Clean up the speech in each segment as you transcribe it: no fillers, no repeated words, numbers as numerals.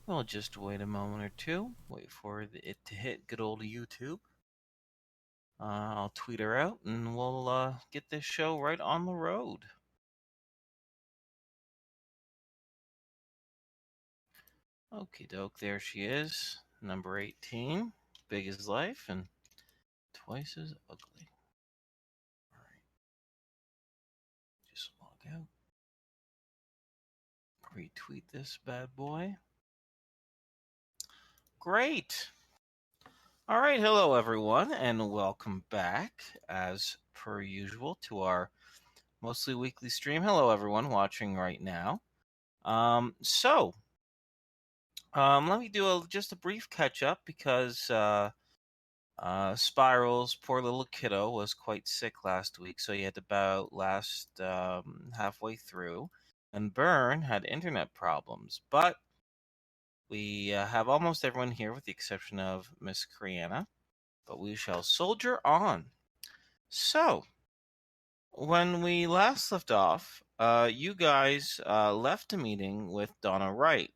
We'll just wait a moment or two. Wait for it to hit good old YouTube. I'll tweet her out and we'll get this show right on the road. Okie doke, there she is. Number 18. Big as life and twice as ugly. Alright. Just log out. Retweet this bad boy. Great. All right, hello everyone, and welcome back, as per usual, to our mostly weekly stream. Hello everyone watching right now. Let me do just a brief catch up because Spiral's poor little kiddo was quite sick last week, so he had about last halfway through, and Burn had internet problems, but we have almost everyone here with the exception of Miss Kriana. But we shall soldier on. So, when we last left off, you guys left a meeting with Donna Wright,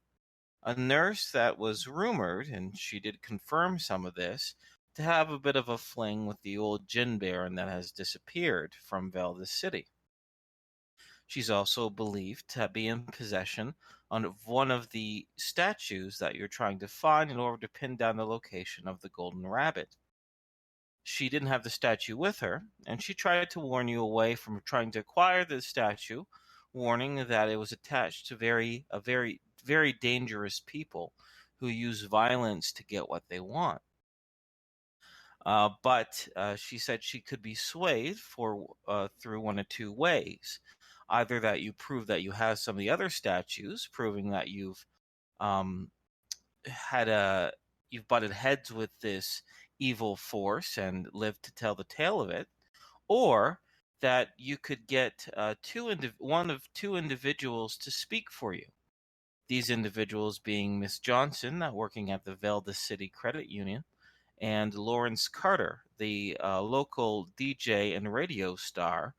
a nurse that was rumored, and she did confirm some of this, to have a bit of a fling with the old gin baron that has disappeared from Velda City. She's also believed to be in possession of one of the statues that you're trying to find in order to pin down the location of the Golden Rabbit. She didn't have the statue with her, and she tried to warn you away from trying to acquire the statue, warning that it was attached to very dangerous people who use violence to get what they want. But she said she could be swayed through one of two ways. Either that you prove that you have some of the other statues, proving that um, you've butted heads with this evil force and lived to tell the tale of it, or that you could get one of two individuals to speak for you. These individuals being Miss Johnson, working at the Velda City Credit Union, and Lawrence Carter, the local DJ and radio star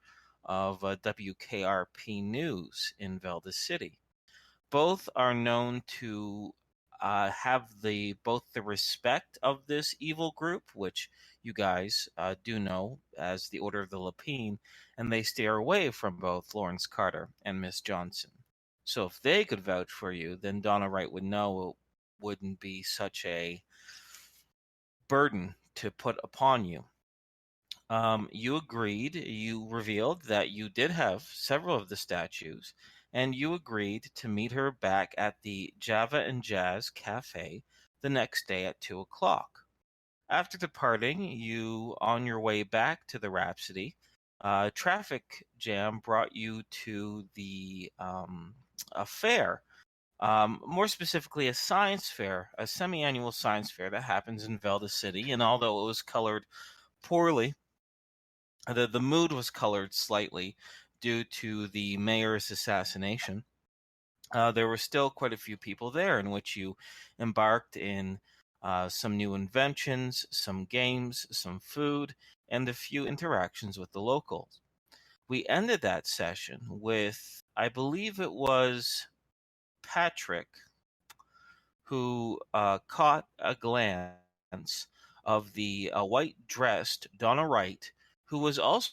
of WKRP News in Velda City. Both are known to have both the respect of this evil group, which you guys do know as the Order of the Lapine, and they steer away from both Lawrence Carter and Miss Johnson. So if they could vouch for you, then Donna Wright would know it wouldn't be such a burden to put upon you. You agreed, you revealed that you did have several of the statues, and you agreed to meet her back at the Java and Jazz Cafe the next day at 2 o'clock. After departing, on your way back to the Rhapsody, traffic jam brought you to a fair, more specifically a science fair, a semi-annual science fair that happens in Velda City, and although it was colored poorly, the mood was colored slightly due to the mayor's assassination. There were still quite a few people there, in which you embarked in some new inventions, some games, some food, and a few interactions with the locals. We ended that session with, I believe it was Patrick, who caught a glance of the white-dressed Donna Wright, who was also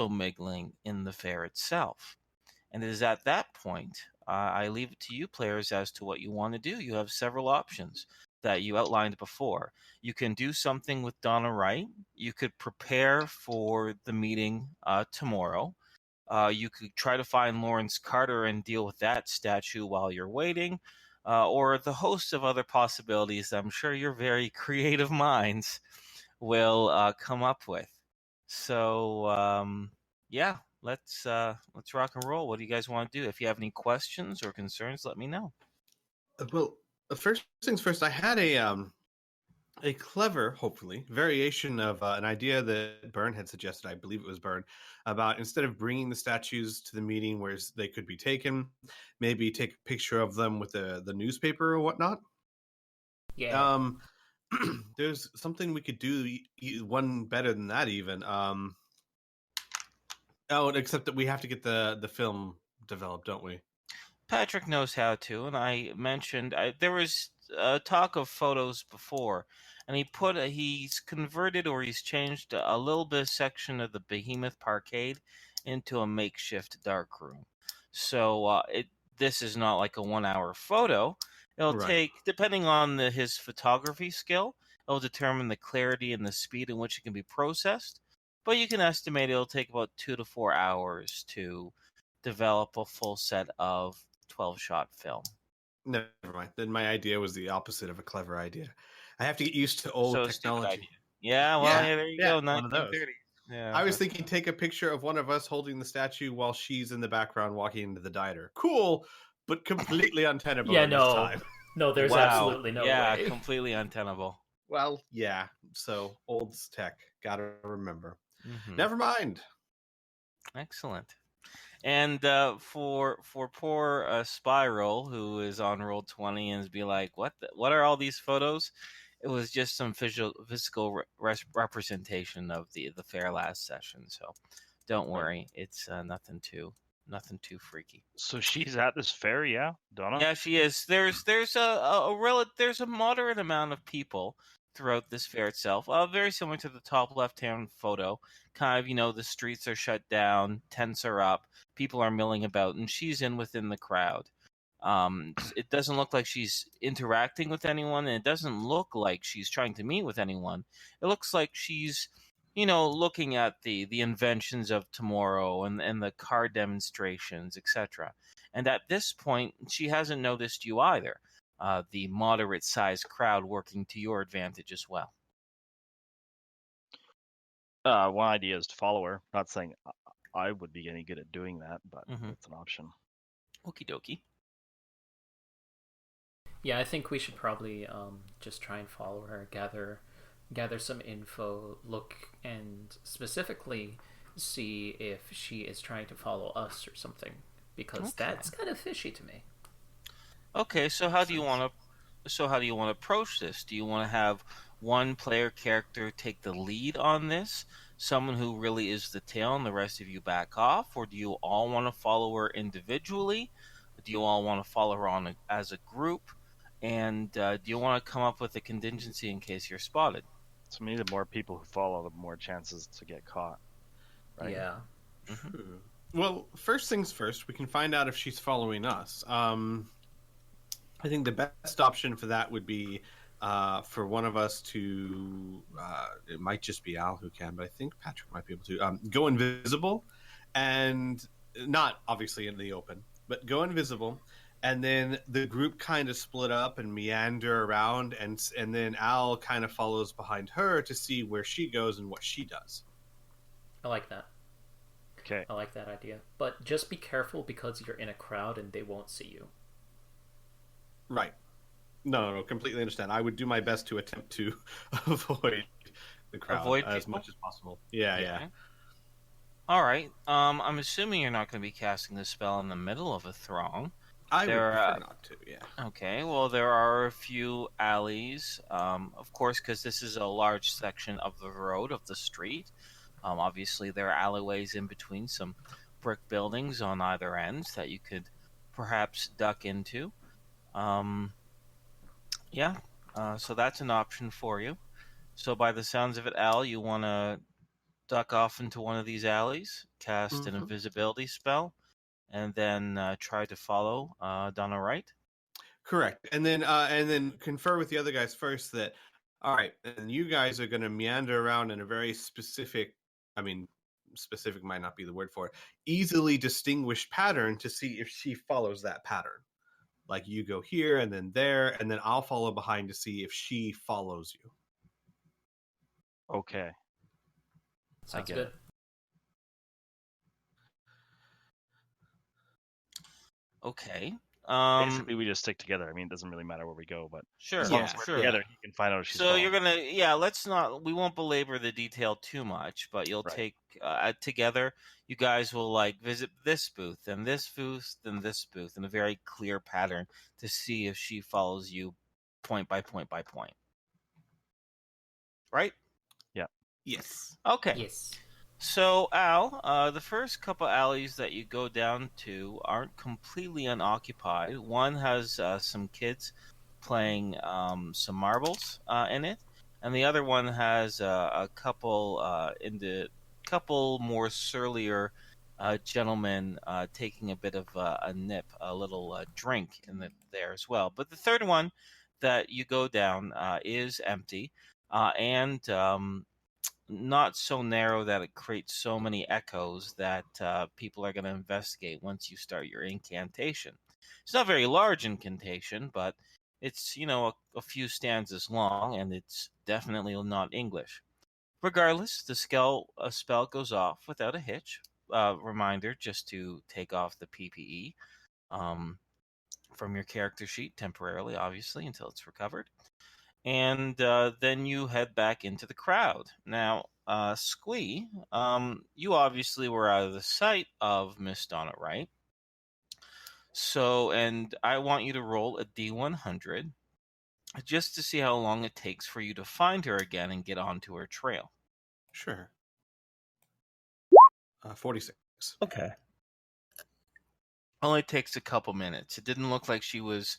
mingling in the fair itself. And it is at that point I leave it to you players as to what you want to do. You have several options that you outlined before. You can do something with Donna Wright. You could prepare for the meeting tomorrow. You could try to find Lawrence Carter and deal with that statue while you're waiting, or the host of other possibilities I'm sure your very creative minds will come up with. So, yeah, let's rock and roll. What do you guys want to do? If you have any questions or concerns, let me know. Well, first things first, I had a clever, hopefully, variation of an idea that Byrne had suggested. I believe it was Byrne, about instead of bringing the statues to the meeting where they could be taken, maybe take a picture of them with the newspaper or whatnot. Yeah. There's something we could do, one better than that even. Except that we have to get the film developed, don't we? Patrick knows how to, and I mentioned there was talk of photos before, and he's converted or he's changed a little bit of section of the Behemoth Parkade into a makeshift dark room. So this is not like a 1 hour photo. It'll Right. take, depending on his photography skill, it'll determine the clarity and the speed in which it can be processed. But you can estimate it'll take about 2 to 4 hours to develop a full set of 12-shot film. Never mind. Then my idea was the opposite of a clever idea. I have to get used to old So stupid technology. idea. Yeah, well, yeah, there you go. one of those. 1930. Yeah, I was thinking take a picture of one of us holding the statue while she's in the background walking into the diner. Cool, but completely untenable Yeah, at this time. No, there's wow. absolutely no yeah, way. completely untenable. Well, yeah. So old tech. Gotta remember. Mhm. Never mind. Excellent. And for poor Spiral, who is on roll 20 and is be like, what are all these photos? It was just some physical representation of the fair last session. So don't worry, it's nothing too freaky. So she's at this fair, yeah, Donna? Yeah, she is. There's there's a moderate amount of people throughout this fair itself. Very similar to the top left-hand photo. Kind of, the streets are shut down, tents are up, people are milling about, and she's within the crowd. It doesn't look like she's interacting with anyone, and it doesn't look like she's trying to meet with anyone. It looks like she's, looking at the inventions of tomorrow and the car demonstrations, etc. And at this point, she hasn't noticed you either. The moderate-sized crowd working to your advantage as well. One idea is to follow her. Not saying I would be any good at doing that, but it's an option. Okie dokie. Yeah, I think we should probably just try and follow her, gather some info, look, and specifically see if she is trying to follow us or something, because that's kind of fishy to me. Okay, so how do you want to approach this? Do you want to have one player character take the lead on this, someone who really is the tail, and the rest of you back off, or do you all want to follow her individually? Do you all want to follow her as a group? And do you want to come up with a contingency in case you're spotted? To me, the more people who follow, the more chances to get caught. Right? Yeah. Mm-hmm. Well, first things first, we can find out if she's following us. I think the best option for that would be for one of us to, it might just be Al who can, but I think Patrick might be able to, go invisible, and not obviously in the open, but go invisible, and then the group kind of split up and meander around, and then Al kind of follows behind her to see where she goes and what she does. I like that. Okay. I like that idea. But just be careful because you're in a crowd and they won't see you. Right. No, completely understand. I would do my best to attempt to avoid the crowd as much as possible. Yeah. All right. I'm assuming you're not going to be casting the spell in the middle of a throng. I would prefer not to, yeah. Okay, well, there are a few alleys, of course, because this is a large section of the road, of the street. Obviously, there are alleyways in between some brick buildings on either ends that you could perhaps duck into. So that's an option for you. So by the sounds of it, Al, you want to duck off into one of these alleys, cast an invisibility spell, and then try to follow Donna, Wright? Correct. And then confer with the other guys first that, all right, and you guys are going to meander around in a very specific, specific might not be the word for it, easily distinguished pattern to see if she follows that pattern. Like you go here and then there, and then I'll follow behind to see if she follows you. Okay. Sounds good. Okay. Basically, we just stick together. It doesn't really matter where we go, but as long as we're together, you can find out if she's following. You're gonna, we won't belabor the detail too much, but you'll take together. You guys will visit this booth and this booth and this booth in a very clear pattern to see if she follows you, point by point by point. Right? Yeah. Yes. Okay. Yes. So, Al, the first couple alleys that you go down to aren't completely unoccupied. One has some kids playing some marbles in it, and the other one has a couple in the couple more surlier gentlemen taking a bit of a nip, a little drink there as well. But the third one that you go down is empty, and not so narrow that it creates so many echoes that people are going to investigate once you start your incantation. It's not a very large incantation, but it's, a few stanzas long, and it's definitely not English. Regardless, the spell goes off without a hitch. Reminder just to take off the PPE um, from your character sheet temporarily, obviously, until it's recovered, and then you head back into the crowd. Now, Squee, you obviously were out of the sight of Miss Donna, right? So, and I want you to roll a D100 just to see how long it takes for you to find her again and get onto her trail. Sure. 46. Okay. Only takes a couple minutes. It didn't look like she was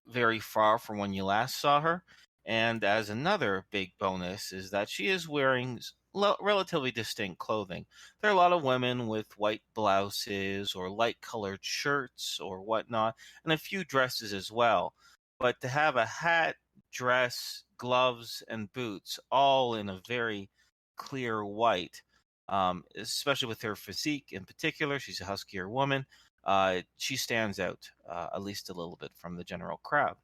very far from when you last saw her. And as another big bonus is that she is wearing relatively distinct clothing. There are a lot of women with white blouses or light colored shirts or whatnot, and a few dresses as well. But to have a hat, dress, gloves, and boots all in a very clear white, especially with her physique in particular, she's a huskier woman. She stands out at least a little bit from the general crowd.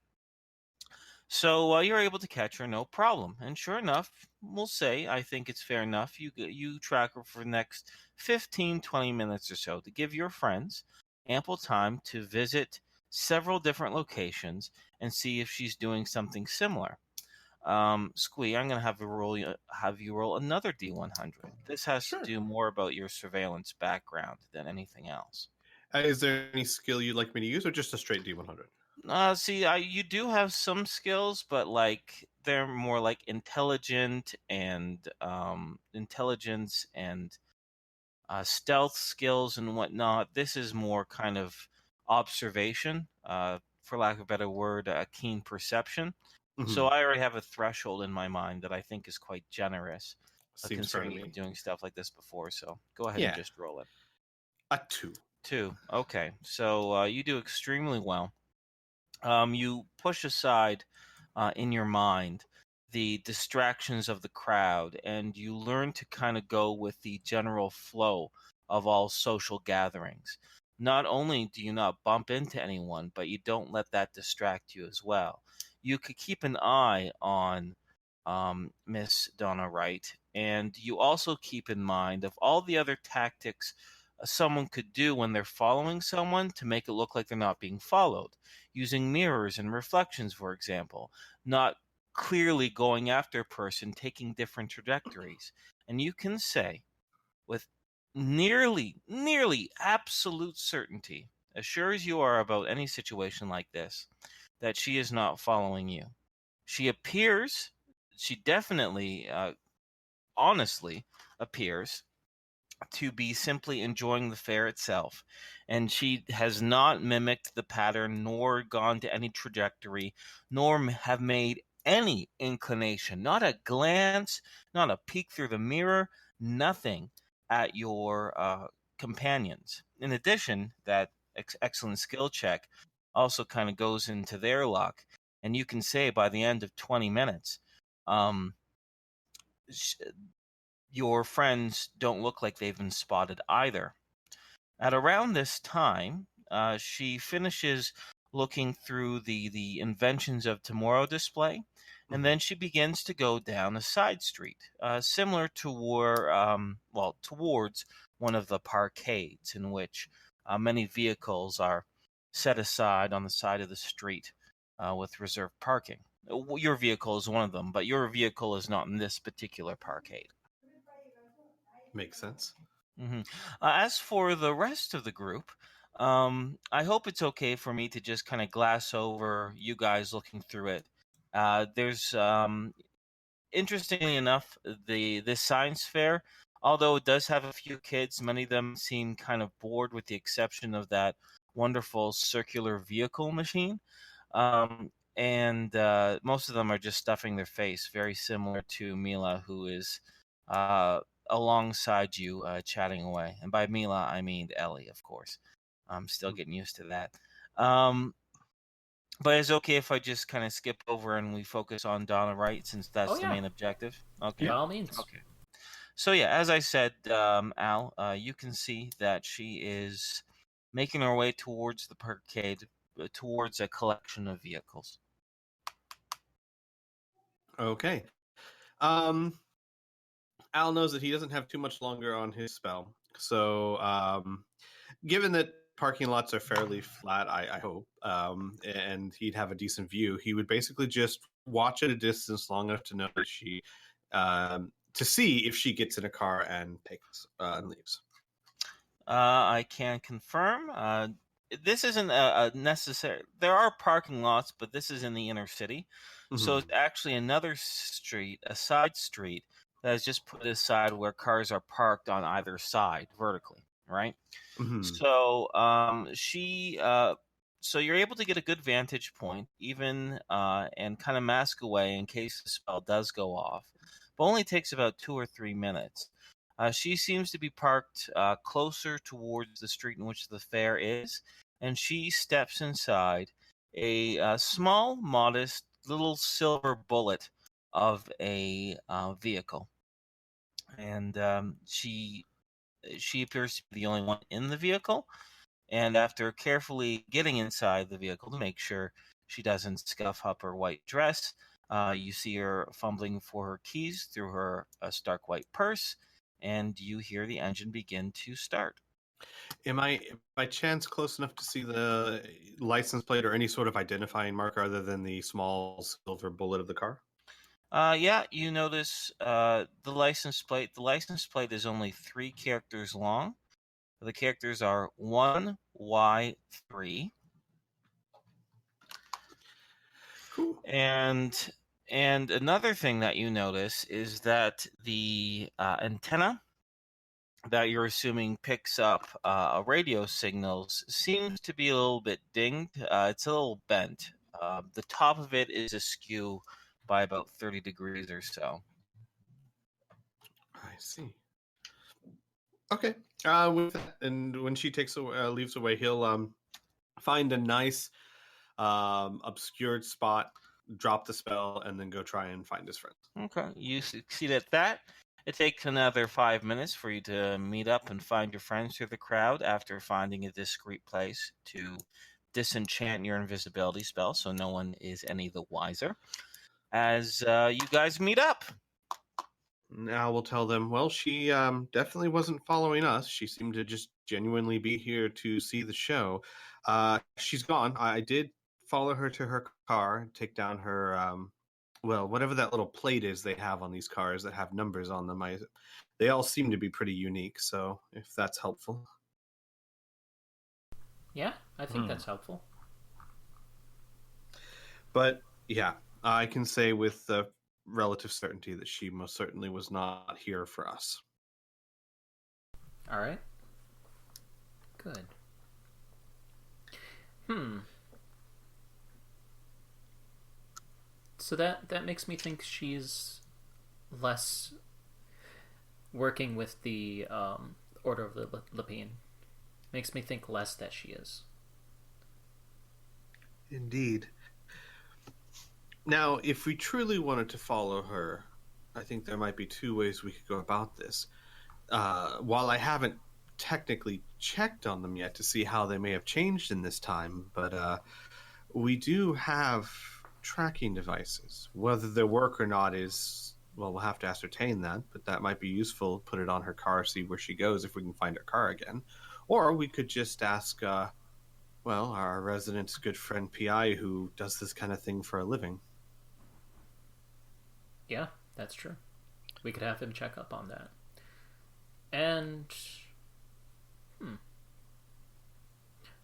So you're able to catch her, no problem. And sure enough, we'll say, I think it's fair enough, you track her for the next 15, 20 minutes or so to give your friends ample time to visit several different locations and see if she's doing something similar. Squee, I'm going to have you roll another D100. This has to Sure. do more about your surveillance background than anything else. Is there any skill you'd like me to use, or just a straight D100? See, you do have some skills, but like they're more like intelligence and stealth skills and whatnot. This is more kind of observation, for lack of a better word, keen perception. So I already have a threshold in my mind that I think is quite generous, Seems fair to considering you've me. been doing stuff like this before. So go ahead and Yeah, just roll it. a 2. 2. Okay, so you do extremely well. You push aside in your mind the distractions of the crowd, and you learn to kind of go with the general flow of all social gatherings. Not only do you not bump into anyone, but you don't let that distract you as well. You could keep an eye on Miss Donna Wright, and you also keep in mind of all the other tactics someone could do when they're following someone to make it look like they're not being followed, using mirrors and reflections, for example, not clearly going after a person, taking different trajectories. And you can say with nearly absolute certainty, as sure as you are about any situation like this, that she is not following you. She definitely, honestly appears to be simply enjoying the fair itself. And she has not mimicked the pattern, nor gone to any trajectory, nor have made any inclination, not a glance, not a peek through the mirror, nothing at your companions. In addition, that excellent skill check also kind of goes into their luck. And you can say by the end of 20 minutes, um, your friends don't look like they've been spotted either. At around this time, she finishes looking through the Inventions of Tomorrow display, and then she begins to go down a side street, similar to towards one of the parkades, in which many vehicles are set aside on the side of the street with reserved parking. Your vehicle is one of them, but your vehicle is not in this particular parkade. Makes sense. hmm as for the rest of the group, I hope it's okay for me to just kind of glass over you guys looking through it. There's interestingly enough, this science fair Although it does have a few kids, many of them seem kind of bored, with the exception of that wonderful circular vehicle machine. And most of them are just stuffing their face, very similar to Mila, who is alongside you, chatting away. And by Mila, I mean Ellie, of course. I'm still getting used to that. But it's okay if I just kind of skip over and we focus on Donna, right? Since that's Oh, the yeah. main objective. Okay. By all means. Okay. So yeah, as I said, Al, you can see that she is making her way towards the parkade, towards a collection of vehicles. Okay. Al knows that he doesn't have too much longer on his spell. So, given that parking lots are fairly flat, I hope, and he'd have a decent view, he would basically just watch at a distance long enough to know that to see if she gets in a car and takes and leaves. I can confirm. This isn't a necessary. There are parking lots, but this is in the inner city, so it's actually another street, a side street that is just put aside where cars are parked on either side vertically, right? So so you're able to get a good vantage point, even and kind of mask away in case the spell does go off, but only takes about 2 or 3 minutes. She seems to be parked closer towards the street in which the fair is, and she steps inside a small, modest little silver bullet of a vehicle, and she appears to be the only one in the vehicle. And after carefully getting inside the vehicle to make sure she doesn't scuff up her white dress, you see her fumbling for her keys through her stark white purse, and you hear the engine begin to start. Am I by chance close enough to see the license plate or any sort of identifying marker other than the small silver bullet of the car? Yeah, you notice the license plate. The license plate is only 3 characters long. The characters are 1Y3. Cool. And another thing that you notice is that the antenna that you're assuming picks up radio signals seems to be a little bit dinged. It's a little bent. The top of it is askew by about 30 degrees or so. I see. Okay. With that, and when she leaves away, he'll find a nice obscured spot, drop the spell, and then go try and find his friends. Okay, you succeed at that. It takes another 5 minutes for you to meet up and find your friends through the crowd after finding a discreet place to disenchant your invisibility spell so no one is any the wiser. As you guys meet up. Now we'll tell them, well, she definitely wasn't following us. She seemed to just genuinely be here to see the show. She's gone. I did follow her to her car, take down her, whatever that little plate is they have on these cars that have numbers on them. They all seem to be pretty unique, so if that's helpful. Yeah, I think that's helpful. But yeah, I can say with relative certainty that she most certainly was not here for us. All right. Good. So that makes me think she's less working with the Order of the Lapine. Makes me think less that she is. Indeed. Now, if we truly wanted to follow her, I think there might be 2 ways we could go about this. While I haven't technically checked on them yet to see how they may have changed in this time, but we do have tracking devices. Whether they work or not is, well, we'll have to ascertain that, but that might be useful. Put it on her car, see where she goes if we can find her car again. Or we could just ask, our resident good friend PI who does this kind of thing for a living. Yeah, that's true. We could have him check up on that. And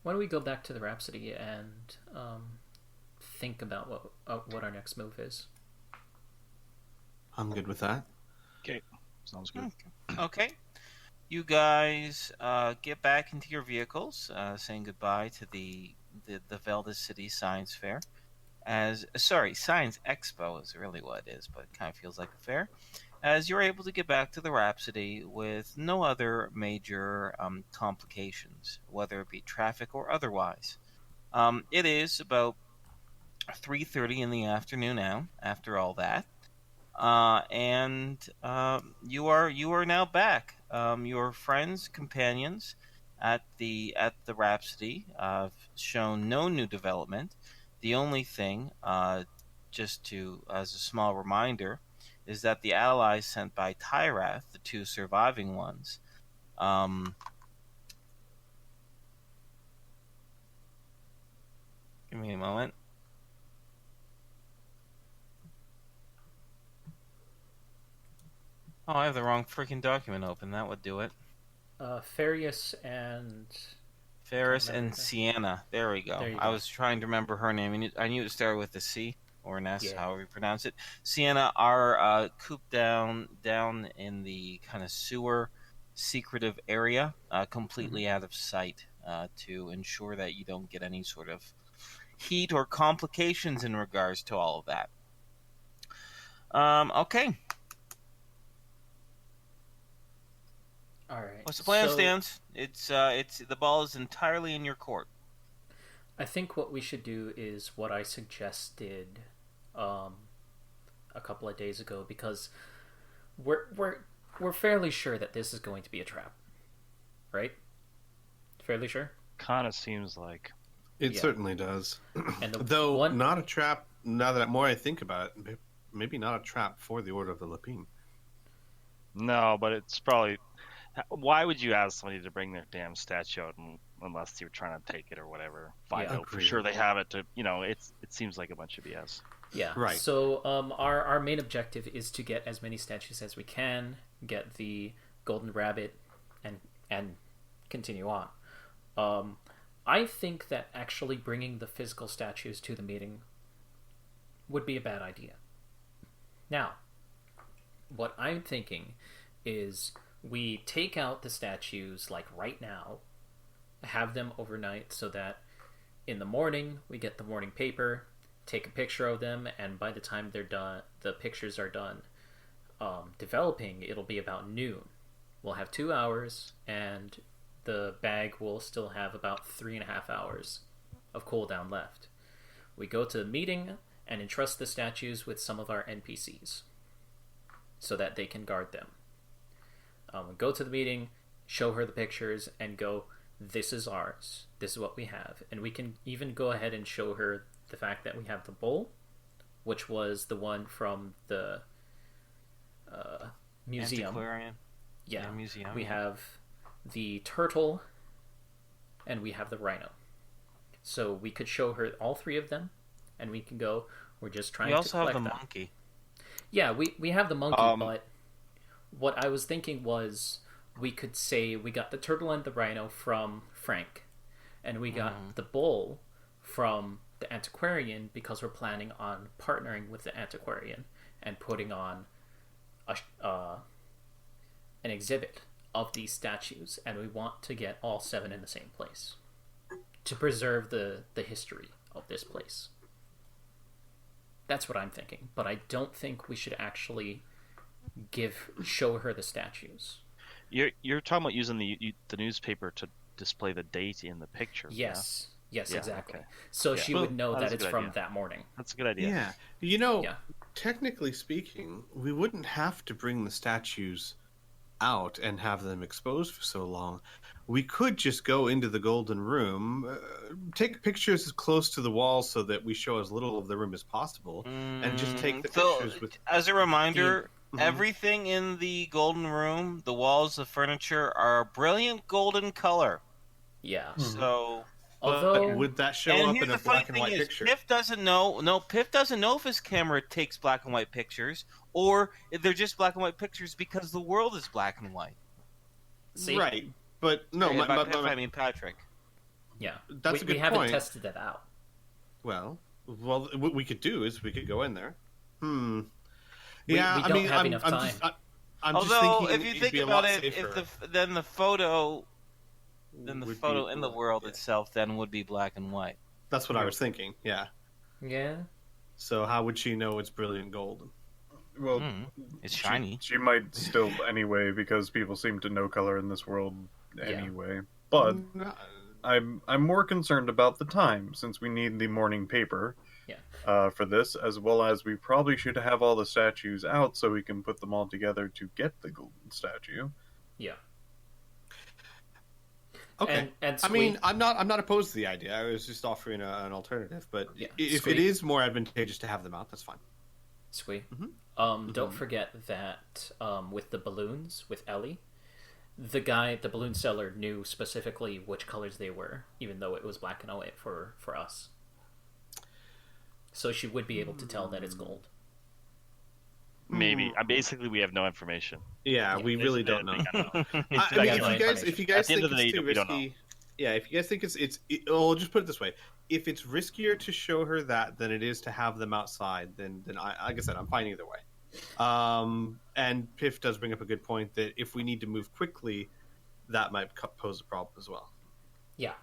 why don't we go back to the Rhapsody and think about what our next move is? I'm good with that. Okay. Sounds good. Okay. You guys get back into your vehicles, saying goodbye to the Velda City Science Fair. Science Expo is really what it is, but it kind of feels like a fair. As you're able to get back to the Rhapsody with no other major complications, whether it be traffic or otherwise. It is about 3:30 in the afternoon now. After all that, and you are now back. Your friends, companions at the Rhapsody have shown no new development. The only thing, just to as a small reminder, is that the allies sent by Tyrath, the two surviving ones, give me a moment. Oh, I have the wrong freaking document open. That would do it. Farius and Ferris and Sienna. There we go. There you I go. was trying to remember her name. I knew it started with a C or an S, Yeah. however you pronounce it. Sienna are cooped down in the kind of sewer, secretive area, completely out of sight, to ensure that you don't get any sort of heat or complications in regards to all of that. Okay. All right. What's the plan, So, Stans? It's the ball is entirely in your court. I think what we should do is what I suggested a couple of days ago, because we're fairly sure that this is going to be a trap, right? Fairly sure. Kind of seems like. It Yeah. certainly does. And Though not a trap. Now that more I think about it, maybe not a trap for the Order of the Lapine. No, but it's probably. Why would you ask somebody to bring their damn statue out unless you're trying to take it or whatever? Find out for sure they have it. It seems like a bunch of BS. Yeah. Right. So our main objective is to get as many statues as we can, get the golden rabbit, and continue on. I think that actually bringing the physical statues to the meeting would be a bad idea. Now, what I'm thinking is we take out the statues like right now, have them overnight so that in the morning we get the morning paper, take a picture of them, and by the time they're done, the pictures are done developing, it'll be about noon. We'll have 2 hours, and the bag will still have about 3.5 hours of cooldown left. We go to the meeting and entrust the statues with some of our NPCs so that they can guard them. We go to the meeting, show her the pictures, and go, this is ours. This is what we have. And we can even go ahead and show her the fact that we have the bowl, which was the one from the museum. Antiquarian. Yeah, museum. We have the turtle, and we have the rhino. So we could show her all three of them, and we can go, we're just trying to collect them. We also have the monkey. Yeah, we have the monkey, but what I was thinking was we could say we got the turtle and the rhino from Frank, and we got the bull from the antiquarian because we're planning on partnering with the antiquarian and putting on an exhibit of these statues, and we want to get all 7 in the same place to preserve the history of this place. That's what I'm thinking, but I don't think we should actually show her the statues. You're talking about using the newspaper to display the date in the picture. Yes. Yeah? Yes, exactly. Okay. So she would know that that's a it's good from idea. that morning. That's a good idea. Yeah. Technically speaking, we wouldn't have to bring the statues out and have them exposed for so long. We could just go into the golden room, take pictures as close to the wall so that we show as little of the room as possible, and just take the pictures with... As a reminder, everything in the golden room, the walls, the furniture, are a brilliant golden color. Yeah. So... Although, would that show up in a black and white picture? Piph doesn't know. No, Piph doesn't know if his camera takes black and white pictures, or if they're just black and white pictures because the world is black and white. see, Right, but no, By Piph, I mean Patrick. yeah, That's a good we haven't point. tested it out. Well, what we could do is we could go in there. We don't have I'm enough time. I'm just Although, thinking if you it'd think be a about lot it, safer. then the photo Would be in the black, world yeah. itself then would be black and white. That's what I Yeah. was thinking. Yeah. Yeah. So how would she know it's brilliant gold? Well, It's shiny. She might still anyway, because people seem to know color in this world Yeah. anyway. But No, I'm more concerned about the time, since we need the morning paper. Yeah. For this, as well as we probably should have all the statues out so we can put them all together to get the golden statue. Yeah. okay. And I mean, I'm not opposed to the idea. I was just offering an alternative. But Yeah. if Squee. it is more advantageous to have them out, that's fine. Squee. Mhm. Don't forget that with the balloons, with Ellie, the balloon seller knew specifically which colors they were, even though it was black and white for us. So she would be able to tell that it's gold. Maybe. Basically, we have no information. Yeah, we It's- really don't know. I don't know. I mean, speculation. if you guys At the end think of the it's day, too we don't know. risky, yeah, if you guys think well, just put it this way: if it's riskier to show her that than it is to have them outside, then like I said, I'm fine either way. And Piph does bring up a good point that if we need to move quickly, that might pose a problem as well. Yeah.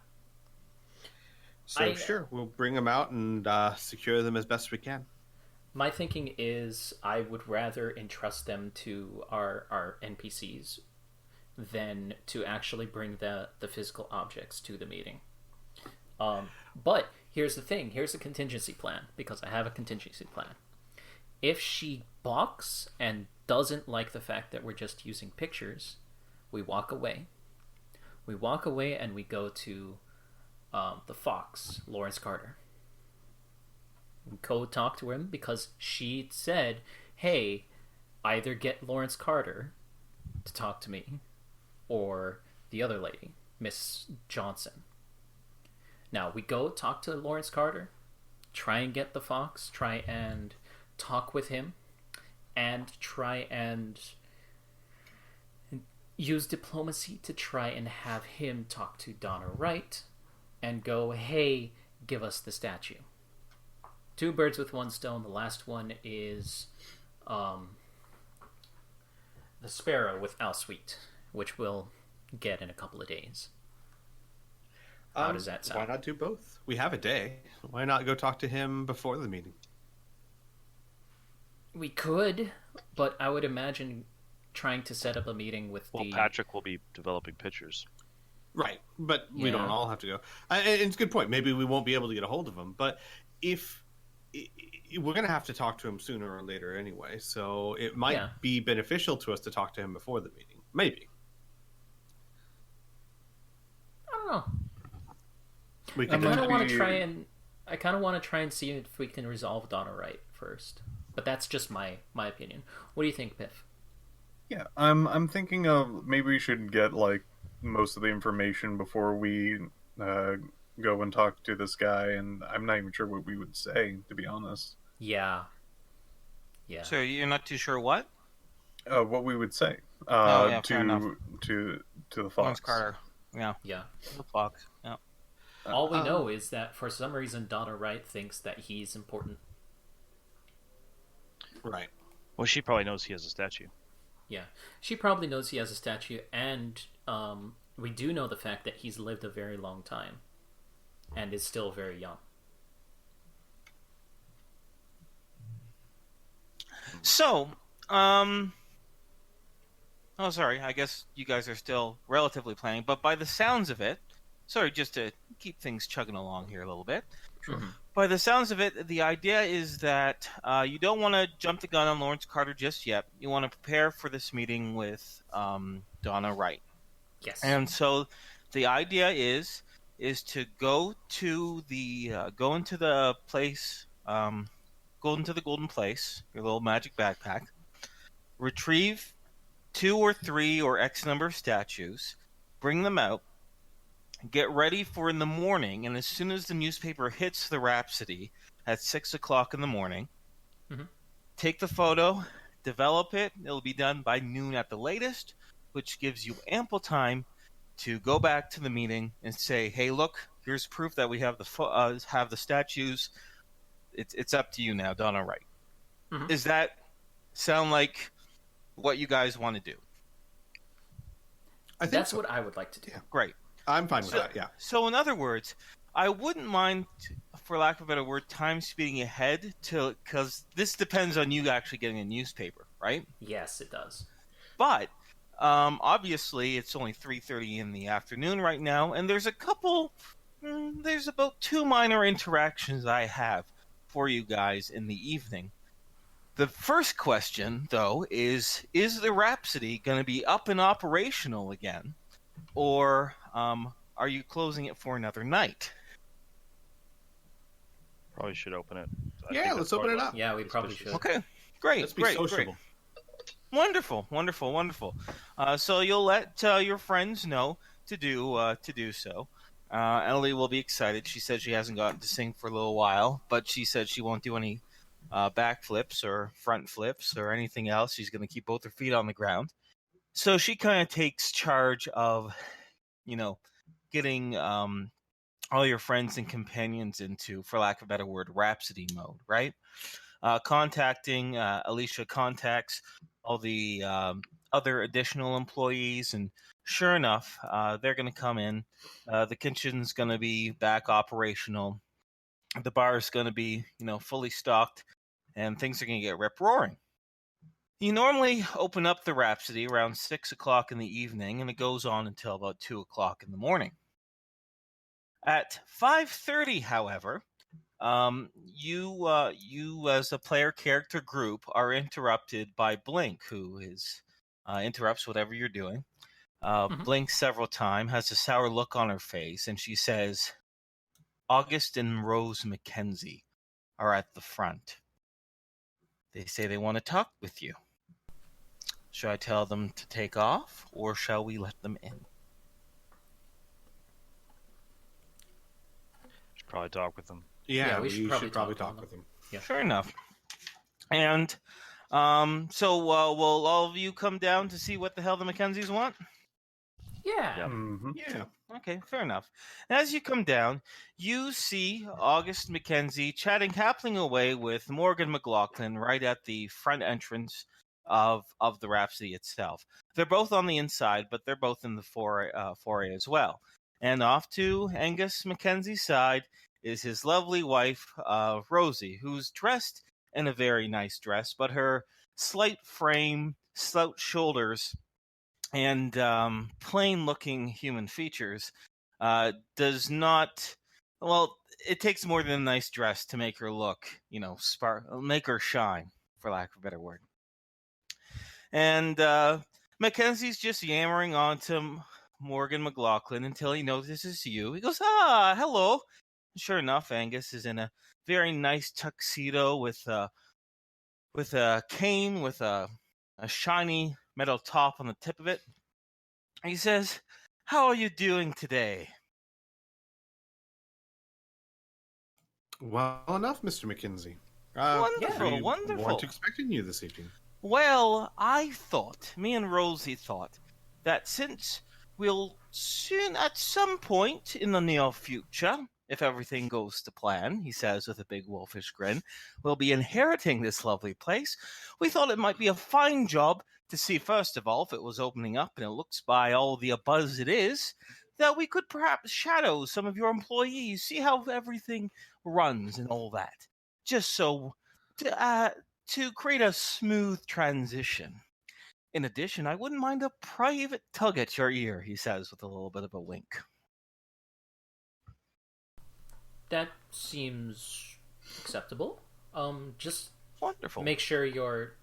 So sure, we'll bring them out and secure them as best we can. My thinking is I would rather entrust them to our NPCs than to actually bring the physical objects to the meeting. But here's the thing. Here's a contingency plan, because I have a contingency plan. If she balks and doesn't like the fact that we're just using pictures, we walk away. We walk away and we go to the Fox, Lawrence Carter. We go talk to him because she said, hey, either get Lawrence Carter to talk to me or the other lady, Miss Johnson. Now, we go talk to Lawrence Carter, try and get the Fox, try and talk with him, and try and use diplomacy to try and have him talk to Donna Wright and go, hey, give us the statue. 2 birds with 1 stone. The last one is the Sparrow with Alsweet, which we'll get in a couple of days. How does that sound? Why not do both? We have a day. Why not go talk to him before the meeting? We could, but I would imagine trying to set up a meeting with Patrick will be developing pictures. Right, but we don't all have to go. And it's a good point. Maybe we won't be able to get a hold of him, but if we're going to have to talk to him sooner or later anyway, so it might be beneficial to us to talk to him before the meeting. Maybe. I don't know. We I can kind of want to try and see if we can resolve Donna Wright first. But that's just my opinion. What do you think, Piph? Yeah, I'm thinking of maybe we should get like most of the information before we go and talk to this guy, and I'm not even sure what we would say, to be honest. Yeah. So you're not too sure what? What we would say fair enough. to the Fox. Lawrence Carter. Yeah. The Fox. Yeah. All we know is that for some reason Donna Wright thinks that he's important. Right. Well, she probably knows he has a statue. Yeah. She probably knows he has a statue, and we do know the fact that he's lived a very long time and is still very young. So, sorry, I guess you guys are still relatively planning, but by the sounds of it, sorry, just to keep things chugging along here a little bit. Sure. By the sounds of it, the idea is that you don't want to jump the gun on Lawrence Carter just yet. You want to prepare for this meeting with Donna Wright. Yes. And so the idea is to go into the place, go into the golden place, your little magic backpack, retrieve 2 or 3 or X number of statues, bring them out, get ready for in the morning, and as soon as the newspaper hits the Rhapsody at 6 o'clock in the morning, take the photo, develop it. It'll be done by noon at the latest, which gives you ample time to go back to the meeting and say, "Hey, look, here's proof that we have the statues. It's up to you now, Donna Wright." Does that sound like what you guys want to do. I think That's so. what I would like to do. Great. I'm fine with that. Yeah. So in other words, I wouldn't mind, for lack of a better word, time speeding ahead because this depends on you actually getting a newspaper, right? Yes, it does. But obviously, it's only 3:30 in the afternoon right now, and there's there's about 2 minor interactions I have for you guys in the evening. The first question, though, is the Rhapsody going to be up and operational again, or are you closing it for another night? Probably should open it. Yeah, let's open it up. Yeah, we probably should. Okay, great. Let's be great, sociable. Great. Wonderful. So you'll let your friends know to do so. Ellie will be excited. She said she hasn't gotten to sing for a little while, but she said she won't do any backflips or front flips or anything else. She's going to keep both her feet on the ground. So she kind of takes charge of, getting all your friends and companions into, for lack of a better word, Rhapsody mode, right? Contacting Alicia contacts all the other additional employees, and sure enough, they're going to come in. The kitchen's going to be back operational. The bar is going to be, fully stocked, and things are going to get rip-roaring. You normally open up the Rhapsody around 6 o'clock in the evening, and it goes on until about 2 o'clock in the morning. At 5:30, however, you as a player character group are interrupted by Blink, who interrupts whatever you're doing. Blinks several times, has a sour look on her face, and she says, August and Rose Mackenzie are at the front. They say they want to talk with you. Should I tell them to take off, or shall we let them in? Should probably talk with them. Yeah, we should should probably talk talk with them. Yeah. Sure enough. And so will all of you come down to see what the hell the Mackenzies want? Yeah. Yep. Mm-hmm. Yeah. Okay, fair enough. As you come down, you see August Mackenzie chatting happily away with Morgan McLaughlin right at the front entrance of the Rhapsody itself. They're both on the inside, but they're both in the foray as well. And off to Angus Mackenzie's side is his lovely wife, Rosie, who's dressed in a very nice dress, but her slight frame, slouch shoulders, and plain-looking human features does not. Well, it takes more than a nice dress to make her look, make her shine, for lack of a better word. And Mackenzie's just yammering on to Morgan McLaughlin until he notices you. He goes, hello. Sure enough, Angus is in a very nice tuxedo with a cane with a shiny metal top on the tip of it. He says, how are you doing today? Well enough, Mr. Mackenzie. Wonderful, we wonderful. weren't expecting you this evening. Well, me and Rosie thought that since we'll soon, at some point in the near future, if everything goes to plan, he says with a big wolfish grin, we'll be inheriting this lovely place. We thought it might be a fine job to see, first of all, if it was opening up and it looks by all the abuzz it is, that we could perhaps shadow some of your employees, see how everything runs and all that. Just so to create a smooth transition. In addition, I wouldn't mind a private tug at your ear, he says with a little bit of a wink. That seems acceptable. Just wonderful. Make sure you're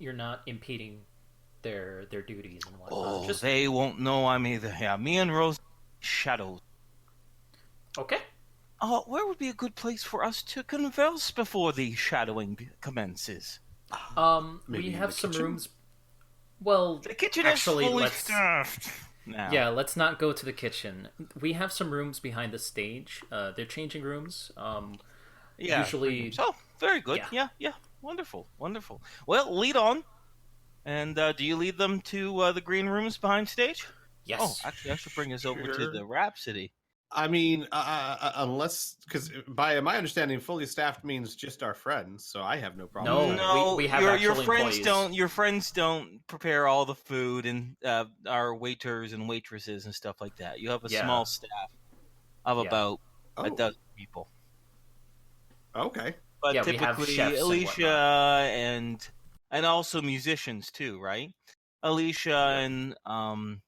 not impeding their duties and whatnot. Oh, they won't know I'm either. Yeah, me and Rose shadows. Okay. Where would be a good place for us to converse before the shadowing commences? We have some kitchen? rooms. Well, the kitchen actually, is fully stuffed now. Yeah, let's not go to the kitchen. We have some rooms behind the stage. They're changing rooms. Yeah. Usually. Oh, very good. Yeah. Wonderful. Well, lead on. And do you lead them to the green rooms behind stage? Yes. Oh, actually, I should bring us over to the Rhapsody. I mean, unless, because by my understanding, fully staffed means just our friends, so I have no problem. No, with that. No, we have your actual friends employees. don't. Your friends don't prepare all the food and our waiters and waitresses and stuff like that. You have a Yeah. small staff of Yeah. about a Oh, dozen people. okay. But Yeah, we have typically, chefs and Alicia and also musicians too, right? Alicia Yep. and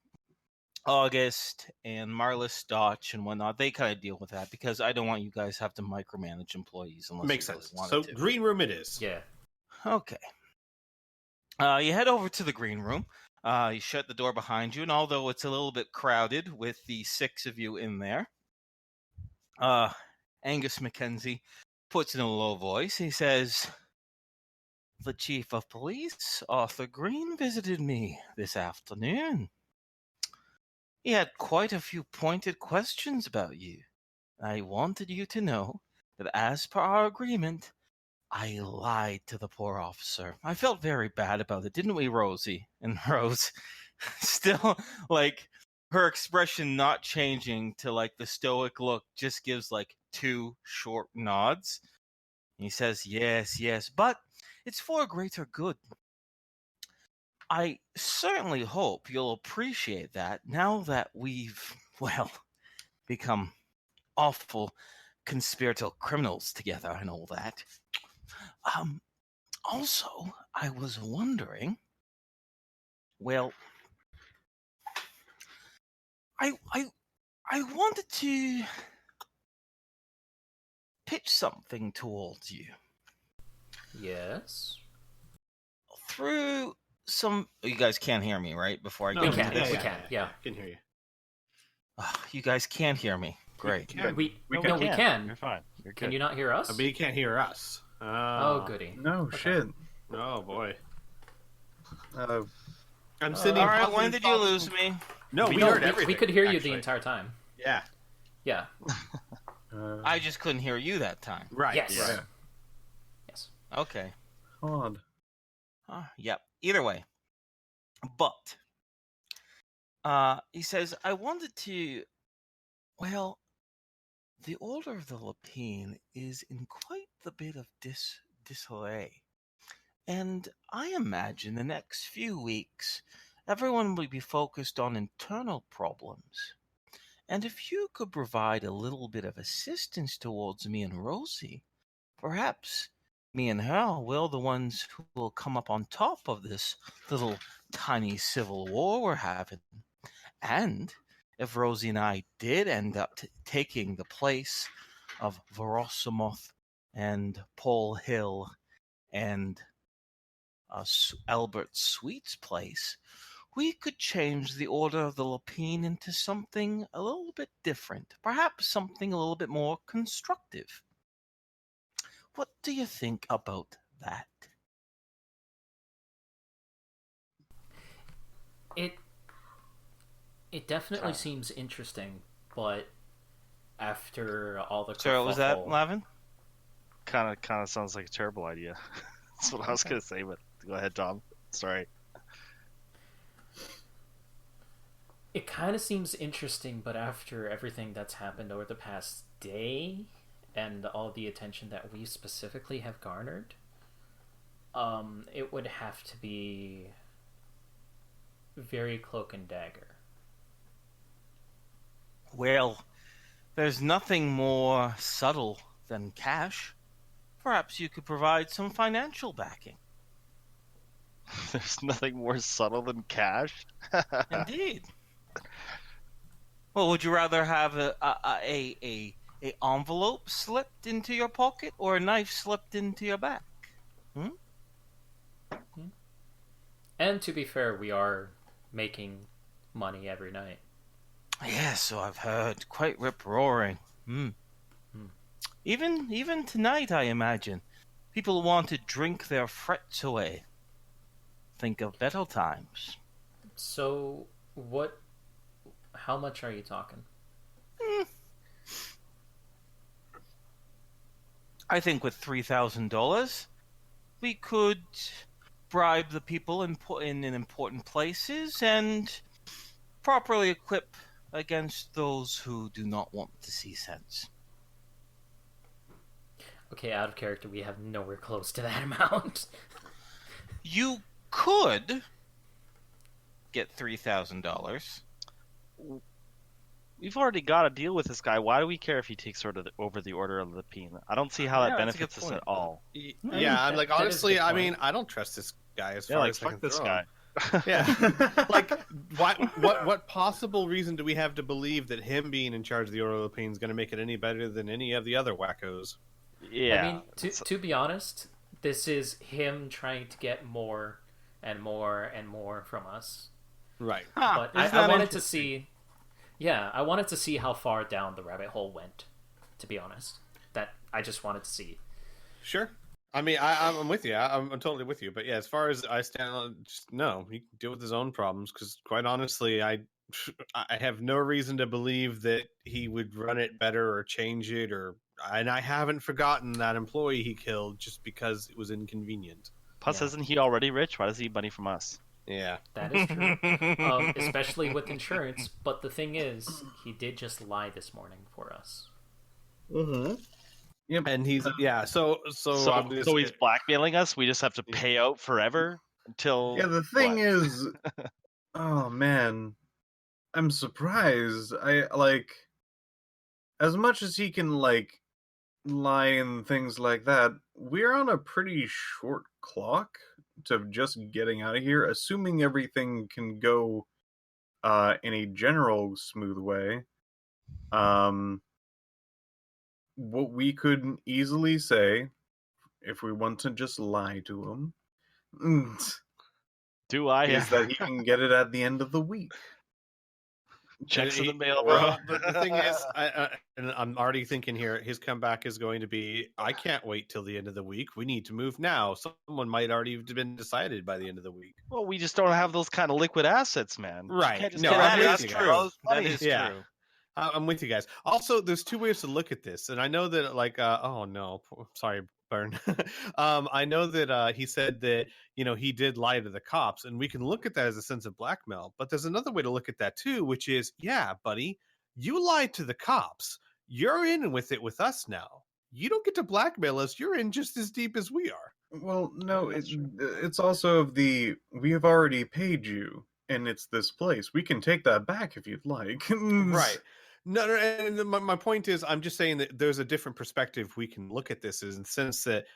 August and Marla Stotch and whatnot, they kind of deal with that because I don't want you guys to have to micromanage employees unless Makes you really sense. wanted So, to. green room it is. Yeah. Okay. You head over to the green room. You shut the door behind you, and although it's a little bit crowded with the 6 of you in there, Angus Mackenzie puts in a low voice. He says, "The chief of police, Arthur Green, visited me this afternoon. He had quite a few pointed questions about you. I wanted you to know that as per our agreement, I lied to the poor officer. I felt very bad about it, didn't we, Rosie?" And Rose, still, like, her expression not changing to, like, the stoic look, just gives, like, 2 short nods. And he says, yes, but it's for a greater good. I certainly hope you'll appreciate that now that we've, well, become awful conspiratorial criminals together and all that. Also, I was wondering, well, I wanted to pitch something towards you Yes. through some. You guys can't hear me, right? Before I No, go We into can. this, We can. Yeah. Can hear you. You guys can't hear me. Great. Can. We We no, can. we can. You're fine. You're Can good. you not hear us? But he can't hear us. Oh, goody. No Okay. shit. Oh boy. Uh, I'm sending. All right, positive when did you thoughts lose from- me? No, we No, heard everything. we could hear you actually. the entire time. Yeah. Yeah. I just couldn't hear you that time. Right. Yes. Right. Yes. Okay. odd. Yep. Either way. But he says, I wanted to. Well, the Order of the Lapine is in quite the bit of disarray. And I imagine the next few weeks, everyone will be focused on internal problems. And if you could provide a little bit of assistance towards me and Rosie, perhaps me and her will the ones who will come up on top of this little tiny civil war we're having. And if Rosie and I did end up taking the place of Verosimoth and Paul Hill and Albert Sweet's place, we could change the Order of the Lapine into something a little bit different, perhaps something a little bit more constructive. What do you think about that? It definitely seems interesting, but after all the So was that, kerfuffle- Lavin? Kind of sounds like a terrible idea. That's what I was gonna say, but go ahead, Tom. Sorry. It kind of seems interesting, but after everything that's happened over the past day and all the attention that we specifically have garnered, it would have to be very cloak and dagger. Well, there's nothing more subtle than cash. Perhaps you could provide some financial backing. There's nothing more subtle than cash. Indeed. Well, would you rather have a envelope slipped into your pocket or a knife slipped into your back? And to be fair, we are making money every night. Yes, so I've heard. Quite rip-roaring. Even tonight, I imagine. People want to drink their frets away. Think of better times. So, how much are you talking? I think with $3,000, we could bribe the people in important places and properly equip against those who do not want to see sense. Okay, out of character, we have nowhere close to that amount. You could get $3,000. We've already got to deal with this guy. Why do we care if he takes over the Order of the Peen? I don't see how that benefits us at all. Yeah, I'm like, honestly, I mean, I don't trust this guy as far as I can fuck this throw guy. him. Yeah, like, what possible reason do we have to believe that him being in charge of the Order of the Peen is going to make it any better than any of the other wackos? Yeah. I mean, to be honest, this is him trying to get more and more and more from us. Right. But I wanted to see... Yeah, I wanted to see how far down the rabbit hole went, to be honest. That I just wanted to see. Sure. I mean, I'm with you. I'm totally with you. But yeah, as far as I stand, just no, he can deal with his own problems. Because quite honestly, I have no reason to believe that he would run it better or change it. And I haven't forgotten that employee he killed just because it was inconvenient. Plus, isn't he already rich? Why does he need money from us? Yeah, that is true. Especially with insurance. But the thing is, he did just lie this morning for us. Mm-hmm. Yep. And he's So he's blackmailing us. We just have to pay out forever until. Yeah. The thing is, oh man, I'm surprised. I like as much as he can like lie and things like that. We're on a pretty short clock to just getting out of here, assuming everything can go in a general smooth way. What we could easily say, if we want to just lie to him, is that he can get it at the end of the week. Checks in the mail, bro. Well, but the thing is, and I'm already thinking here, his comeback is going to be, I can't wait till the end of the week. We need to move now. Someone might already have been decided by the end of the week. Well, we just don't have those kind of liquid assets, man. Right. No, that is true. That is true. I'm with you guys. Also, there's two ways to look at this. And I know that, like, oh, no. Sorry, Burn. I know that he said that, he did lie to the cops. And we can look at that as a sense of blackmail. But there's another way to look at that, too, which is, yeah, buddy, you lied to the cops. You're in with it with us now. You don't get to blackmail us. You're in just as deep as we are. Well, no, it's also of we have already paid you. And it's this place. We can take that back if you'd like. Right. No, and my point is, I'm just saying that there's a different perspective we can look at this in the sense that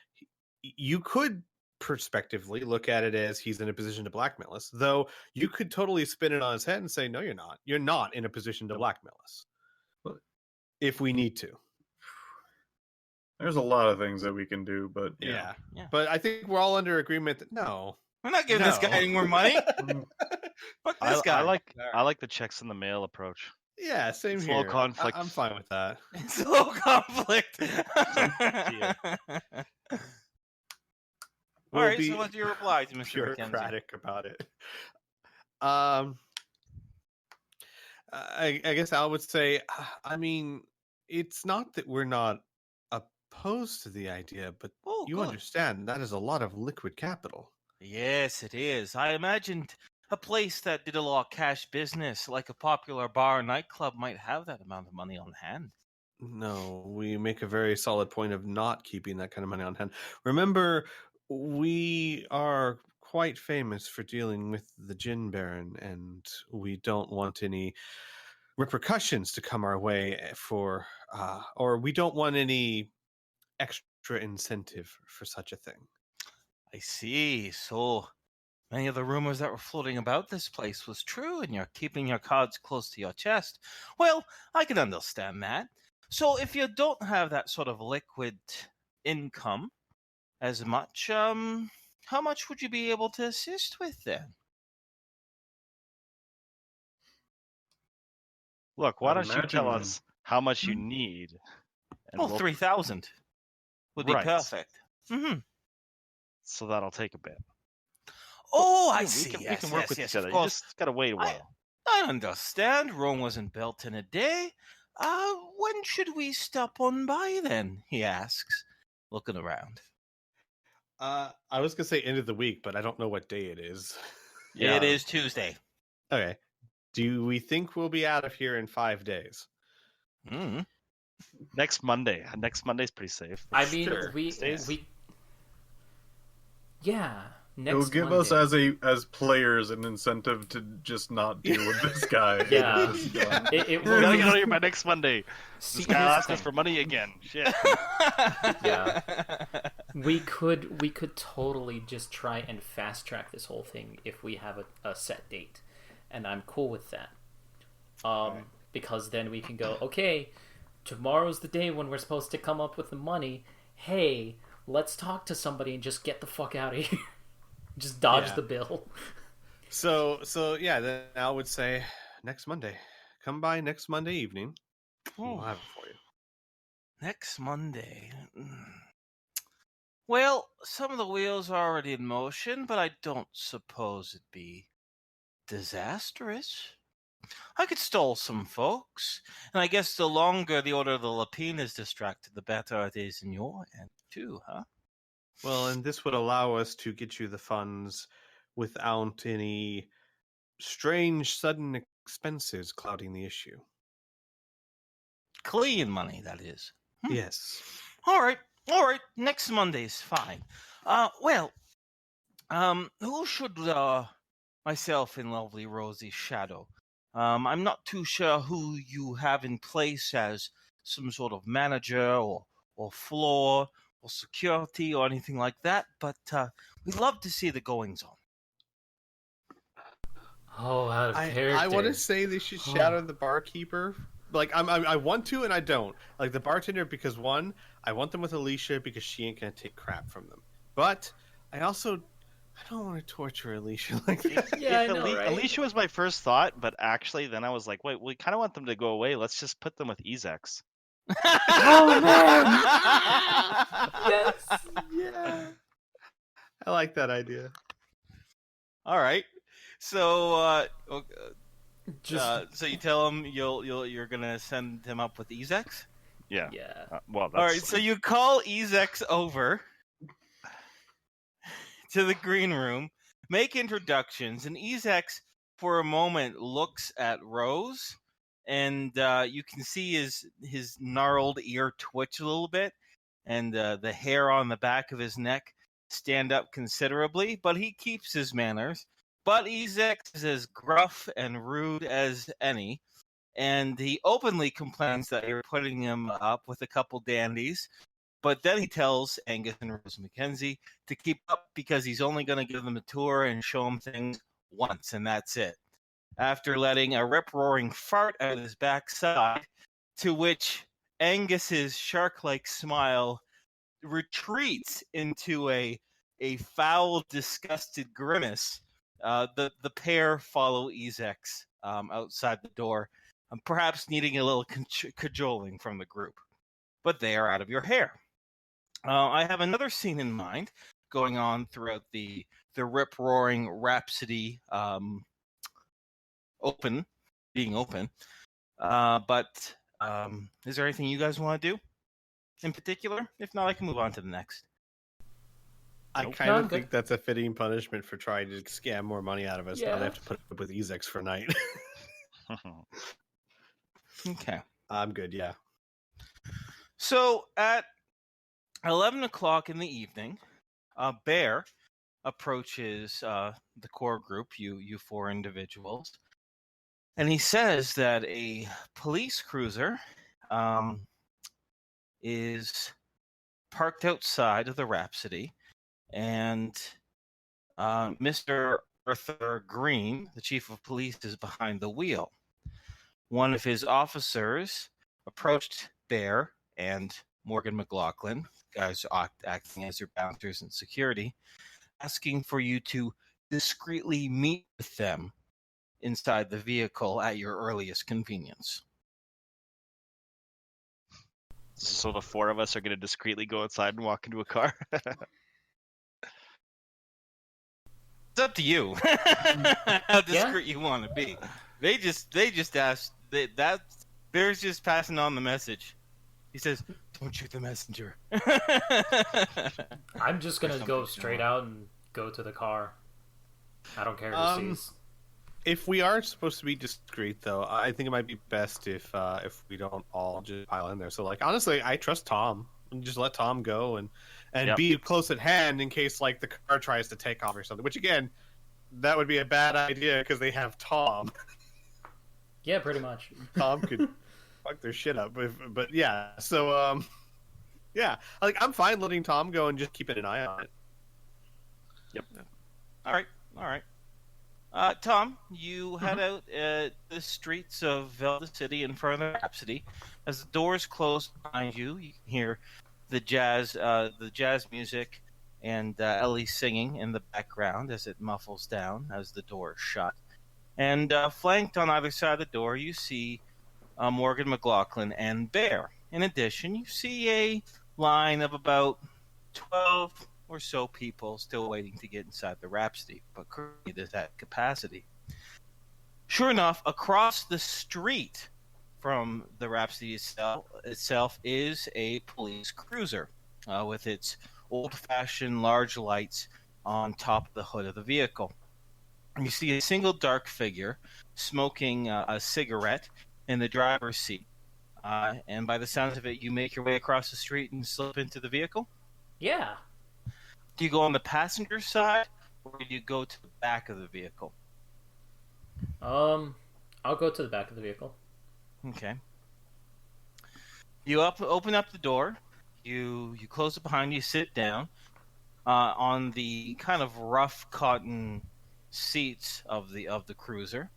you could prospectively look at it as he's in a position to blackmail us, though you could totally spin it on his head and say, no, you're not. You're not in a position to blackmail us if we need to. There's a lot of things that we can do, but yeah. But I think we're all under agreement that no. We're not giving this guy any more money. Fuck this guy. I like the checks in the mail approach. Yeah, same it's here. Low conflict. I'm fine with that. It's low conflict. All right, so what's your reply to Mr. bureaucratic Mackenzie? About it? I guess I would say, I mean, it's not that we're not opposed to the idea, but you understand that is a lot of liquid capital. Yes, it is. I imagined a place that did a lot of cash business, like a popular bar or nightclub, might have that amount of money on hand. No, we make a very solid point of not keeping that kind of money on hand. Remember, we are quite famous for dealing with the Gin Baron, and we don't want any repercussions to come our way or we don't want any extra incentive for such a thing. I see. So many of the rumors that were floating about this place was true, and you're keeping your cards close to your chest. Well, I can understand that. So if you don't have that sort of liquid income as much, how much would you be able to assist with then? Look, why don't you tell us how much you need? Well, 3,000 would be perfect. Mm-hmm. So that'll take a bit. Oh, I see. We can work with each other. You just gotta wait a while. I understand. Rome wasn't built in a day. When should we stop on by then? He asks, looking around. I was gonna say end of the week, but I don't know what day it is. Yeah. It is Tuesday. Okay. Do we think we'll be out of here in 5 days? Mm. Next Monday. Next Monday's pretty safe. I mean, Sure. yeah. It'll Next give Monday. us as players an incentive to just not deal with this guy. Yeah. It We will gotta get out of here by next Monday. See, This guy here's the asked us thing. for money again. Shit. Yeah. We could totally just try and fast track this whole thing if we have a set date, and I'm cool with that. Because then we can go, okay, tomorrow's the day when we're supposed to come up with the money. Hey, let's talk to somebody and just get the fuck out of here. Just dodge the bill. So yeah, then I would say next Monday. Come by next Monday evening. We'll have it for you. Next Monday. Well, some of the wheels are already in motion, but I don't suppose it'd be disastrous. I could stall some folks, and I guess the longer the Order of the Lapine is distracted, the better it is in your end, too, huh? Well, and this would allow us to get you the funds without any strange sudden expenses clouding the issue. Clean money, that is. Yes. All right. Next Monday's fine. Who should myself and lovely Rosie shadow? I'm not too sure who you have in place as some sort of manager or floor or security or anything like that, but we'd love to see the goings on. Oh, out of character. I want to say they should shadow the barkeeper. Like I want to and I don't. Like the bartender because one, I want them with Alicia because she ain't gonna take crap from them. But I don't want to torture Alicia like that. Yeah, I know, right? Alicia was my first thought, but actually then I was like, wait, we kind of want them to go away. Let's just put them with Ezex. Oh man! Yes. Yeah. I like that idea. All right. So Just so you tell him you're gonna send him up with Ezex? Yeah. yeah. Well, that's... All right. So you call Ezex over to the green room, make introductions, and Ezex for a moment looks at Rose, and you can see his gnarled ear twitch a little bit, and the hair on the back of his neck stand up considerably, but he keeps his manners. But Ezex is as gruff and rude as any, and he openly complains that you're putting him up with a couple dandies. But then he tells Angus and Rose Mackenzie to keep up because he's only going to give them a tour and show them things once, and that's it. After letting a rip-roaring fart out of his backside, to which Angus's shark-like smile retreats into a foul, disgusted grimace. The pair follow Ezex outside the door, perhaps needing a little cajoling from the group. But they are out of your hair. I have another scene in mind going on throughout the rip-roaring Rhapsody being open. But is there anything you guys want to do in particular? If not, I can move on to the next. I kind of think that's a fitting punishment for trying to scam more money out of us. Now they have to put up with Ezex for a night. Okay. I'm good, yeah. So at 11 o'clock in the evening, Bear approaches the core group, you four individuals, and he says that a police cruiser is parked outside of the Rhapsody, and Mr. Arthur Green, the chief of police, is behind the wheel. One of his officers approached Bear and Morgan McLaughlin, guys acting as your bouncers and security, asking for you to discreetly meet with them inside the vehicle at your earliest convenience. So the four of us are going to discreetly go outside and walk into a car? It's up to you how discreet you want to be. They just asked that Bear's just passing on the message. He says, "Don't shoot the messenger." I'm just gonna go straight out and go to the car. I don't care who sees. if we are supposed to be discreet, though, I think it might be best if we don't all just pile in there. So, like, honestly, I trust Tom. Just let Tom go and Yep. be close at hand in case like the car tries to take off or something. Which again, that would be a bad idea because they have Tom. Yeah, pretty much. Tom could fuck their shit up. But yeah, so yeah, like I'm fine letting Tom go and just keeping an eye on it. Yep. All right. Tom, you head out the streets of Velda City in front of Rhapsody. As the doors close behind you, you can hear the jazz music and Ellie singing in the background as it muffles down as the door is shut. And flanked on either side of the door, you see Morgan McLaughlin and Bear. In addition, you see a line of about 12 or so people still waiting to get inside the Rhapsody, but currently it is at capacity. Sure enough, across the street from the Rhapsody itself is a police cruiser with its old-fashioned large lights on top of the hood of the vehicle. You see a single dark figure smoking a cigarette in the driver's seat. And by the sounds of it, you make your way across the street and slip into the vehicle? Yeah. Do you go on the passenger side, or do you go to the back of the vehicle? I'll go to the back of the vehicle. Okay. You open up the door. You close it behind you. Sit down on the kind of rough cotton seats of the cruiser,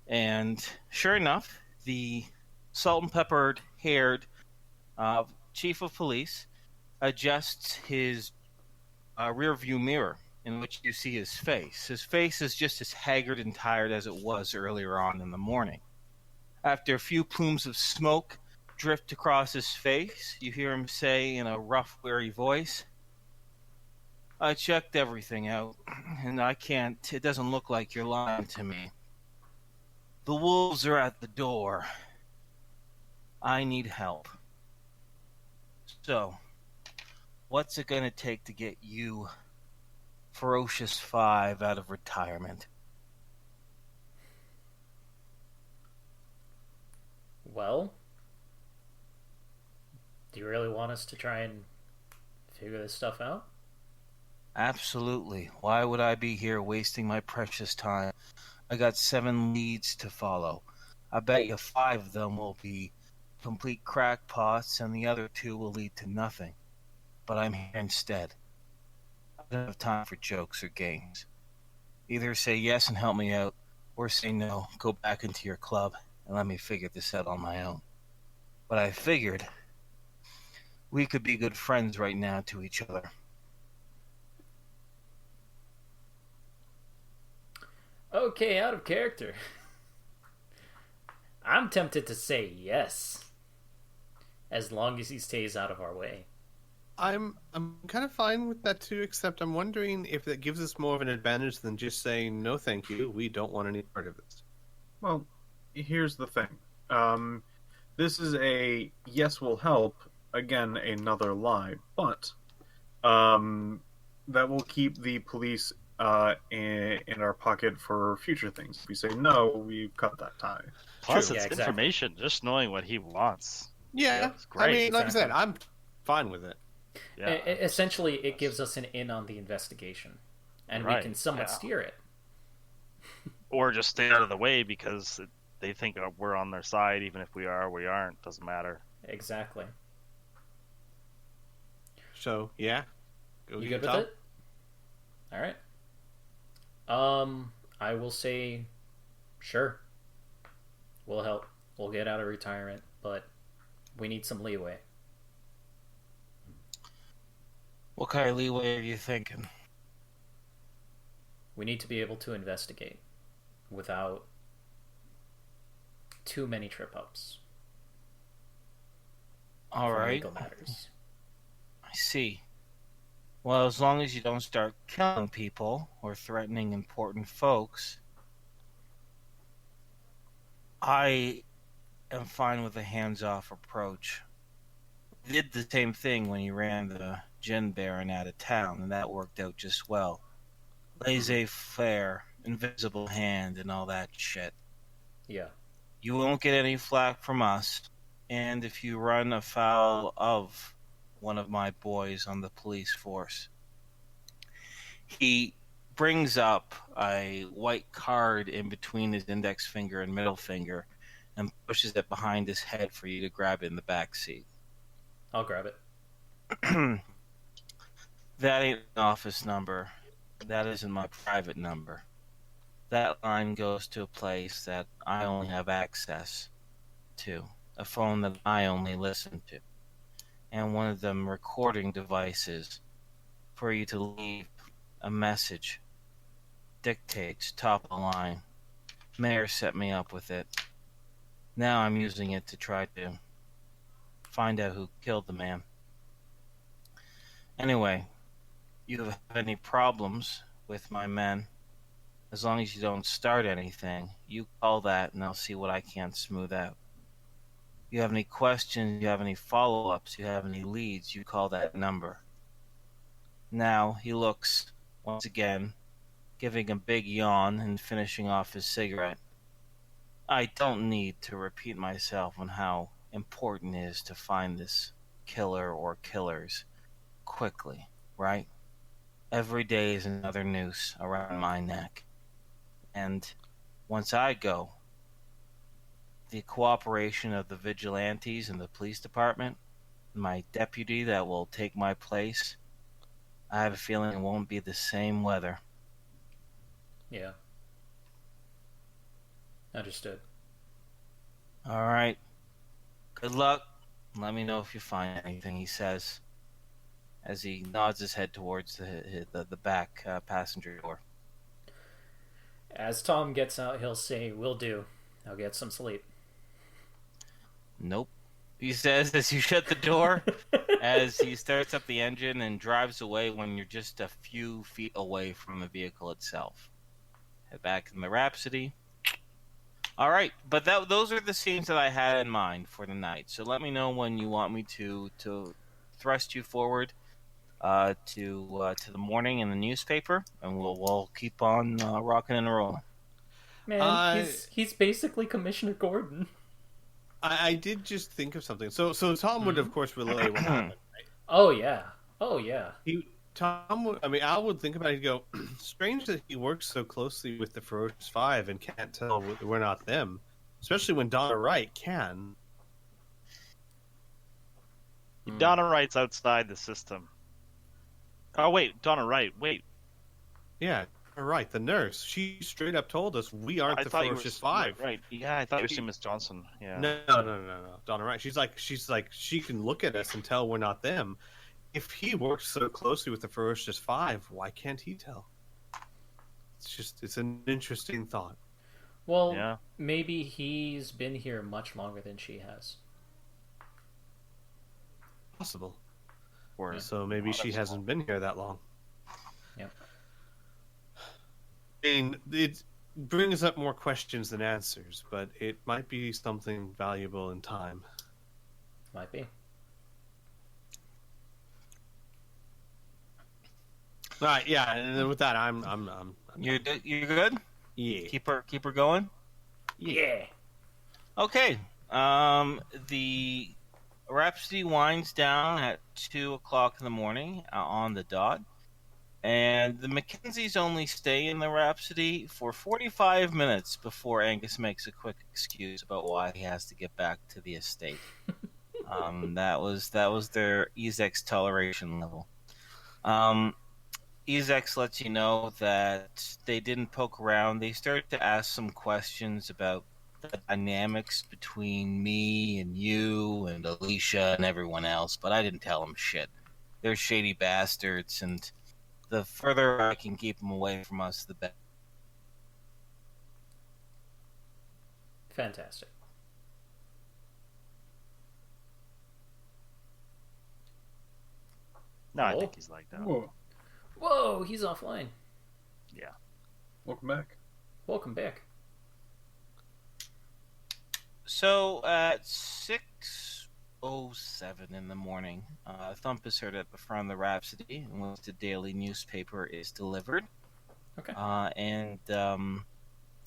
and sure enough, the salt and peppered haired chief of police adjusts his rear view mirror, in which you see his face. His face is just as haggard and tired as it was earlier on in the morning. After a few plumes of smoke drift across his face, you hear him say in a rough, weary voice, "I checked everything out, and it doesn't look like you're lying to me. The wolves are at the door. I need help. So, what's it going to take to get you, Ferocious 5, out of retirement?" Well, do you really want us to try and figure this stuff out? Absolutely. Why would I be here wasting my precious time? I got 7 leads to follow. I bet you 5 of them will be complete crackpots, and the other 2 will lead to nothing. But I'm here instead. I don't have time for jokes or games. Either say yes and help me out, or say no, go back into your club, and let me figure this out on my own. But I figured we could be good friends right now to each other. Okay, out of character. I'm tempted to say yes, as long as he stays out of our way. I'm kind of fine with that too, except I'm wondering if that gives us more of an advantage than just saying no, thank you. We don't want any part of this. Well, here's the thing. This is a yes will help. Again, another lie, but that will keep the police in our pocket for future things. If we say no, we cut that tie. Plus, True. it's Yeah, exactly. information. Just knowing what he wants. Yeah, It's great. I mean, like Exactly. I said, I'm fine with it. Yeah. Essentially, it gives us an in on the investigation, and we Right, can somewhat yeah. steer it. Or just stay out of the way because they think we're on their side, even if we are or we aren't. Doesn't matter. Exactly. So yeah, go You get good with Tom. it? All right. I will say, sure. We'll help. We'll get out of retirement, but we need some leeway. What kind of leeway are you thinking? We need to be able to investigate without too many trip ups. All for right. legal matters. I see. Well, as long as you don't start killing people or threatening important folks, I am fine with a hands-off approach. We did the same thing when you ran the gin baron out of town, and that worked out just well. Laissez-faire invisible hand and all that shit. Yeah. You won't get any flack from us. And if you run afoul of one of my boys on the police force, he brings up a white card in between his index finger and middle finger and pushes it behind his head for you to grab it in the back seat. I'll grab it. That ain't an office number. That isn't my private number. That line goes to a place that I only have access to, a phone that I only listen to, and one of them recording devices for you to leave a message. Dictates top of the line. Mayor set me up with it. Now I'm using it to try to find out who killed the man. Anyway, you have any problems with my men, as long as you don't start anything, you call that and I'll see what I can smooth out. You have any questions, you have any follow-ups, you have any leads, you call that number. Now he looks, once again, giving a big yawn and finishing off his cigarette. I don't need to repeat myself on how important it is to find this killer or killers quickly, right? Every day is another noose around my neck. And once I go, the cooperation of the vigilantes and the police department, my deputy that will take my place, I have a feeling it won't be the same weather. Yeah. Understood. All right. Good luck. Let me know if you find anything, he says, as he nods his head towards the back passenger door. As Tom gets out, he'll say, "Will do. I'll get some sleep." Nope, he says as you shut the door, as he starts up the engine and drives away when you're just a few feet away from the vehicle itself. Head back in the Rhapsody. All right, but those are the scenes that I had in mind for the night. So let me know when you want me to thrust you forward to the morning in the newspaper, and we'll keep on rocking and rolling. Man, he's basically Commissioner Gordon. I did just think of something. So Tom would of course relay what happened, right? Oh yeah. Al would think about it and go, strange that he works so closely with the Ferocious Five and can't tell we're not them, especially when Donna Wright can. Donna Wright's outside the system. Oh wait, Donna Wright. Wait. Yeah, right. The nurse. She straight up told us we aren't the Ferocious Five. Right. Yeah, I thought you were Miss Johnson. Yeah. No. Donna Wright. She's like she can look at us and tell we're not them. If he works so closely with the Ferocious Five, why can't he tell? It's an interesting thought. Well, yeah. Maybe he's been here much longer than she has. Possible. Or so maybe she hasn't been here that long. Yeah. I mean, it brings up more questions than answers, but it might be something valuable in time. Might be. All right, yeah. And with that, I'm You're good? Yeah. Keep her going? Yeah. Okay. The Rhapsody winds down at 2:00 in the morning on the dot, and the Mackenzies only stay in the Rhapsody for 45 minutes before Angus makes a quick excuse about why he has to get back to the estate. That was their EZEX toleration level. EZEX lets you know that they didn't poke around. They started to ask some questions about the dynamics between me and you and Alicia and everyone else, but I didn't tell them shit. They're shady bastards, and the further I can keep them away from us, the better. Fantastic. No, I think he's like that. Whoa, he's offline. Yeah. Welcome back. Welcome back. So at 6:07 in the morning, a thump is heard at the front of the Rhapsody, in which the daily newspaper is delivered. Okay. And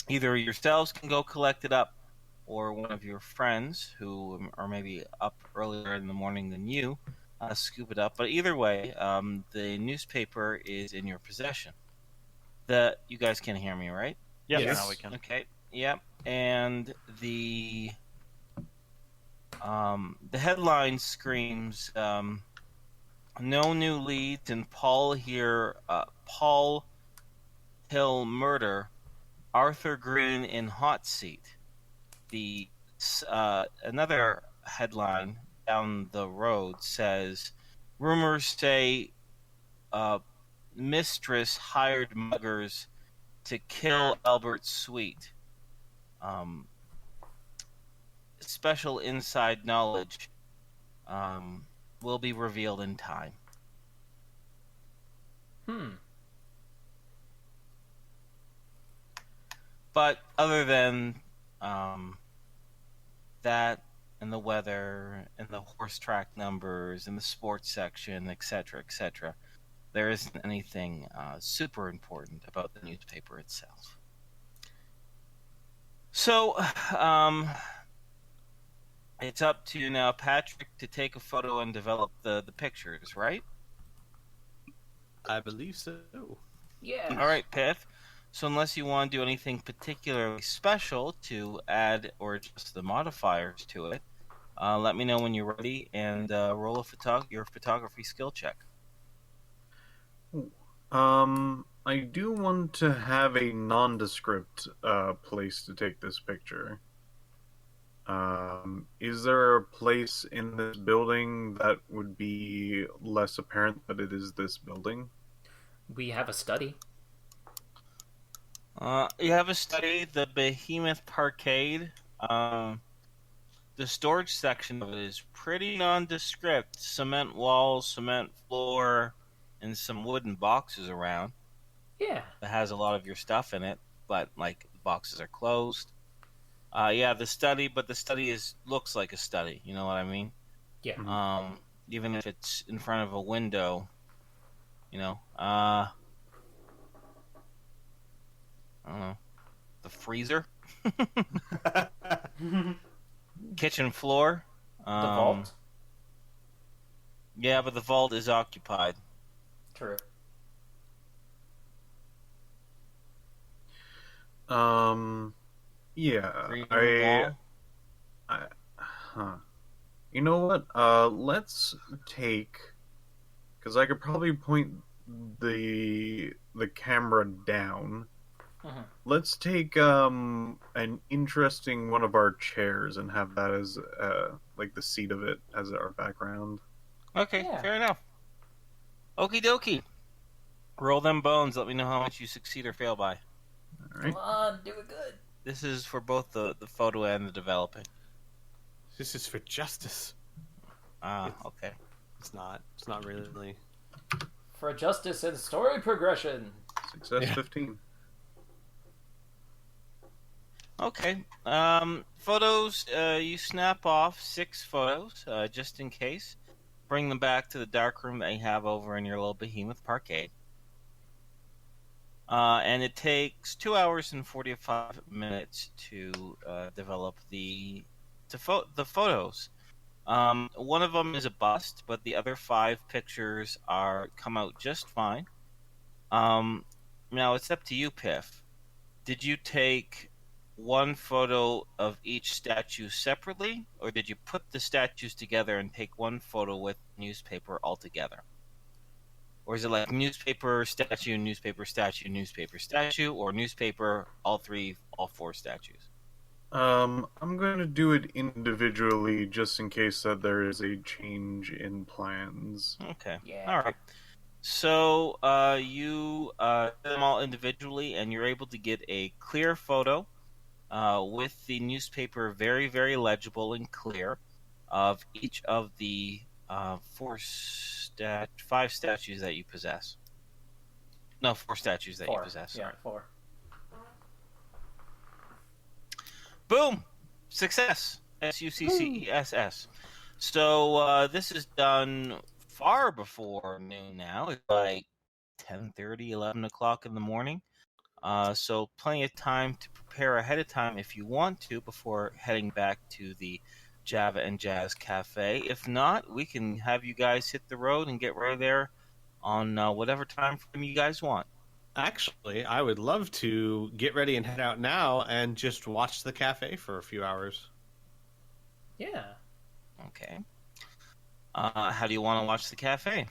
either yourselves can go collect it up, or one of your friends who are maybe up earlier in the morning than you scoop it up. But either way, the newspaper is in your possession. You guys can hear me, right? Yep, Yes. now we can. Okay. Yep. And the headline screams, "No new leads in Paul Hill murder. Arthur Green in hot seat." The another headline down the road says, "Rumors say mistress hired muggers to kill Albert Sweet. Special inside knowledge will be revealed in time." But other than that, and the weather, and the horse track numbers, and the sports section, etc., there isn't anything super important about the newspaper itself. So, it's up to you now, Patrick, to take a photo and develop the pictures, right? I believe so. Yeah. All right, Piph. So unless you want to do anything particularly special to add or adjust the modifiers to it, let me know when you're ready and roll your photography skill check. I do want to have a nondescript place to take this picture. Is there a place in this building that would be less apparent that it is this building? We have a study. You have a study, the Behemoth Parkade. The storage section of it is pretty nondescript. Cement walls, cement floor, and some wooden boxes around. Yeah. That has a lot of your stuff in it, but like the boxes are closed. The study, but the study looks like a study. You know what I mean? Yeah. Even if it's in front of a window, you know. I don't know. The freezer, kitchen floor. The vault. Yeah, but the vault is occupied. True. Yeah. Green wall. You know what? Let's take, because I could probably point the camera down. Let's take an interesting one of our chairs and have that as like the seat of it as our background. Okay, Yeah. fair enough. Okie dokie. Roll them bones. Let me know how much you succeed or fail by. All right. Come on, do it good. This is for both the photo and the developing. This is for justice. Okay. It's not really. For justice and story progression. Success Yeah. 15. Okay. Photos. You snap off 6 photos, just in case. Bring them back to the dark room that you have over in your little Behemoth Parkade. And it takes 2 hours and 45 minutes to develop the photos. One of them is a bust, but the other 5 pictures come out just fine. Now it's up to you, Piph. Did you take one photo of each statue separately, or did you put the statues together and take one photo with newspaper altogether? Or is it like newspaper, statue, newspaper, statue, newspaper, statue, or newspaper, all 4 statues? I'm going to do it individually just in case that there is a change in plans. Okay. Yeah. All right. So you do them all individually, and you're able to get a clear photo with the newspaper very, very legible and clear of each of the 5 statues that you possess. No, 4 statues that 4. you possess. Yeah, Sorry. 4. Boom! Success. SUCCESS. So this is done far before noon now. It's like 10:30, 11 o'clock in the morning. So plenty of time to prepare ahead of time if you want to before heading back to the Java and Jazz Cafe. If not, we can have you guys hit the road and get right there on whatever time frame you guys want. Actually, I would love to get ready and head out now and just watch the cafe for a few hours. Yeah. Okay. How do you want to watch the cafe?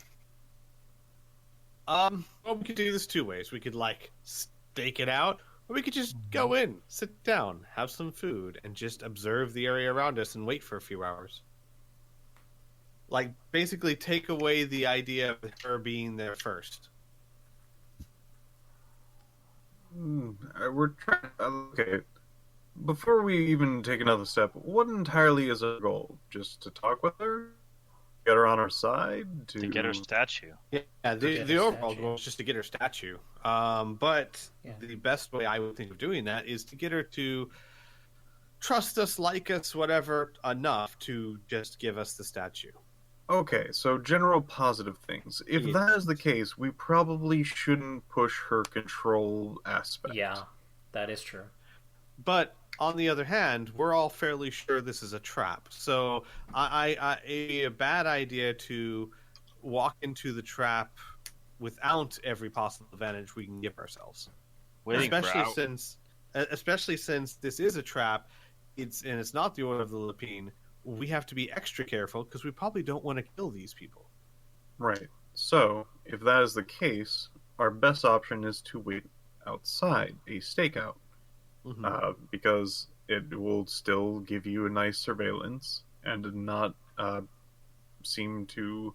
Well, we could do this two ways. We could stake it out, or we could just go in, sit down, have some food, and just observe the area around us and wait for a few hours. Like, basically take away the idea of her being there first. We're trying. Okay. Before we even take another step, what entirely is our goal? Just to talk with her? Get her on our side? To get her statue. Yeah, the overall goal is just to get her statue. But the best way I would think of doing that is to get her to trust us, like us, whatever, enough to just give us the statue. Okay, so general positive things. If that is the case, we probably shouldn't push her control aspect. Yeah, that is true. But on the other hand, we're all fairly sure this is a trap. So a bad idea to walk into the trap without every possible advantage we can give ourselves. Especially since this is a trap, it's not the Order of the Lapine. We have to be extra careful because we probably don't want to kill these people. Right. So, if that is the case, our best option is to wait outside, a stakeout. Because it will still give you a nice surveillance and not seem to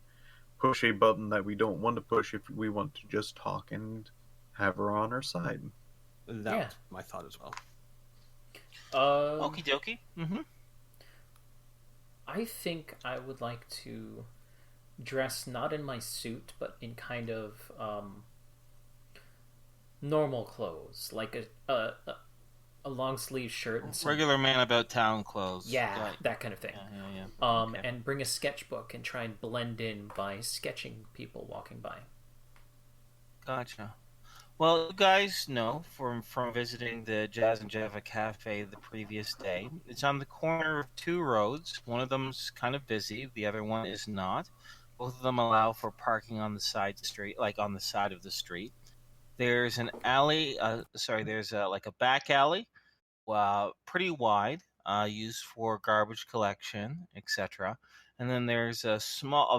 push a button that we don't want to push if we want to just talk and have her on our side. That was my thought as well. Okie dokie. I think I would like to dress not in my suit, but in kind of normal clothes, like a long sleeve shirt and some regular man about town clothes. Yeah, that kind of thing. Yeah. Okay. And bring a sketchbook and try and blend in by sketching people walking by. Gotcha. Well, you guys know from visiting the Jazz and Java Cafe the previous day, it's on the corner of two roads. One of them's kind of busy, the other one is not. Both of them allow for parking on the side street, like on the side of the street. There's an alley. There's like a back alley, pretty wide, used for garbage collection, etc. And then there's a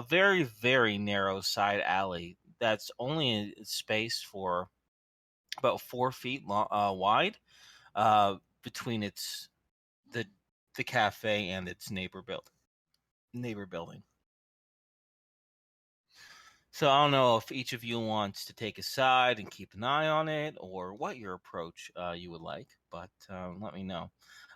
very, very narrow side alley that's only space for about 4 feet wide between the cafe and its neighbor building. So I don't know if each of you wants to take a side and keep an eye on it, or what your approach you would like. But let me know.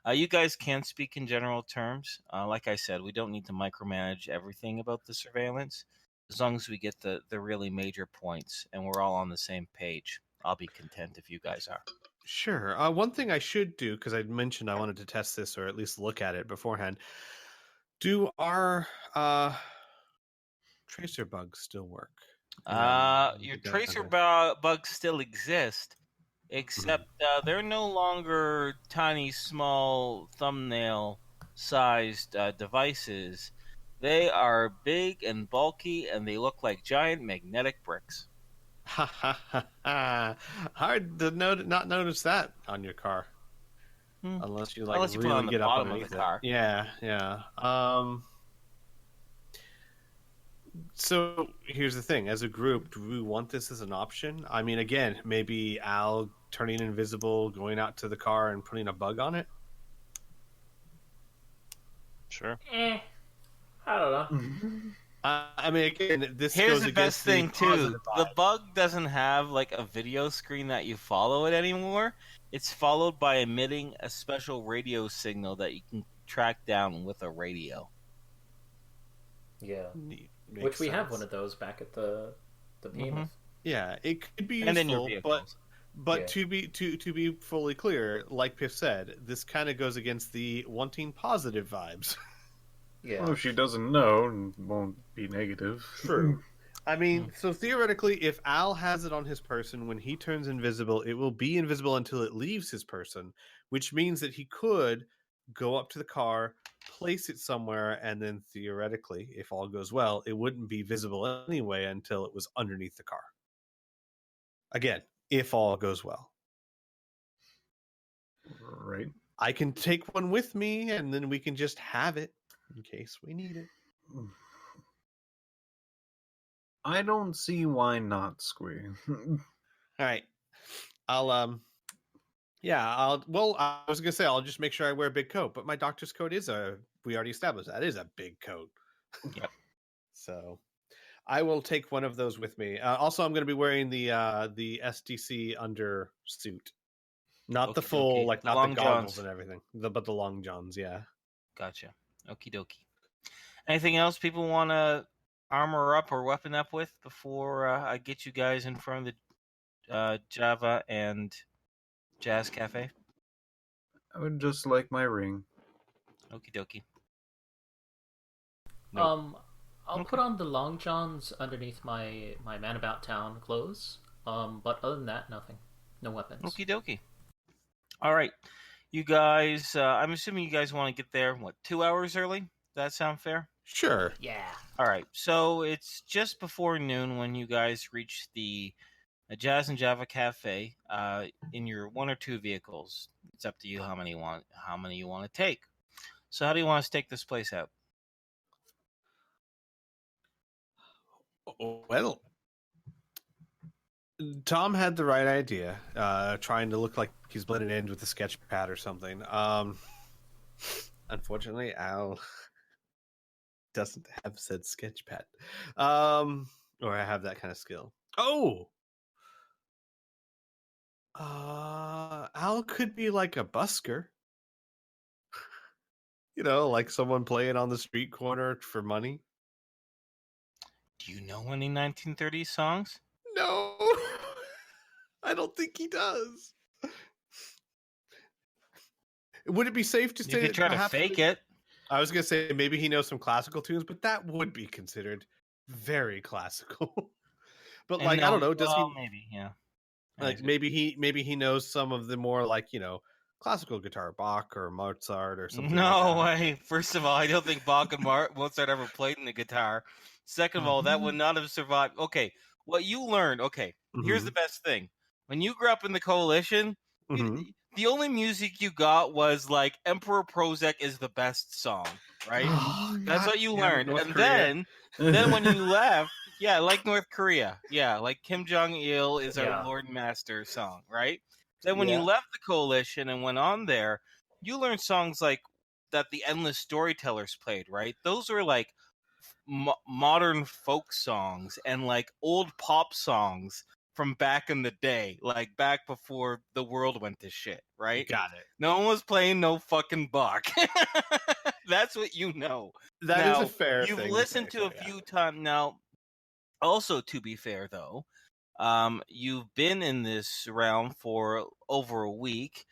You guys can speak in general terms. Like I said, we don't need to micromanage everything about the surveillance. As long as we get the really major points and we're all on the same page, I'll be content if you guys are. Sure. One thing I should do, because I mentioned I wanted to test this or at least look at it beforehand. Do our tracer bugs still work? Your tracer bugs still exist, except they're no longer tiny, small, thumbnail-sized devices. They are big and bulky, and they look like giant magnetic bricks. Ha ha ha ha! Hard to not notice that on your car, unless you really put it on the get bottom up underneath of the car. Yeah. So here's the thing: as a group, do we want this as an option? I mean, again, maybe Al turning invisible, going out to the car, and putting a bug on it. Sure. I don't know. I mean, again, this Here's goes the best thing too. vibe. The bug doesn't have like a video screen that you follow it anymore. It's followed by emitting a special radio signal that you can track down with a radio. Yeah, which we have one of those back at the behemoth. Yeah, it could be and useful, then but to be fully clear, like Piph said, this kind of goes against the wanting positive vibes. Yeah. Well, if she doesn't know and won't be negative. True. I mean, so theoretically, if Al has it on his person, when he turns invisible, it will be invisible until it leaves his person, which means that he could go up to the car, place it somewhere, and then theoretically, if all goes well, it wouldn't be visible anyway until it was underneath the car. Again, if all goes well. Right. I can take one with me, and then we can just have it in case we need it. I don't see why not, Squee. All right. I'll I was gonna say I'll just make sure I wear a big coat, but my doctor's coat we already established that is a big coat. Yep. So I will take one of those with me. Also, I'm going to be wearing the SDC under suit, not the Okie full, dokie. like The not long the goggles johns. and everything, but the long johns. Yeah. Gotcha. Okie dokie. Anything else people want to armor up or weapon up with before I get you guys in front of the Java and Jazz Cafe? I would just like my ring. Okie dokie. Nope. I'll Okay. put on the long johns underneath my Man About Town clothes. But other than that, nothing. No weapons. Okie dokie. All right. You guys, I'm assuming you guys want to get there, 2 hours early? Does that sound fair? Sure. Yeah. All right. So it's just before noon when you guys reach the Jazz and Java Cafe in your one or two vehicles. It's up to you how many you want to take. So how do you want to stake this place out? Well, Tom had the right idea, trying to look like he's blended in with a sketch pad or something. Unfortunately, Al doesn't have said sketch pad, or I have that kind of skill. Oh, Al could be like a busker, like someone playing on the street corner for money. Do you know any 1930s songs? No, I don't think he does. Would it be safe to say You could try to fake it. I was gonna say maybe he knows some classical tunes, but that would be considered very classical. But And I don't know. Does he? Maybe, yeah. Like maybe he knows some of the more classical guitar, Bach or Mozart or something. No like that. way. First of all, I don't think Bach and Mozart ever played in the guitar. Second of all, that would not have survived. Okay, what you learned. Okay, here's the best thing. When you grew up in the Coalition, the only music you got was like Emperor Prozac is the best song, right? That's what you learned. And then when you left, yeah, like North Korea. Yeah, like Kim Jong-il is our Lord and Master song, right? Then when you left the Coalition and went on there, you learned songs like that the Endless Storytellers played, right? Those were like modern folk songs and like old pop songs from back in the day, like back before the world went to shit, right? Got it. No one was playing no fucking Bach. That's what you know. That is a fair thing. You've listened to a few times now. Also, to be fair, though, you've been in this realm for over a week.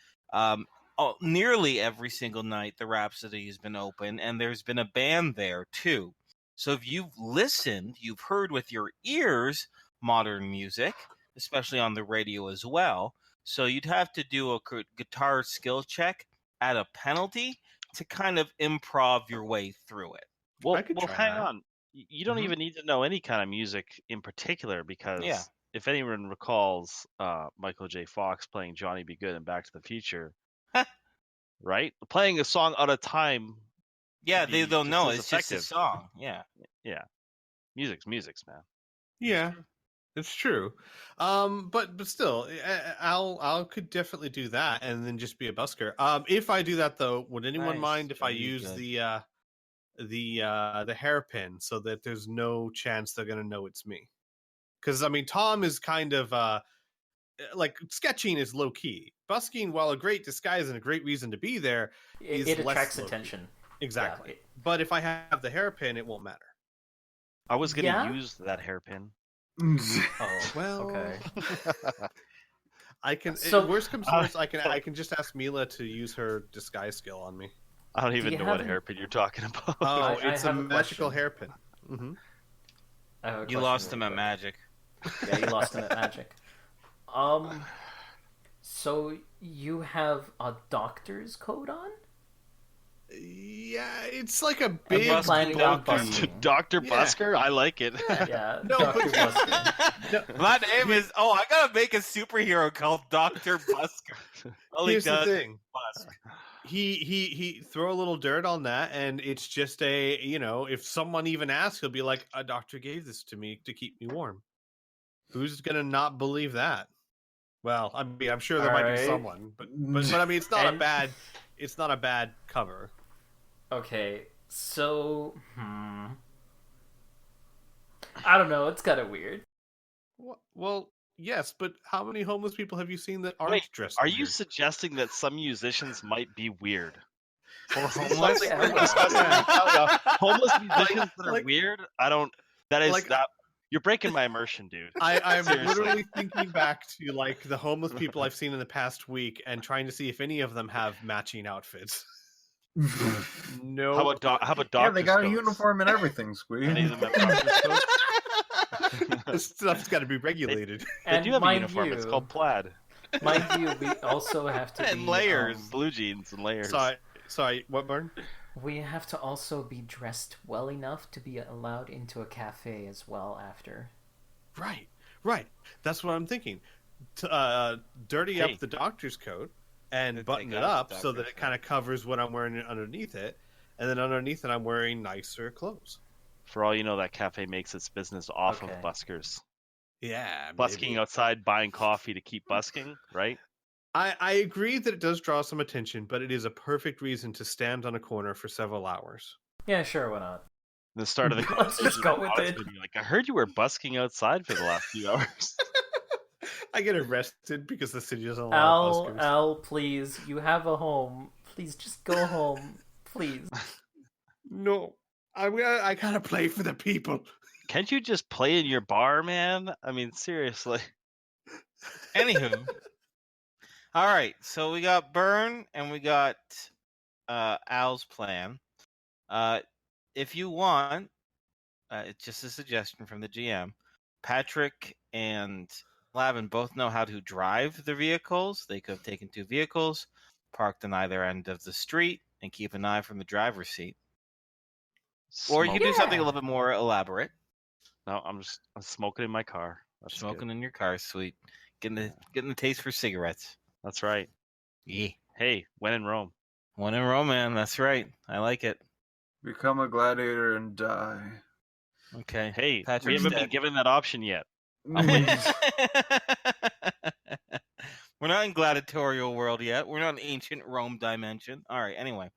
Nearly every single night, the Rhapsody has been open, and there's been a band there, too. So if you've listened, you've heard with your ears modern music, especially on the radio as well. So you'd have to do a guitar skill check at a penalty to kind of improv your way through it. Well, hang on. You don't even need to know any kind of music in particular because if anyone recalls Michael J. Fox playing Johnny Be Good in Back to the Future, right? Playing a song at a time. Yeah, they don't know. It's effective. Just a song. Yeah. Yeah. Music's man. Yeah, it's true. But still, Al could definitely do that and then just be a busker. If I do that though, would anyone mind if I use the hairpin so that there's no chance they're gonna know it's me? Because I mean, Tom is kind of like sketching is low key. Busking, while a great disguise and a great reason to be there, it attracts attention. Exactly. But if I have the hairpin, it won't matter. I was gonna use that hairpin. Oh well. Okay. I can. So, worst comes to worst, I can just ask Mila to use her disguise skill on me. I don't even know what hairpin you're talking about. Oh, it's a magical hairpin. I have a You question lost him really at quick. magic. Yeah, you lost him at magic. So you have a doctor's coat on? Yeah, it's like a And you're big planning on bulky- busking. Dr. Yeah. Busker, I like it. Yeah, No, Dr. but- Busker. No, My name is. Oh, I gotta make a superhero called Dr. Busker. All he here's the does is thing. busk. He throw a little dirt on that, and it's just a if someone even asks, he'll be like, a doctor gave this to me to keep me warm. Who's gonna not believe that? Well, I mean, I'm sure there might be Alright. someone, but I mean, it's not And- a bad cover. Okay, so I don't know. It's kind of weird. Well, yes, but how many homeless people have you seen that aren't Wait, dressed? are you weird? suggesting that some musicians might be weird? Or homeless? Yeah, We're well. discussing homeless musicians that are like- weird? I don't. That is like- that. You're breaking my immersion, dude. I'm Seriously. literally thinking back to like the homeless people I've seen in the past week and trying to see if any of them have matching outfits. No. How about doctors? Yeah, they got a uniform and everything, Squee. Any of them have doctor's coats? This stuff's got to be regulated. They And do have a mind uniform. you, It's called plaid. mind you, we also have to And be layers. Blue jeans and layers. Sorry. What, Burn? we have to also be dressed well enough to be allowed into a cafe as well after. Right. That's what I'm thinking. Dirty Hey. up the doctor's coat and Take button it off the up so that doctor's it kind of covers what I'm wearing underneath it, and then underneath it I'm wearing nicer clothes. For all you know, that cafe makes its business off Okay. of buskers. Yeah, Busking maybe. outside, buying coffee to keep busking, right? I agree that it does draw some attention, but it is a perfect reason to stand on a corner for several hours. Yeah, sure, why not? The start of the Let's just go with it. Like, I heard you were busking outside for the last few hours. I get arrested because the city doesn't allow buskers. Al, please, you have a home. Please just go home, please. No, I gotta play for the people. Can't you just play in your bar, man? I mean, seriously. Anywho. All right, so we got Burn and we got Al's plan. If you want, it's just a suggestion from the GM. Patrick and Lavin both know how to drive the vehicles. They could have taken two vehicles, parked on either end of the street, and keep an eye from the driver's seat. Or you could do something a Yeah. little bit more elaborate. No, I'm smoking in my car. That's Smoking good. in your car, sweet. Getting the taste for cigarettes. That's right. Yeah. Hey, when in Rome. One in Rome, man. That's right. I like it. Become a gladiator and die. Okay. Hey, we Patrick's haven't been dead. given that option yet. We're not in gladiatorial world yet. We're not in ancient Rome dimension. All right. Anyway.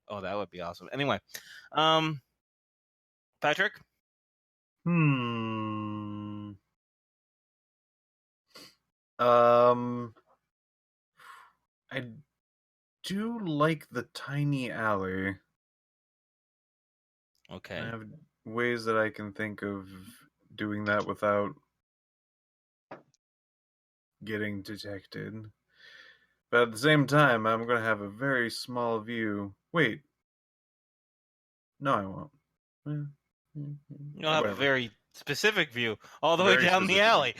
Oh, that would be awesome. Anyway, Patrick. I do like the tiny alley. Okay. I have ways that I can think of doing that without getting detected. But at the same time, I'm going to have a very small view. Wait. No, I won't. You'll have a Whatever. very specific view all the way Very down the specific. alley.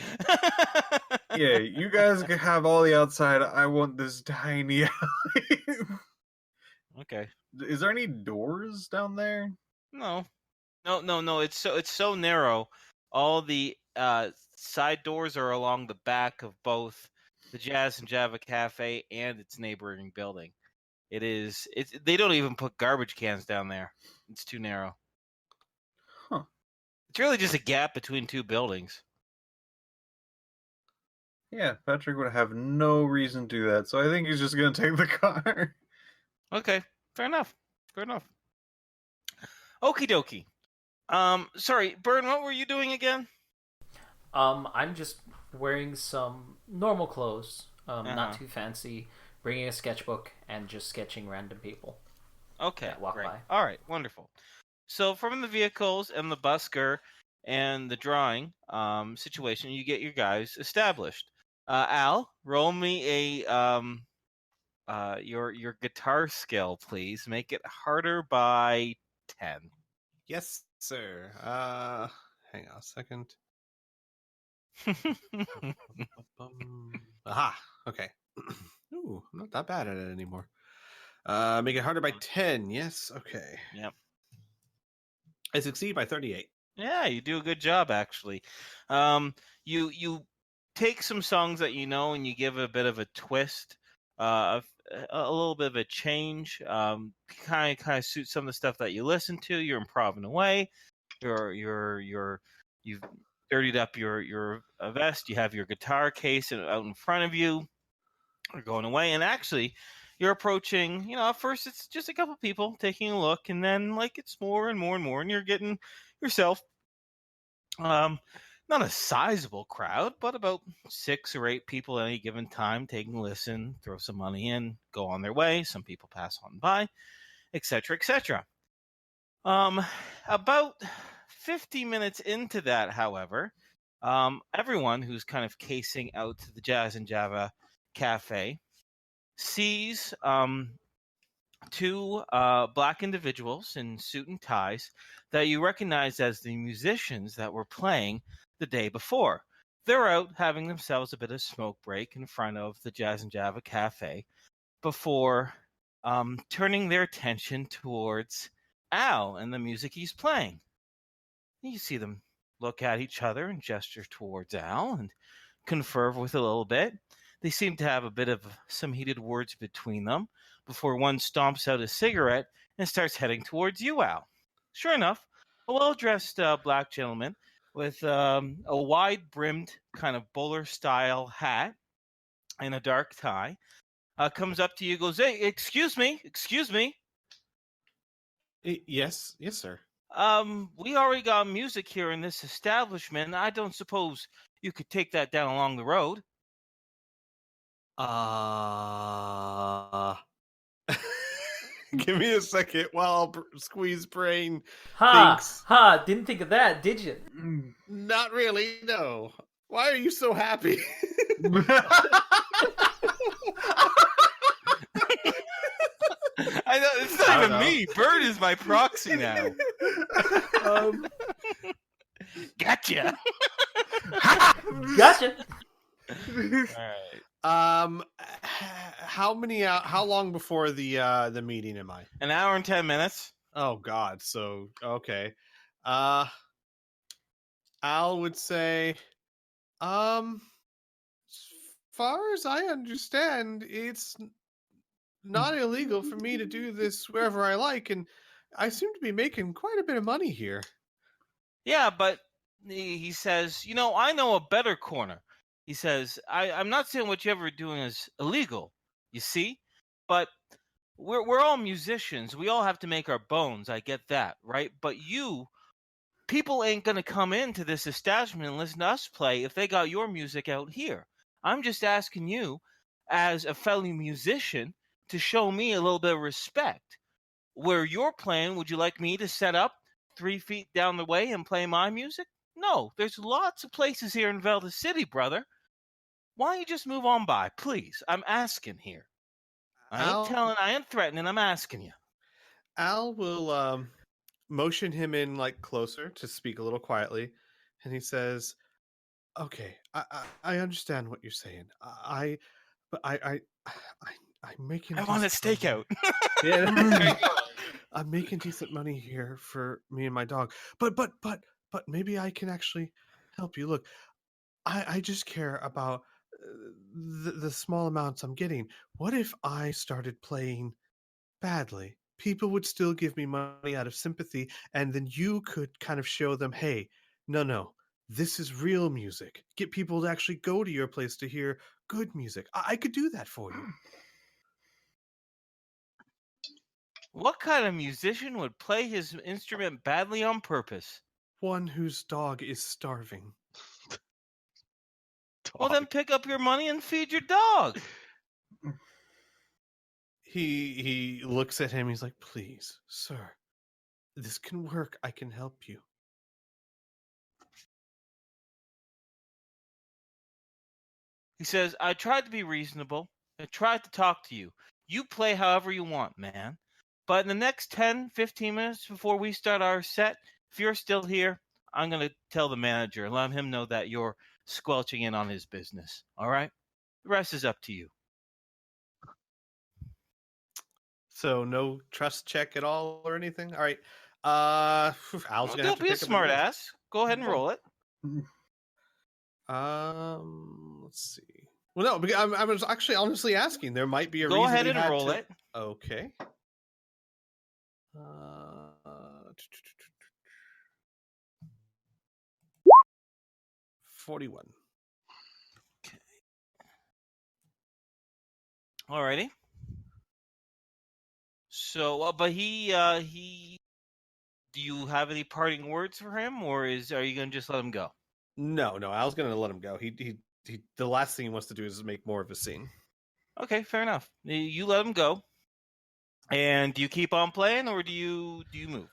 Yeah, you guys can have all the outside. I want this tiny alley. Okay. Is there any doors down there? No. It's so narrow. All the side doors are along the back of both the Jazz and Java Cafe and its neighboring building. It's they don't even put garbage cans down there. It's too narrow. Huh. It's really just a gap between two buildings. Yeah, Patrick would have no reason to do that, so I think he's just going to take the car. Okay, fair enough. Okie dokie. Sorry, Bern, what were you doing again? I'm just wearing some normal clothes, Uh-huh. not too fancy, bringing a sketchbook and just sketching random people. Okay, Yeah, walk great. by. All right, wonderful. So from the vehicles and the busker and the drawing situation, you get your guys established. Al, roll me a your guitar skill, please. Make it harder by 10. Yes, sir. Hang on a second. Aha. Okay. Ooh, I'm not that bad at it anymore. Make it harder by 10. Yes. Okay. Yep. I succeed by 38. Yeah, you do a good job, actually. You take some songs that you know and you give a bit of a twist, a little bit of a change. Kind of suit some of the stuff that you listen to. You're improving away. You've dirtied up your vest. You have your guitar case out in front of you. You're going away, and actually, you're approaching. You know, at first it's just a couple people taking a look, and then like it's more and more and more, and you're getting yourself not a sizable crowd, but about 6 or 8 people at any given time taking a listen, throw some money in, go on their way. Some people pass on by, etc., etc. About 50 minutes into that, however, everyone who's kind of casing out to the Jazz and Java cafe sees 2 black individuals in suit and ties that you recognize as the musicians that were playing the day before. They're out having themselves a bit of smoke break in front of the Jazz and Java cafe before turning their attention towards Al and the music he's playing. You see them look at each other and gesture towards Al and confer with a little bit. They seem to have a bit of some heated words between them before one stomps out a cigarette and starts heading towards you, Al. Sure enough, a well-dressed black gentleman with a wide-brimmed kind of bowler-style hat and a dark tie comes up to you, goes, "Hey, excuse me. Yes, sir. We already got music here in this establishment. I don't suppose you could take that down along the road." Give me a second while Squee's brain Ha! thinks. Didn't think of that, did you? Not really, no. Why are you so happy? I know it's not even me. Bird is my proxy now. Gotcha. Gotcha. All right. How long before the meeting am I? An hour and 10 minutes. Oh God. So okay. Al would say, as far as I understand, it's not illegal for me to do this wherever I like, and I seem to be making quite a bit of money here. Yeah, but he says, I know a better corner. He says, I'm not saying what you're ever doing is illegal, you see, but we're all musicians. We all have to make our bones. I get that, right? But people ain't going to come into this establishment and listen to us play if they got your music out here. I'm just asking you, as a fellow musician, to show me a little bit of respect. Where you're playing, would you like me to set up 3 feet down the way and play my music? No, there's lots of places here in Velda City, brother. Why don't you just move on by, please? I'm asking here. I ain't threatening, I'm asking you. Al will motion him in like closer to speak a little quietly, and he says, "Okay, I understand what you're saying. I'm making. I want a stakeout." Yeah, I'm making decent money here for me and my dog. But maybe I can actually help you. Look, I just care about the small amounts I'm getting. What if I started playing badly? People would still give me money out of sympathy, and then you could kind of show them, hey, no, this is real music. Get people to actually go to your place to hear good music. I could do that for you. What kind of musician would play his instrument badly on purpose? One whose dog is starving. Well, then pick up your money and feed your dog. He looks at him. He's like, please, sir, this can work. I can help you. He says, I tried to be reasonable. I tried to talk to you. You play however you want, man. But in the next 10, 15 minutes before we start our set, if you're still here, I'm gonna tell the manager and let him know that you're squelching in on his business. All right. The rest is up to you. So no trust check at all or anything. All right. Al's gonna have Don't to be a pick up smart roll. ass. Go ahead and roll it. Let's see. Well, no, I was actually honestly asking. There might be a Go reason ahead we and had roll to... it. Okay. 41. Okay. Alrighty. So, but he. Do you have any parting words for him, or are you gonna just let him go? No, Al's gonna let him go. He the last thing he wants to do is make more of a scene. Okay, fair enough. You let him go. And do you keep on playing, or do you move?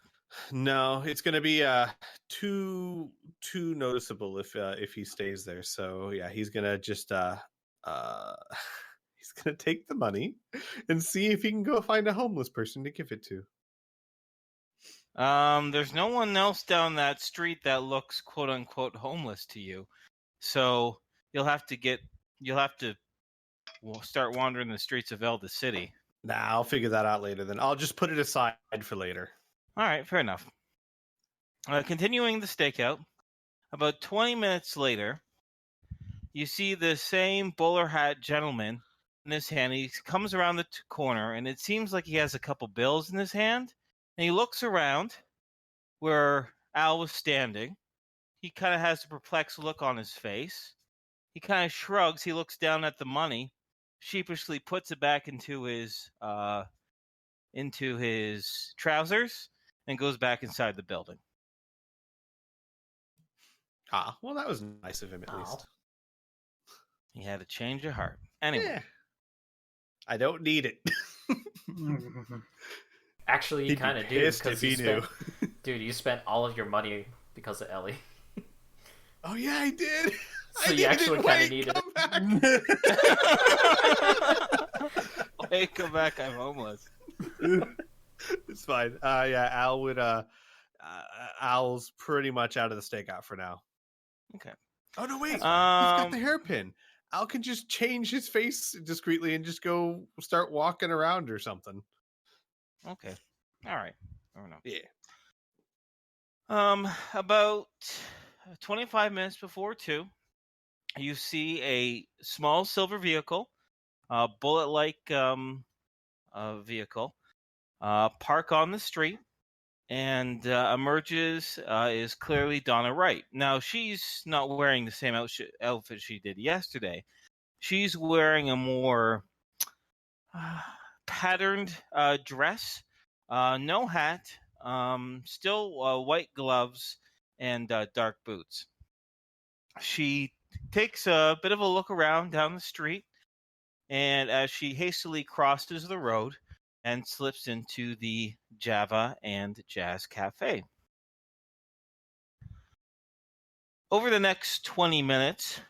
No, it's gonna be too noticeable if he stays there. So yeah, he's gonna just he's gonna take the money and see if he can go find a homeless person to give it to. There's no one else down that street that looks quote unquote homeless to you. So you'll have to start wandering the streets of Elda City. Nah, I'll figure that out later then. I'll just put it aside for later. All right, fair enough. Continuing the stakeout, about 20 minutes later, you see the same bowler hat gentleman in his hand. He comes around the corner, and it seems like he has a couple bills in his hand. And he looks around where Al was standing. He kind of has a perplexed look on his face. He kind of shrugs. He looks down at the money, sheepishly puts it back into his trousers, and goes back inside the building. Ah, well, that was nice of him at least. He had a change of heart. Anyway. Yeah. I don't need it. Actually, you kind of do, because he knew. Dude, you spent all of your money because of Ellie. Oh yeah, I did. So you actually kind of needed it. Hey, come back! I'm homeless. It's fine. Yeah, Al would. Al's pretty much out of the stakeout for now. Okay. Oh no, wait! He's got the hairpin. Al can just change his face discreetly and just go start walking around or something. Okay. All right. I don't know. Yeah. About 25 minutes before 2, you see a small silver vehicle, bullet-like vehicle, park on the street, and emerges is clearly Donna Wright. Now, she's not wearing the same outfit she did yesterday. She's wearing a more patterned dress, no hat, still white gloves, and dark boots. She takes a bit of a look around down the street, and as she hastily crosses the road and slips into the Java and Jazz Cafe. Over the next 20 minutes,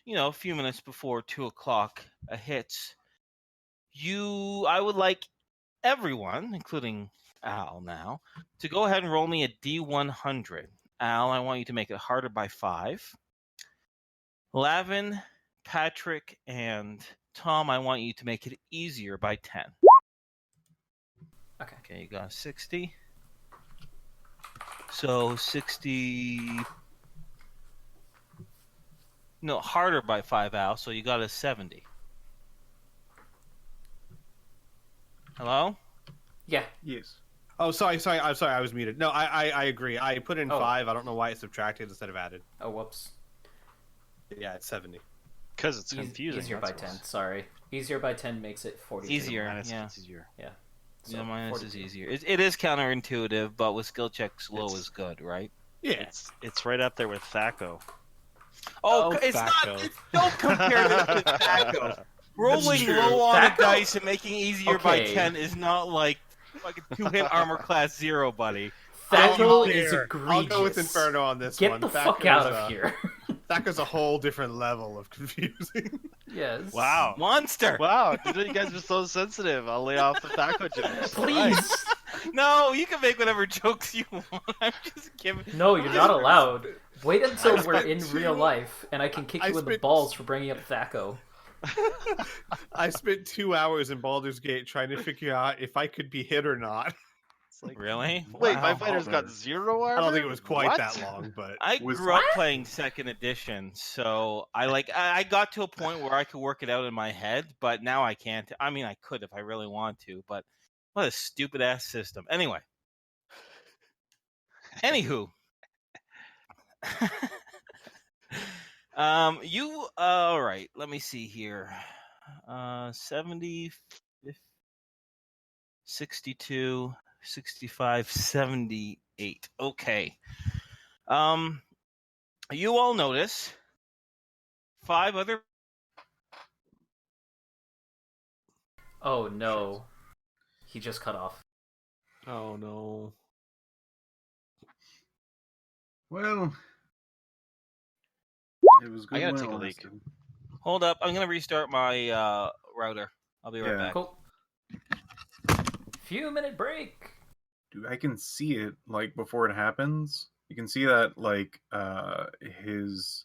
a few minutes before 2 o'clock hits, I would like everyone, including Al now, to go ahead and roll me a D100. Al, I want you to make it harder by 5. Lavin, Patrick, and Tom, I want you to make it easier by 10. Okay, you got a 60. So 60... No, harder by 5, Al, so you got a 70. Hello? Yeah. Yes. Oh, sorry. I'm sorry. I was muted. No, I agree. I put in 5. I don't know why it's subtracted instead of added. Oh, whoops. Yeah, it's 70. Because it's confusing. Easier by 10. Sorry. Easier by 10 makes it 42. Easier. It's easier. Yeah. So minus is easier. It is counterintuitive, but with skill checks, low is good, right? Yeah. It's right up there with Thaco. Oh, it's Thaco. not. Don't compare it with Thaco. Rolling low on a dice and making easier by 10 is not like a 2-hit armor class 0, buddy. Thaco is egregious. I'll go with Inferno on this one. Get the fuck out of here. Thaco's a whole different level of confusing. Yes. Wow. Monster. Wow. You guys are so sensitive. I'll lay off the Thaco jokes. Please. No, you can make whatever jokes you want. I'm just kidding. No, you're not allowed. Wait until we're spent in real life, and I can kick you in the balls for bringing up Thaco. I spent 2 hours in Baldur's Gate trying to figure out if I could be hit or not. It's like, Really? wait, Wow. my fighter's got 0 armor? I don't think it was quite What? that long, but I grew up playing second edition, so I got to a point where I could work it out in my head, but now I can't. I mean, I could if I really want to, but what a stupid ass system. Anyway. Anywho. You all right, let me see here. 70 62 65 78. Okay. You all notice 5 other. Oh no. He just cut off. oh no. Well, it was good. I gotta when take it a leak. lasted. Hold up, I'm gonna restart my router. I'll be right Yeah. back. Cool. Few-minute break. Dude, I can see it like before it happens. You can see that like his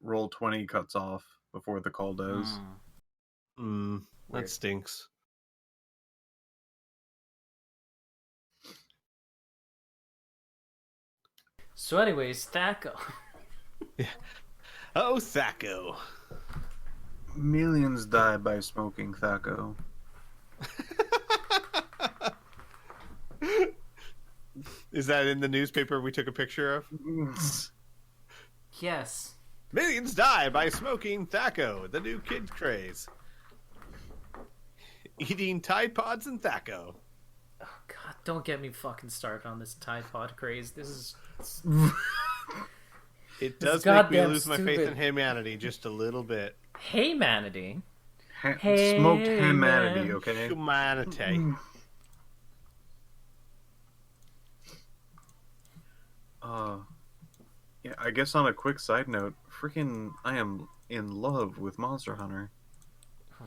roll 20 cuts off before the call does. Weird. That stinks. So anyways, Thaco. Oh, Thaco. Millions die by smoking Thaco. Is that in the newspaper we took a picture of? Yes. Millions die by smoking Thaco, the new kid craze. Eating Tide Pods and Thaco. Oh god, don't get me fucking started on this Tide Pod craze. This is It does It's make me goddamn lose my faith stupid. in humanity just a little bit. Haymanity. Smoked Hey, humanity, man. okay? Humanity. Yeah, I guess on a quick side note, freaking, I am in love with Monster Hunter.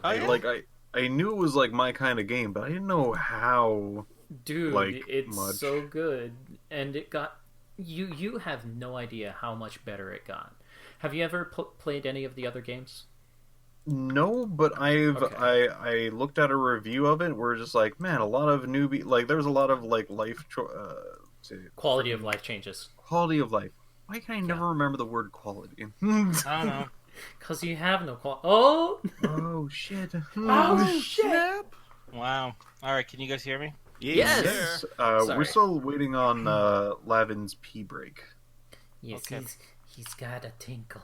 Oh, yeah? I knew it was like my kind of game, but I didn't know how. Dude, Like, it's much. so good, and it got you have no idea how much better it got. Have you ever played any of the other games? No, but Okay. I looked at a review of it. Where it's just like, man, a lot of newbie, like there's a lot of like Quality of life changes. quality of life. Why can I never remember the word quality? I don't know. Cause you have no Oh! Oh shit! Oh shit! Wow. All right, can you guys hear me? Yes! We're Sorry. still waiting on Lavin's pee break. Yes, Okay. he's got a tinkle.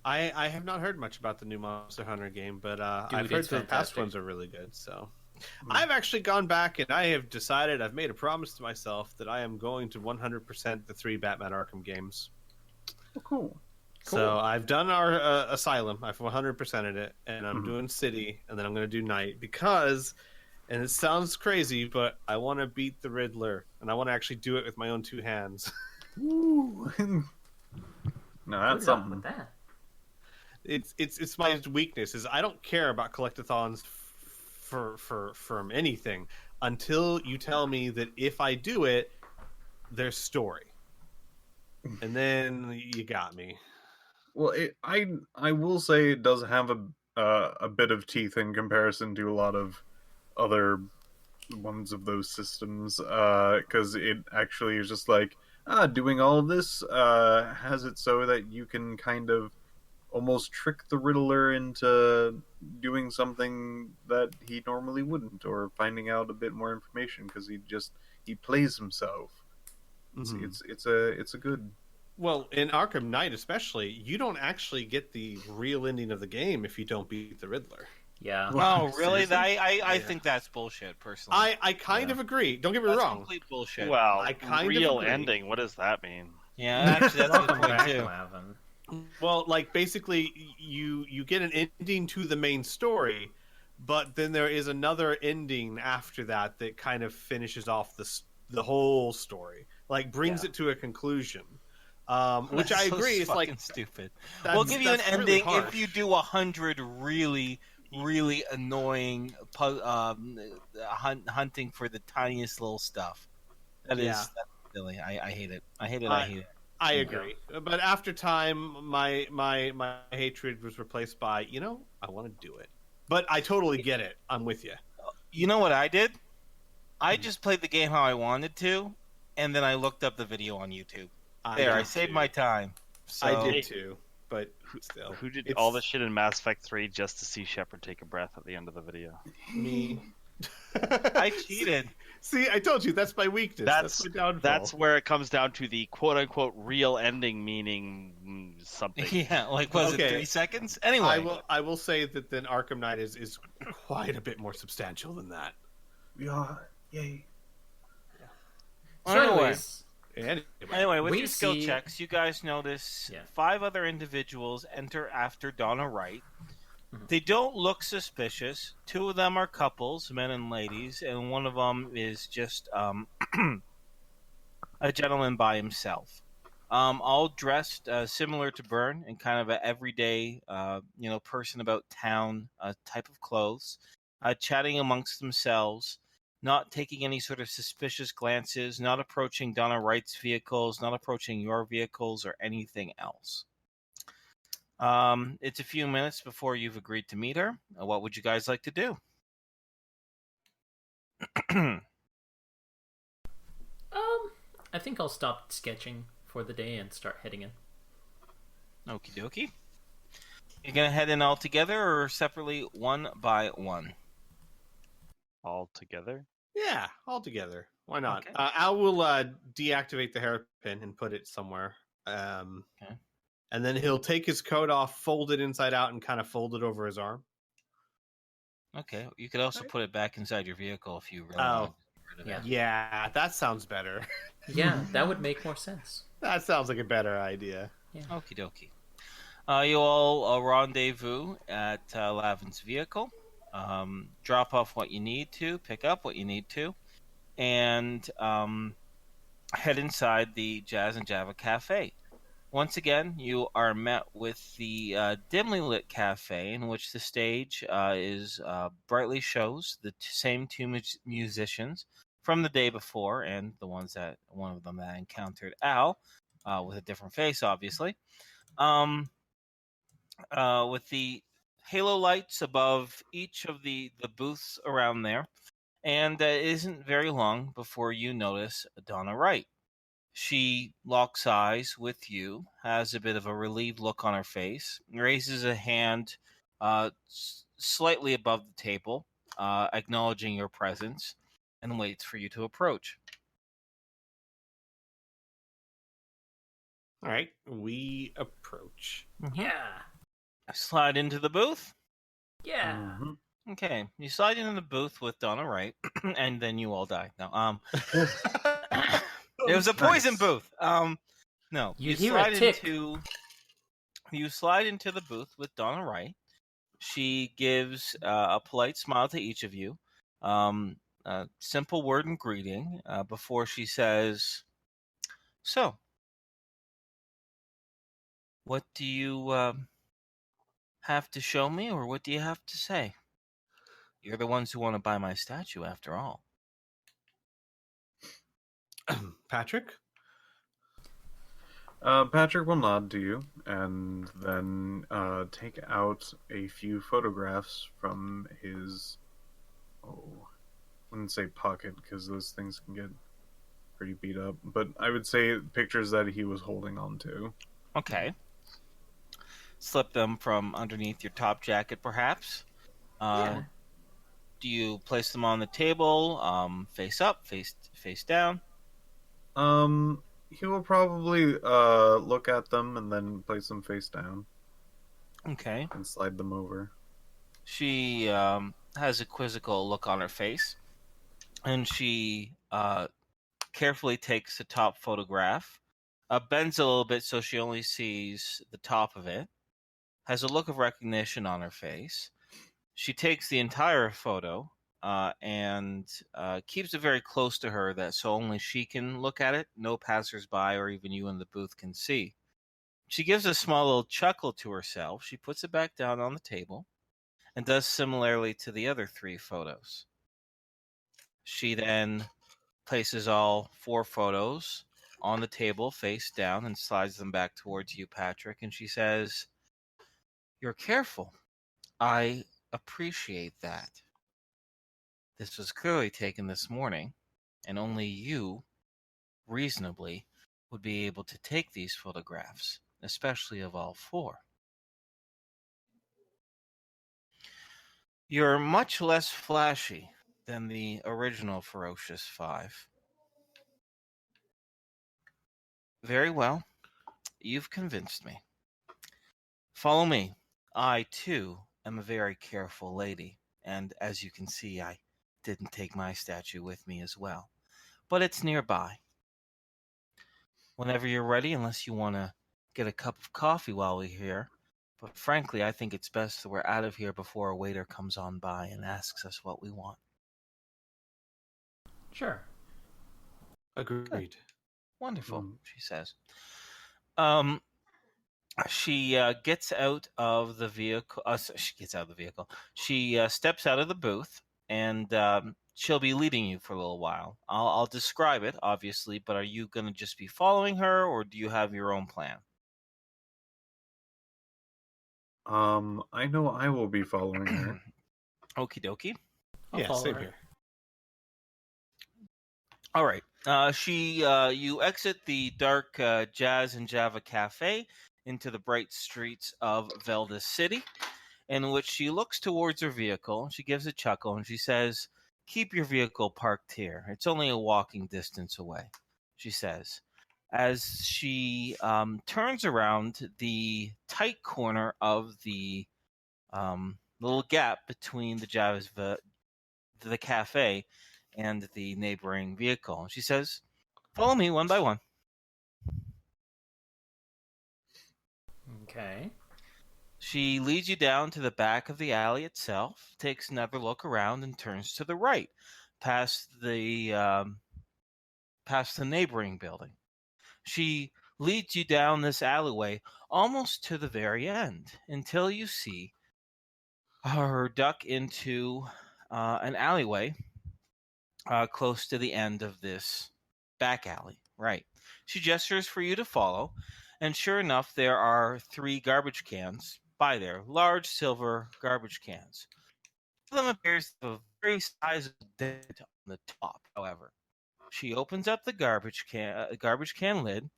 I have not heard much about the new Monster Hunter game, but Dude, I've heard it's the past fantastic. ones are really good. So I've actually gone back and I have decided, I've made a promise to myself that I am going to 100% the 3 Batman Arkham games. Oh, cool. So I've done our Asylum. I've 100%ed it, and I'm doing City, and then I'm going to do Night because, and it sounds crazy, but I want to beat the Riddler, and I want to actually do it with my own 2 hands. Ooh. No, that's Who's up something. with that? It's my weakness is I don't care about collectathons from anything until you tell me that if I do it, there's story, and then you got me. Well, I will say it does have a bit of teeth in comparison to a lot of other ones of those systems, because it actually is just like doing all of this has it so that you can kind of almost trick the Riddler into doing something that he normally wouldn't, or finding out a bit more information because he plays himself. It's a good. Well, in Arkham Knight especially, you don't actually get the real ending of the game if you don't beat the Riddler. Yeah. Oh, really? Seriously? I think that's bullshit, personally. I kind of agree. Don't get me That's wrong. complete bullshit. Well, I kind of real agree. ending. What does that mean? Yeah, actually, that's a good Welcome point, back, too. Lavin. Well, like basically, you get an ending to the main story, but then there is another ending after that that kind of finishes off the whole story, like brings it to a conclusion. Which I That's so agree is fucking like stupid. that's- We'll give you an that's really ending if harsh. you do 100 really, really annoying hunting for the tiniest little stuff. That's silly. I hate it. I hate it. I agree. But after time, my hatred was replaced by, I want to do it. But I totally get it. I'm with you. You know what I did? I just played the game how I wanted to, and then I looked up the video on YouTube. I saved my time. So... I did too, but still. Who did all this shit in Mass Effect 3 just to see Shepard take a breath at the end of the video? Me. I cheated. See, I told you, that's my weakness. That's my downfall. That's where it comes down to the quote-unquote real ending, meaning something. Yeah, like, was it 3 seconds? Anyway. I will say that then Arkham Knight is quite a bit more substantial than that. Yeah, yay. So anyway, with your skill checks, you guys notice 5 other individuals enter after Donna Wright. They don't look suspicious. 2 of them are couples, men and ladies, and one of them is just a gentleman by himself. All dressed similar to Byrne in kind of an everyday, person about town type of clothes, chatting amongst themselves, not taking any sort of suspicious glances, not approaching Donna Wright's vehicles, not approaching your vehicles or anything else. It's a few minutes before you've agreed to meet her. What would you guys like to do? I think I'll stop sketching for the day and start heading in. Okie dokie. You're gonna head in all together or separately, one by one? All together? Yeah, all together. Why not? Okay. Al will deactivate the hairpin and put it somewhere. Okay. And then he'll take his coat off, fold it inside out, and kind of fold it over his arm. Okay. You could also put it back inside your vehicle if you really want to get rid of it. Yeah, that sounds better. Yeah, that would make more sense. That sounds like a better idea. Yeah. Okie dokie. You all rendezvous at Lavin's vehicle. Drop off what you need to, pick up what you need to, and head inside the Jazz and Java Cafe. Once again, you are met with the dimly lit cafe in which the stage is brightly shows the same 2 musicians from the day before, and one of them that encountered Al with a different face, obviously. With the halo lights above each of the booths around there, and it isn't very long before you notice Donna Wright. She locks eyes with you, has a bit of a relieved look on her face, raises a hand slightly above the table, acknowledging your presence, and waits for you to approach. All right, we approach. Yeah. Slide into the booth. Yeah. Mm-hmm. Okay, you slide into the booth with Donna Wright, and then you all die. No, it was a poison booth. No, you slide into the booth with Donna Wright. She gives a polite smile to each of you, a simple word and greeting before she says, "So, what do you have to show me, or what do you have to say? You're the ones who want to buy my statue, after all." Patrick? Patrick will nod to you and then take out a few photographs from his, I wouldn't say pocket because those things can get pretty beat up, but I would say pictures that he was holding on to. Okay. Slip them from underneath your top jacket, perhaps. Yeah. Do you place them on the table, face up, face down? He will probably look at them and then place them face down. Okay. And slide them over. She has a quizzical look on her face, and she carefully takes the top photograph, bends a little bit so she only sees the top of it, has a look of recognition on her face. She takes the entire photo and keeps it very close to her so only she can look at it. No passersby or even you in the booth can see. She gives a small little chuckle to herself. She puts it back down on the table, and does similarly to the other 3 photos. She then places all 4 photos on the table face down and slides them back towards you, Patrick, and she says, "You're careful. I appreciate that. This was clearly taken this morning, and only you, reasonably, would be able to take these photographs, especially of all 4. You're much less flashy than the original Ferocious 5. Very well. You've convinced me. Follow me. I, too, am a very careful lady, and as you can see, I didn't take my statue with me as well. But it's nearby. Whenever you're ready, unless you want to get a cup of coffee while we're here. But frankly, I think it's best that we're out of here before a waiter comes on by and asks us what we want." Sure. Agreed. Good. Wonderful, she says. She gets out of the vehicle. She steps out of the booth, and she'll be leading you for a little while. I'll describe it, obviously, but are you going to just be following her, or do you have your own plan? I know I will be following her. Okie dokie. Yeah, same here. All right. You exit the dark Jazz and Java Cafe into the bright streets of Velda City, in which she looks towards her vehicle. She gives a chuckle and she says, "Keep your vehicle parked here. It's only a walking distance away," she says, as she turns around the tight corner of the little gap between the cafe and the neighboring vehicle. She says, "Follow me one by one." Okay. She leads you down to the back of the alley itself, takes another look around, and turns to the right, past the neighboring building. She leads you down this alleyway almost to the very end until you see her duck into an alleyway close to the end of this back alley. Right. She gestures for you to follow, and sure enough, there are 3 garbage cans by there, large silver garbage cans. One of them appears to have a very sizable dent on the top, however. She opens up the garbage can lid,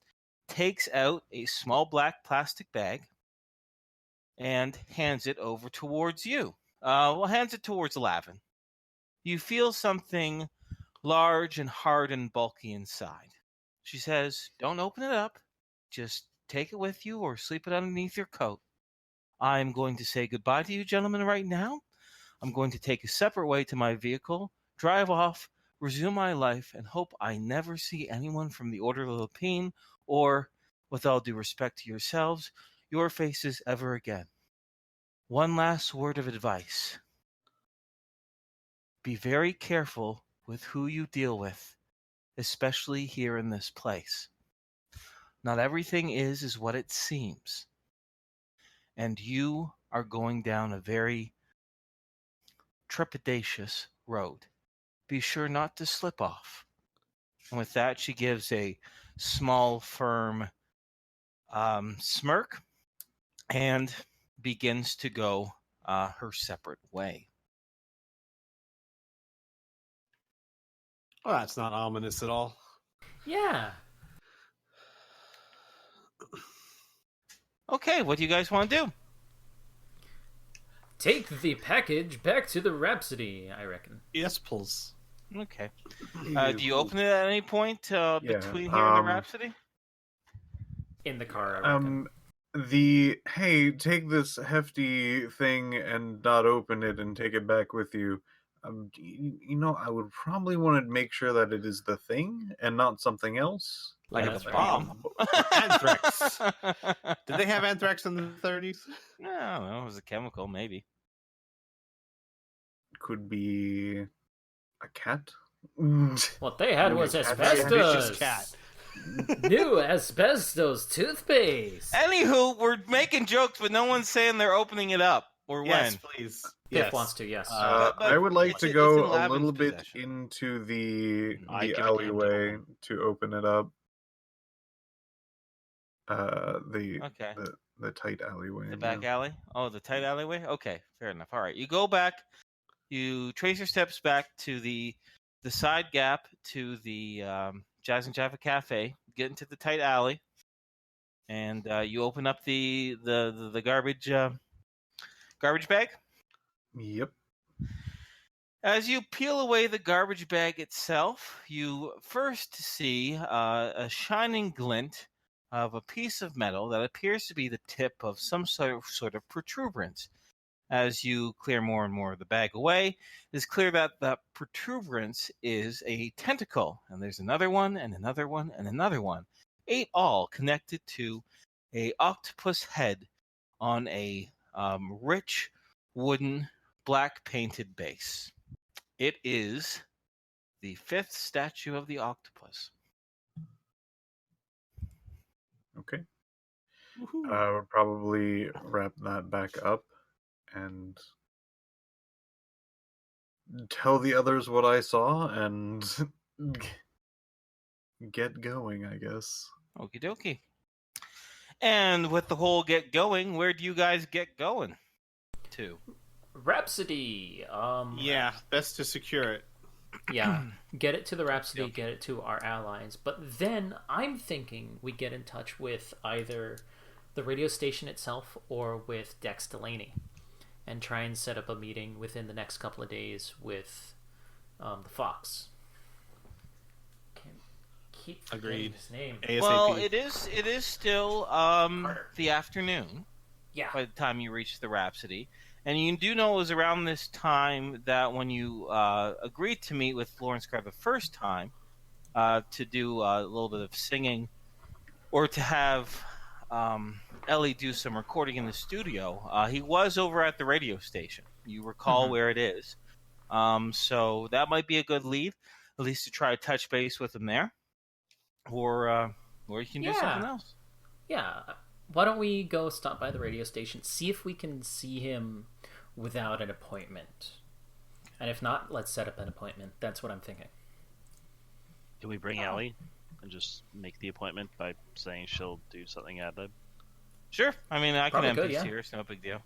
takes out a small black plastic bag, and hands it over towards you. Hands it towards Lavin. You feel something large and hard and bulky inside. She says, "Don't open it up. Just take it with you or sleep it underneath your coat. I'm going to say goodbye to you gentlemen right now. I'm going to take a separate way to my vehicle, drive off, resume my life, and hope I never see anyone from the Order of the Lapine or, with all due respect to yourselves, your faces ever again. One last word of advice. Be very careful with who you deal with, especially here in this place. Not everything is what it seems. And you are going down a very trepidatious road. Be sure not to slip off." And with that, she gives a small, firm smirk and begins to go her separate way. Oh, that's not ominous at all. Yeah. Okay, what do you guys want to do? Take the package back to the Rhapsody, I reckon. Yes, pulls. Okay. Do you open it at any point between here and the Rhapsody? In the car, I reckon. Hey, take this hefty thing and not open it and take it back with you. I would probably want to make sure that it is the thing and not something else. Like Yeah, a that's bomb. Anthrax. Did they have anthrax in the 30s? No, I don't know. It was a chemical, maybe. Could be a cat. What they had was asbestos. Cat. New asbestos toothpaste. Anywho, we're making jokes, but no one's saying they're opening it up or Yes, when. please. Piph wants to, yes. But I would like to it's go in a Lavin's little bit possession. into the I give it to him, alleyway gentlemen. to open it up. Okay. The tight alleyway. The back alley? Oh, the tight alleyway? Okay, fair enough. All right. You go back, you trace your steps back to the side gap to the Jazz and Java Cafe, get into the tight alley, and you open up the garbage bag. Yep. As you peel away the garbage bag itself, you first see a shining glint of a piece of metal that appears to be the tip of some sort of protuberance. As you clear more and more of the bag away, it's clear that the protuberance is a tentacle, and there's another one, and another one, and another one, 8 all connected to a octopus head on a rich wooden black painted base. It is the 5th statue of the octopus. Okay. We'll probably wrap that back up and tell the others what I saw and get going, I guess. Okie dokie. And with the whole get going, where do you guys get going to? Rhapsody. Yeah, best to secure it. Yeah, get it to the Rhapsody, get it to our allies. But then I'm thinking we get in touch with either the radio station itself or with Dex Delaney and try and set up a meeting within the next couple of days with the Fox. Can't keep forgetting Agreed. his name. ASAP. Well, it is still the afternoon Yeah. by the time you reach the Rhapsody. And you do know it was around this time that when you agreed to meet with Lawrence Carr the first time to do a little bit of singing or to have Ellie do some recording in the studio, he was over at the radio station. You recall where it is. So that might be a good lead, at least to try to touch base with him there. Or you can do something else. Yeah. Why don't we go stop by the radio station, see if we can see him without an appointment? And if not, let's set up an appointment. That's what I'm thinking. Can we bring Ellie and just make the appointment by saying she'll do something ad lib? Sure. I mean, I can Probably NPC could, her. It's no big deal.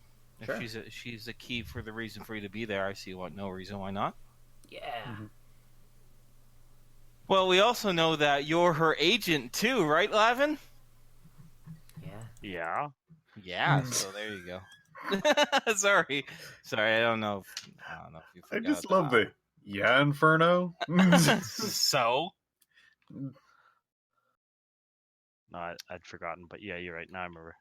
Sure. If she's a key for the reason for you to be there, I see no reason why not. Yeah. Well, we also know that you're her agent too, right, Lavin? Yeah. Yeah. Yeah. So there you go. Sorry. I don't know. If you I forgot just love the Inferno. So. No, I'd forgotten, but yeah, you're right. Now I remember.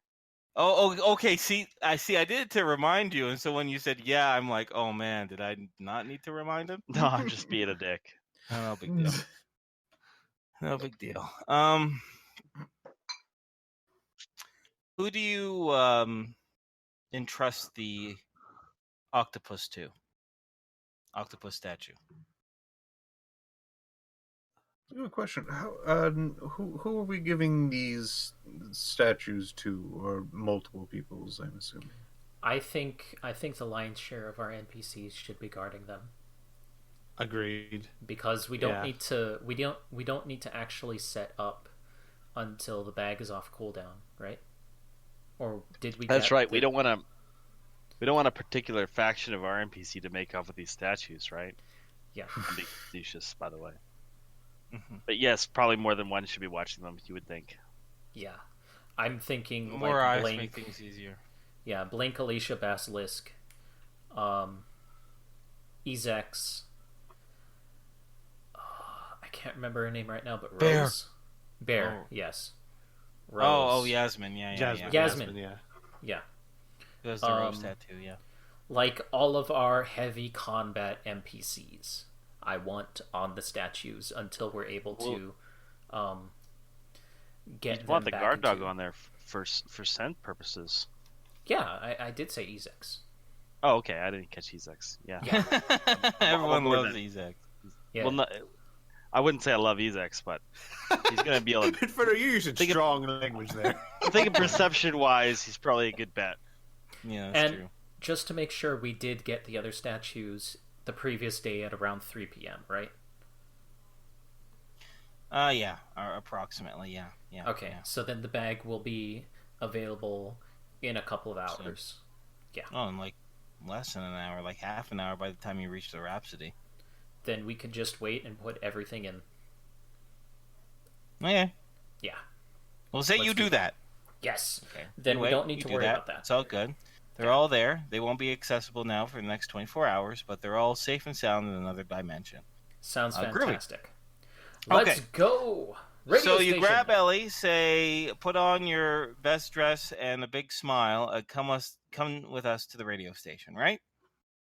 Oh, okay. See, I did it to remind you, and so when you said yeah, I'm like, oh man, did I not need to remind him? No, I'm just being a dick. No big deal. No big deal. Who do you entrust the octopus to? Octopus statue. I have a question. Who are we giving these statues to, or multiple peoples? I'm assuming. I think the lion's share of our NPCs should be guarding them. Agreed. Because we don't need to we don't need to actually set up until the bag is off cooldown, right? Or did we? That's right. We don't want a particular faction of our NPC to make off with these statues, right? Yeah. I'm being facetious, by the way. But yes, probably more than one should be watching them. You would think. Yeah, I'm thinking More like eyes Blink. make things easier. Yeah, Blink, Alicia, Basilisk, Ezex. I can't remember her name right now, but Bear. Rose. Bear, Oh. yes. Rose. Oh, Yasmin, yeah. Yasmin. Yeah. Yeah. There's the rose tattoo, yeah. Like all of our heavy combat NPCs, I want on the statues until we're able to get You them want the back guard dog into- on there for scent purposes. Yeah, I did say Ezex. Oh, okay. I didn't catch Ezex. Yeah. Everyone aboard loves that. Ezek. Yeah. Well, no, I wouldn't say I love Ezex, but he's gonna be able to. Inferno, you're using Think of- strong language there. I'm thinking perception-wise, he's probably a good bet. Yeah, that's And true. just to make sure, we did get the other statues the previous day at around 3 p.m., right? Yeah, approximately, yeah. Okay, yeah. so then the bag will be available in a couple of hours. Yeah. Oh, in like less than an hour, like half an hour by the time you reach the Rhapsody. Then we can just wait and put everything in. Okay. Yeah. Well, say you do that. Yes. Okay. Then we don't need to worry about that. It's all good. They're all there. They won't be accessible now for the next 24 hours, but they're all safe and sound in another dimension. Sounds fantastic. Groovy. Let's go! Radio so station. You grab Ellie, say, put on your best dress and a big smile. Come with us to the radio station, right?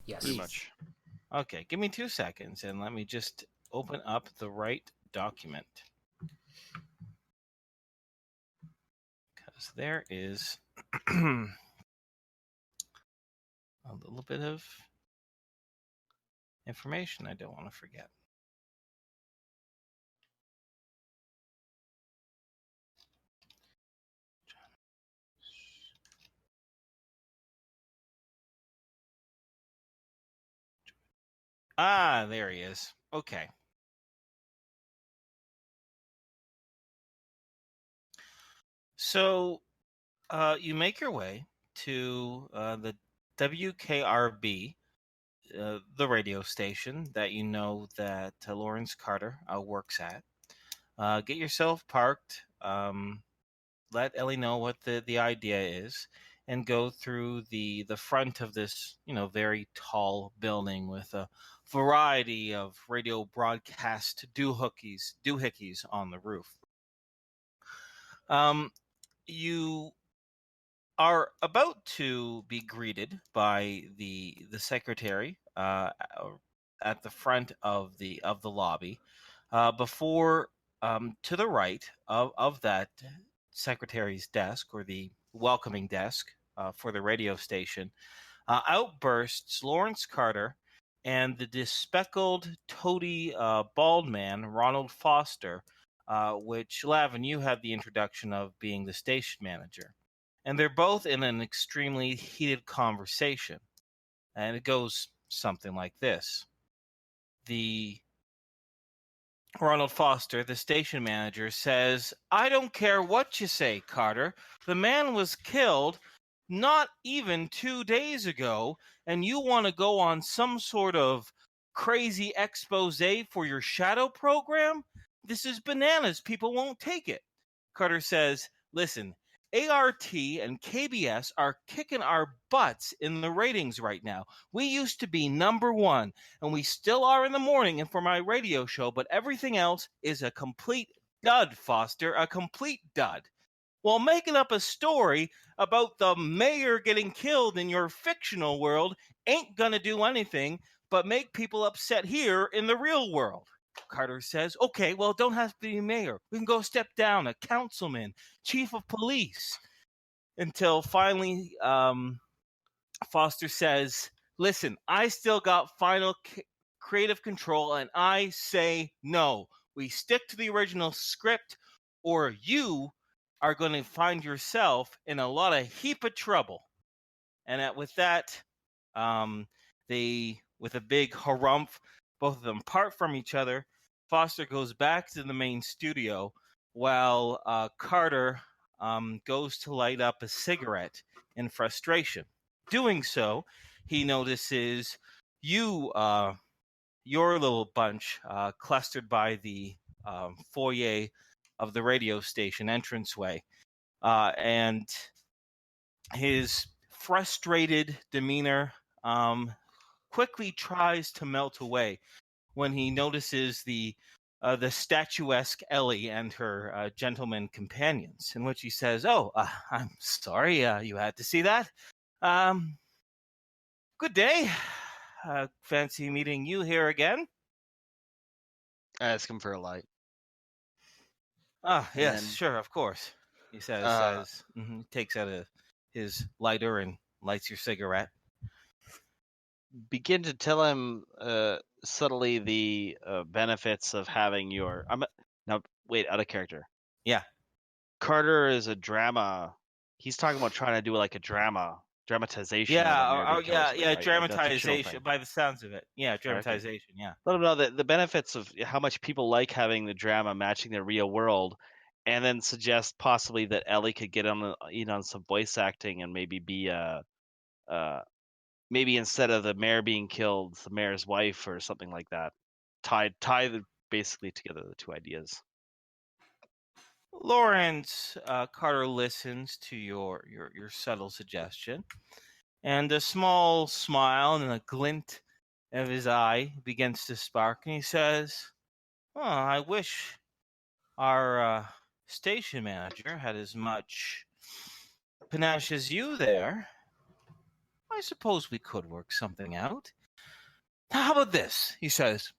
Yes. Pretty much. Okay, give me 2 seconds and let me just open up the right document. Because there is a little bit of information I don't want to forget. Ah, there he is. Okay. So, you make your way to the WKRB, the radio station that you know that Lawrence Carter works at. Get yourself parked. Let Ellie know what the idea is, and go through the front of this, very tall building with a variety of radio broadcast doohickeys on the roof. You are about to be greeted by the secretary at the front of the lobby. Before, to the right of that secretary's desk, or the welcoming desk for the radio station, outbursts Lawrence Carter and the bespectacled, toady, bald man, Ronald Foster, which, Lavin, you had the introduction of being the station manager. And they're both in an extremely heated conversation. And it goes something like this. The Ronald Foster, the station manager, says, "I don't care what you say, Carter. The man was killed not even 2 days ago, and you want to go on some sort of crazy expose for your shadow program? This is bananas. People won't take it." Carter says, "Listen, ART and KBS are kicking our butts in the ratings right now. We used to be number one, and we still are in the morning and for my radio show, but everything else is a complete dud, Foster, a complete dud. While making up a story about the mayor getting killed in your fictional world ain't gonna do anything but make people upset here in the real world." Carter says, "Okay, well, don't have to be mayor. We can go step down, a councilman, chief of police." Until finally, Foster says, "Listen, I still got final creative control, and I say no. We stick to the original script, or you are going to find yourself in a lot of heap of trouble." And with that, they, with a big harumph, both of them part from each other. Foster goes back to the main studio, while Carter goes to light up a cigarette in frustration. Doing so, he notices your little bunch clustered by the foyer of the radio station entranceway, and his frustrated demeanor quickly tries to melt away when he notices the statuesque Ellie and her gentleman companions, in which he says, "Oh, I'm sorry you had to see that. Good day. Fancy meeting you here again." Ask him for a light. "Ah, yes, And, sure, of course," he says, as takes out his lighter and lights your cigarette. Begin to tell him subtly the benefits of having your. Now wait, out of character. Yeah. Carter is a drama. He's talking about trying to do like a drama dramatization of the mayor being killed. Yeah, right? Like, that's a chill dramatization thing. by the sounds of it. Yeah, Okay. dramatization. Yeah. Let them know the benefits of how much people like having the drama matching their real world, and then suggest possibly that Ellie could get on some voice acting and maybe be maybe instead of the mayor being killed, the mayor's wife or something like that. Basically together the two ideas. Lawrence Carter listens to your subtle suggestion, and a small smile and a glint of his eye begins to spark, and he says, "Oh, I wish our station manager had as much panache as you there. I suppose we could work something out. How about this?" he says.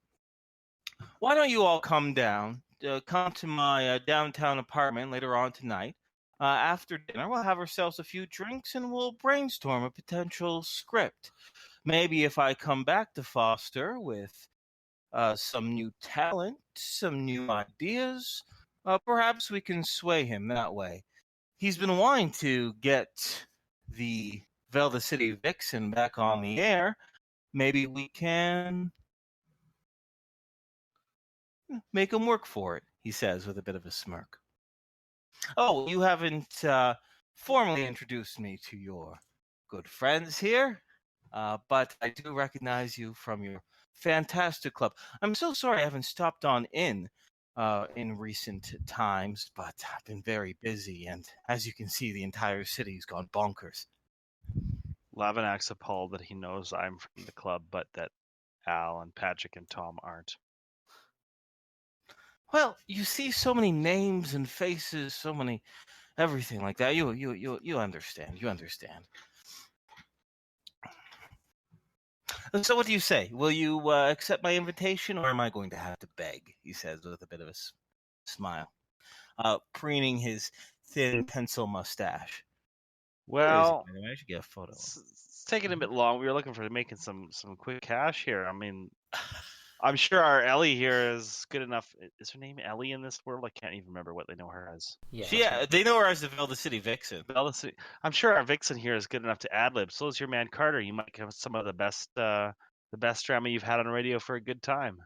"Why don't you all come to my downtown apartment later on tonight? After dinner, we'll have ourselves a few drinks and we'll brainstorm a potential script. Maybe if I come back to Foster with some new talent, some new ideas, perhaps we can sway him that way. He's been wanting to get the Velda City Vixen back on the air. Maybe we can make him work for it," he says with a bit of a smirk. "Oh, you haven't formally introduced me to your good friends here, but I do recognize you from your fantastic club. I'm so sorry I haven't stopped on in recent times, but I've been very busy, and as you can see, the entire city's gone bonkers." Lavinak's appalled that he knows I'm from the club, but that Al and Patrick and Tom aren't. "Well, you see so many names and faces, so many everything like that. You understand. You understand. So what do you say? Will you accept my invitation, or am I going to have to beg?" he says with a bit of a smile, preening his thin pencil mustache. Well, I should get a photo. It's taking a bit long. We were looking for making some quick cash here. I mean, I'm sure our Ellie here is good enough. Is her name Ellie in this world? I can't even remember what they know her as. Yeah. They know her as the Velda City Vixen. I'm sure our Vixen here is good enough to ad lib. So is your man Carter. You might have some of the best drama you've had on radio for a good time.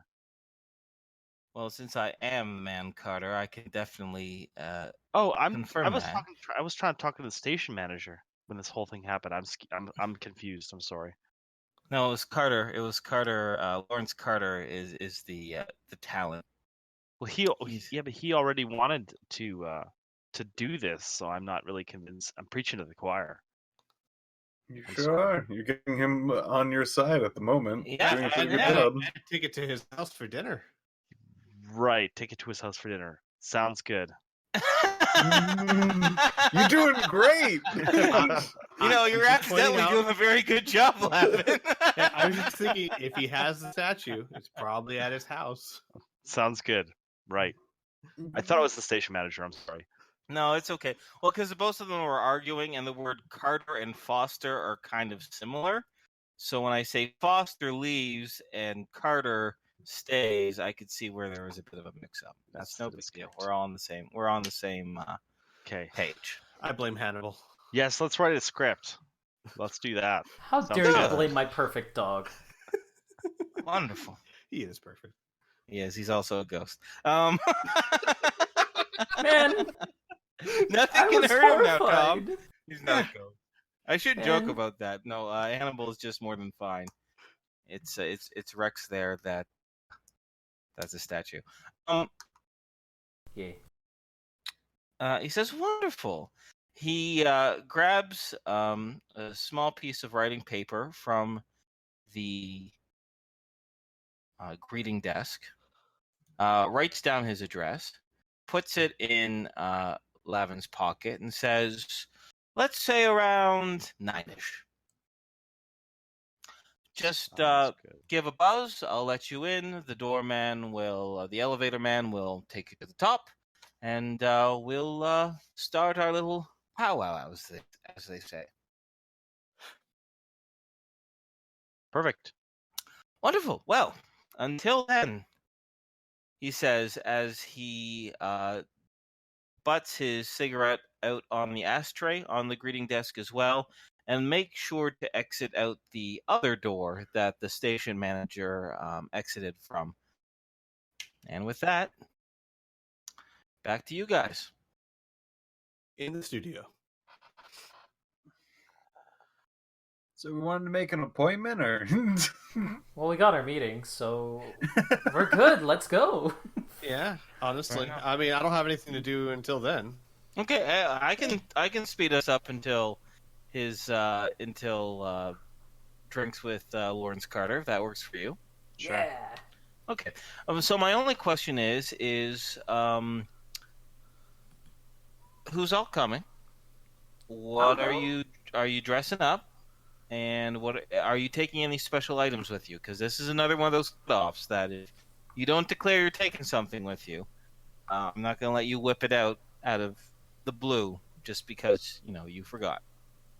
Well, since I am the man Carter, I can definitely confirm that. I was trying to talk to the station manager when this whole thing happened. I'm confused. I'm sorry. No, it was Carter. It was Carter. Lawrence Carter is the talent. Well, but he already wanted to do this, so I'm not really convinced. I'm preaching to the choir. You sure are. You're getting him on your side at the moment. Yeah, doing a pretty good job. Take it to his house for dinner. Right, take it to his house for dinner. Sounds good. You're doing great. You're accidentally doing a very good job, Lavin. I was just thinking, if he has the statue, it's probably at his house. Sounds good. Right. I thought it was the station manager. I'm sorry. No, it's okay. Well, because both of them were arguing, and the word Carter and Foster are kind of similar. So when I say Foster leaves and Carter stays, I could see where there was a bit of a mix-up. That's no big deal. We're all on the same. We're on the same page. I blame Hannibal. Yes, let's write a script. Let's do that. How dare you blame my perfect dog? Wonderful. He is perfect. Yes, he's also a ghost. Man, nothing can hurt him now, Tom. He's not a ghost. I shouldn't joke about that. No, Hannibal is just more than fine. It's Rex there that's a statue. Yeah. He says, "Wonderful." He grabs a small piece of writing paper from the greeting desk, writes down his address, puts it in Lavin's pocket, and says, "Let's say around 9-ish. Just give a buzz. I'll let you in. The the elevator man will take you to the top, and we'll start our little powwow, as they say." Perfect. Wonderful. Well, until then, he says as he butts his cigarette out on the ashtray on the greeting desk as well, and make sure to exit out the other door that the station manager exited from. And with that, back to you guys. In the studio. So we wanted to make an appointment, or? Well, we got our meeting, so we're good. Let's go. Yeah, honestly. Fair enough. I mean, I don't have anything to do until then. Okay, I can speed us up until his drinks with Lawrence Carter, if that works for you. Sure. Yeah. Okay. So my only question is who's all coming? What I'll are you dressing up? And what are you taking any special items with you? Because this is another one of those offs that if you don't declare you're taking something with you, I'm not going to let you whip it out of the blue just because you forgot.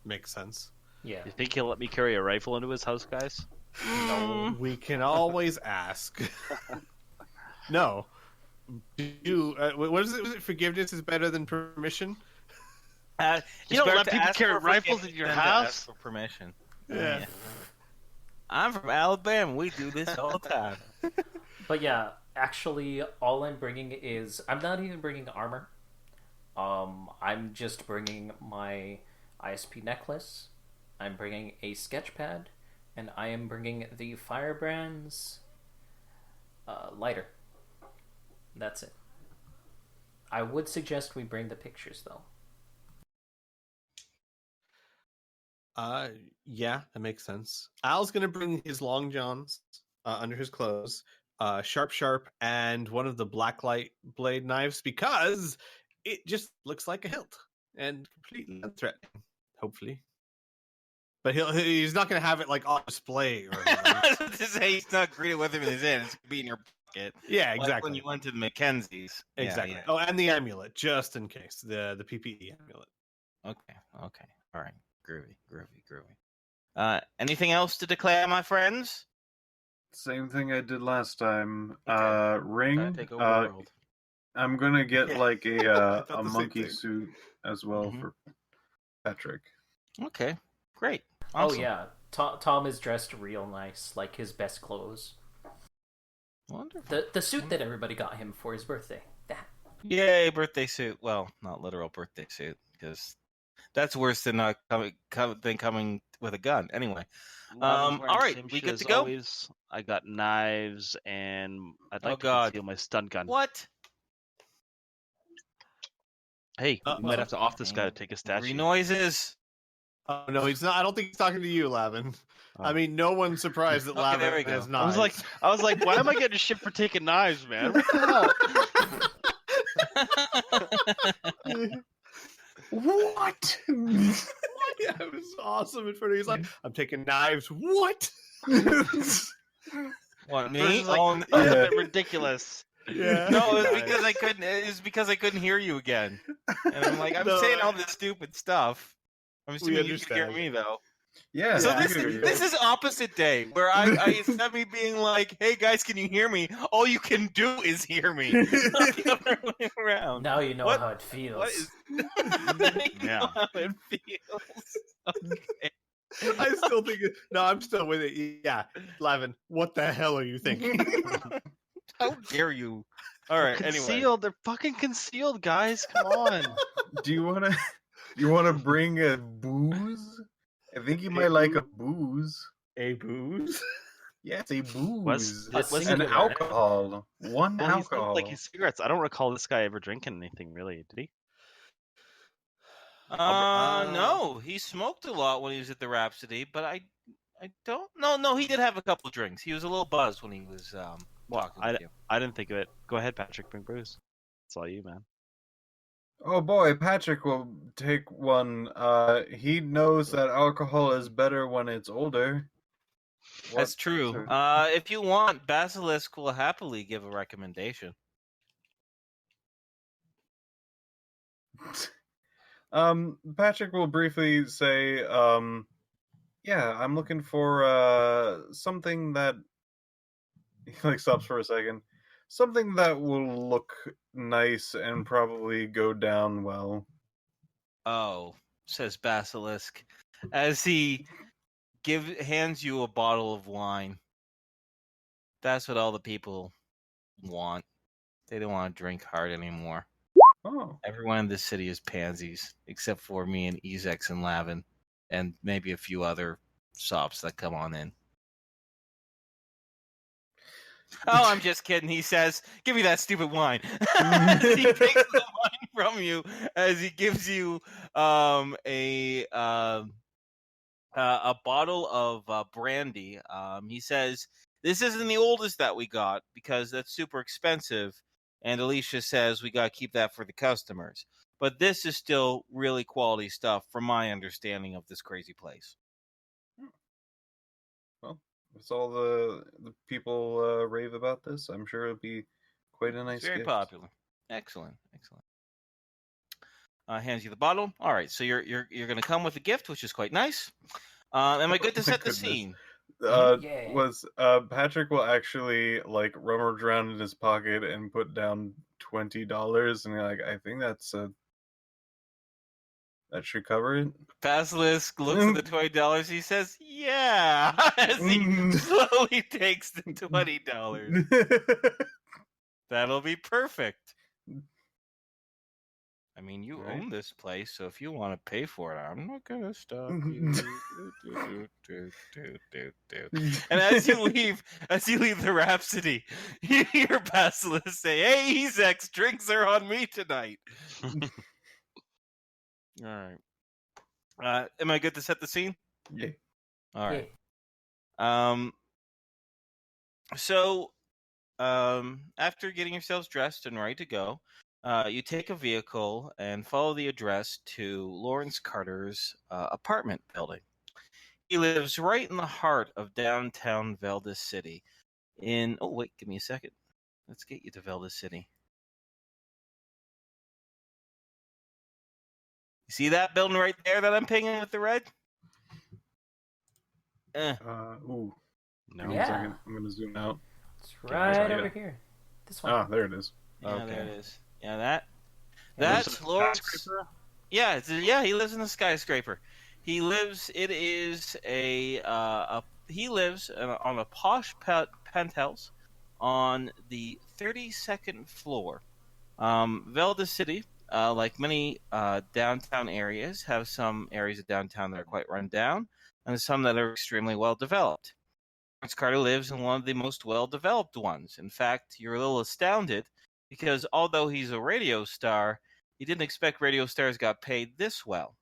Makes sense. Yeah. You think he'll let me carry a rifle into his house, guys? No, we can always ask. No. What is it? Was it forgiveness is better than permission? You don't let people carry rifles in your house? For permission. Yeah. I'm from Alabama. We do this all the time. But yeah, actually, all I'm bringing is I'm not even bringing armor. I'm just bringing my ISP necklace. I'm bringing a sketch pad, and I am bringing the Firebrand's lighter. That's it. I would suggest we bring the pictures, though. Yeah, that makes sense. Al's gonna bring his long johns under his clothes, sharp, and one of the blacklight blade knives because it just looks like a hilt and completely unthreatening. Hopefully, but he's not gonna have it like on display or anything. To say he's not greeted with him in his hand. It's gonna be in your pocket. Yeah, Like exactly. when you went to the Mackenzies. Exactly. Yeah. Oh, and the amulet, just in case the PPE amulet. Okay. All right. Groovy. Anything else to declare, my friends? Same thing I did last time. Okay. Ring. Take over the world. I'm gonna get Yeah. like I a thought the same monkey thing. suit as well Mhm. for Patrick. Okay. Great. Awesome. Oh yeah, Tom is dressed real nice, like his best clothes. Wonderful. The suit that everybody got him for his birthday. That. Yay, birthday suit. Well, not literal birthday suit, because that's worse than not coming with a gun. Anyway. Robin's wearing all right, same we shit good as to go? always. I got knives, and I'd like Oh, to God. conceal my stun gun. What? Hey, we might have to off this guy to take a Three statue. noises. Oh no, he's not. I don't think he's talking to you, Lavin. Oh. I mean, no one's surprised that Okay, there we Lavin go. has I knives. was like, why am I getting shit for taking knives, man? What the hell? What? Yeah, it was awesome. At first, he's like, "I'm taking knives." What? What, me? Versus, like, Oh, that's a bit ridiculous. Yeah. no, it was because I couldn't hear you again. And I'm like, I'm No, saying all this stupid stuff. I'm assuming you can hear understand. me though. Yeah. So I this hear you. is opposite day, where I instead of me being like, "Hey guys, can you hear me?" All you can do is hear me. Not the other way around. Now you know What- how it feels. What is? Yeah. Know how it feels. Okay. I still think. No, I'm still with it. Yeah, Lavin, what the hell are you thinking? How dare you? All right. Anyway. Concealed. They're fucking concealed, guys. Come on. Do you wanna bring a booze? I think you might like a booze. A booze? Yes, a booze. Was A An singular. alcohol. One Well, he smoked alcohol. like his cigarettes. I don't recall this guy ever drinking anything, really. Did he? No, he smoked a lot when he was at the Rhapsody, but I don't. No, he did have a couple of drinks. He was a little buzzed when he was talking with you. I didn't think of it. Go ahead, Patrick. Bring booze. It's all you, man. Oh boy, Patrick will take one. He knows that alcohol is better when it's older. That's true. If you want, Basilisk will happily give a recommendation. Patrick will briefly say, yeah, I'm looking for something that he like stops for a second. Something that will look nice and probably go down well. Oh, says Basilisk. as he hands you a bottle of wine. That's what all the people want. They don't want to drink hard anymore. Oh. Everyone in this city is pansies, except for me and Ezex and Lavin, and maybe a few other sops that come on in. Oh, I'm just kidding, he says. Give me that stupid wine. As he takes the wine from you, as he gives you a bottle of brandy. He says, this isn't the oldest that we got because that's super expensive. And Alicia says we got to keep that for the customers. But this is still really quality stuff from my understanding of this crazy place. Well, if all the people rave about this, I'm sure it'll be quite a nice It's very gift. popular. Excellent. Hands you the bottle. All right, so you're going to come with a gift, which is quite nice. Am I good to set the scene? Was Patrick will actually like rummage around in his pocket and put down $20, and like, I think that should cover it. Basilisk looks at the $20. He says, "Yeah," as he slowly takes the $20. That'll be perfect. I mean, you own this place, so if you want to pay for it, I'm not gonna stop you. And as you leave the Rhapsody, you hear Basilisk say, "Hey, Ezex, drinks are on me tonight." All right. Am I good to set the scene? Yeah. All right. So, after getting yourselves dressed and ready to go, you take a vehicle and follow the address to Lawrence Carter's apartment building. He lives right in the heart of downtown Veldis City. Oh, wait, give me a second. Let's get you to Veldis City. You see that building right there that I'm pinging with the red? Ooh. No. Give me a second. I'm gonna zoom out. It's right over here. This one. Ah, there it is. Yeah, okay. there it is. Yeah, that's Lawrence. Yeah, he lives in a skyscraper. He lives. It is he lives on a posh penthouse on the 32nd floor. Velda City, like many downtown areas, have some areas of downtown that are quite run down, and some that are extremely well developed. Lawrence Carter lives in one of the most well developed ones. In fact, you're a little astounded because although he's a radio star, he didn't expect radio stars got paid this well.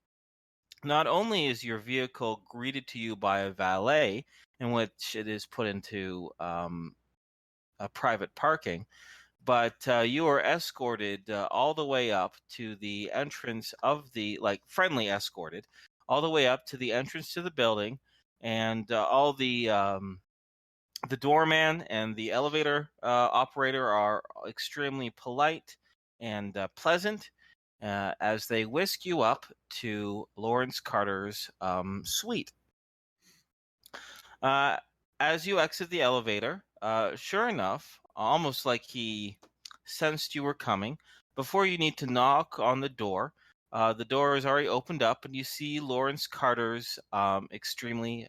Not only is your vehicle greeted to you by a valet, in which it is put into a private parking, but you are escorted all the way up to the entrance of friendly escorted, all the way up to the entrance to the building, and all the doorman and the elevator operator are extremely polite and pleasant as they whisk you up to Lawrence Carter's suite. As you exit the elevator, sure enough, almost like he sensed you were coming, before you need to knock on the door is already opened up, and you see Lawrence Carter's extremely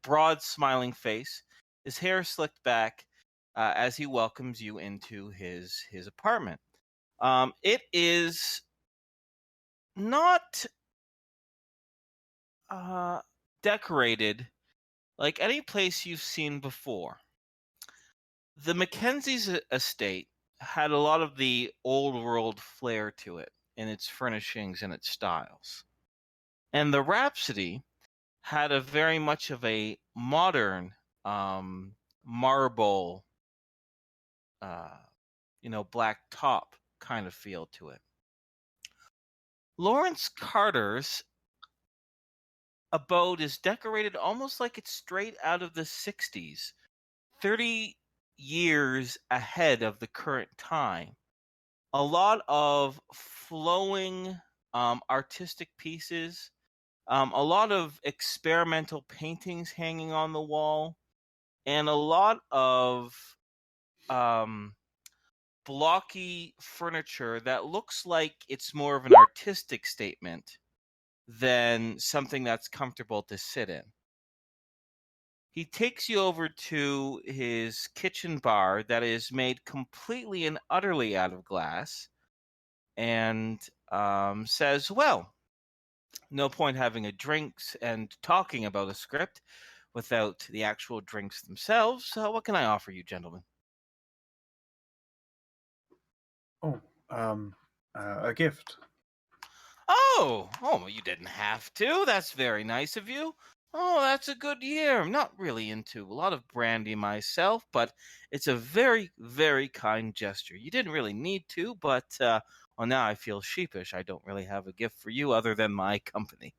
broad, smiling face, his hair slicked back as he welcomes you into his apartment. It is not decorated like any place you've seen before. The Mackenzies estate had a lot of the old world flair to it in its furnishings and its styles. And the Rhapsody had a very much of a modern marble, black top kind of feel to it. Lawrence Carter's abode is decorated almost like it's straight out of the 60s, 30 years ahead of the current time. A lot of flowing artistic pieces, a lot of experimental paintings hanging on the wall, and a lot of blocky furniture that looks like it's more of an artistic statement than something that's comfortable to sit in. He takes you over to his kitchen bar that is made completely and utterly out of glass and says, well, no point having a drinks and talking about a script without the actual drinks themselves. So what can I offer you, gentlemen? Oh, a gift. Oh, you didn't have to. That's very nice of you. Oh, that's a good year. I'm not really into a lot of brandy myself, but it's a very, very kind gesture. You didn't really need to, but well, now I feel sheepish. I don't really have a gift for you other than my company.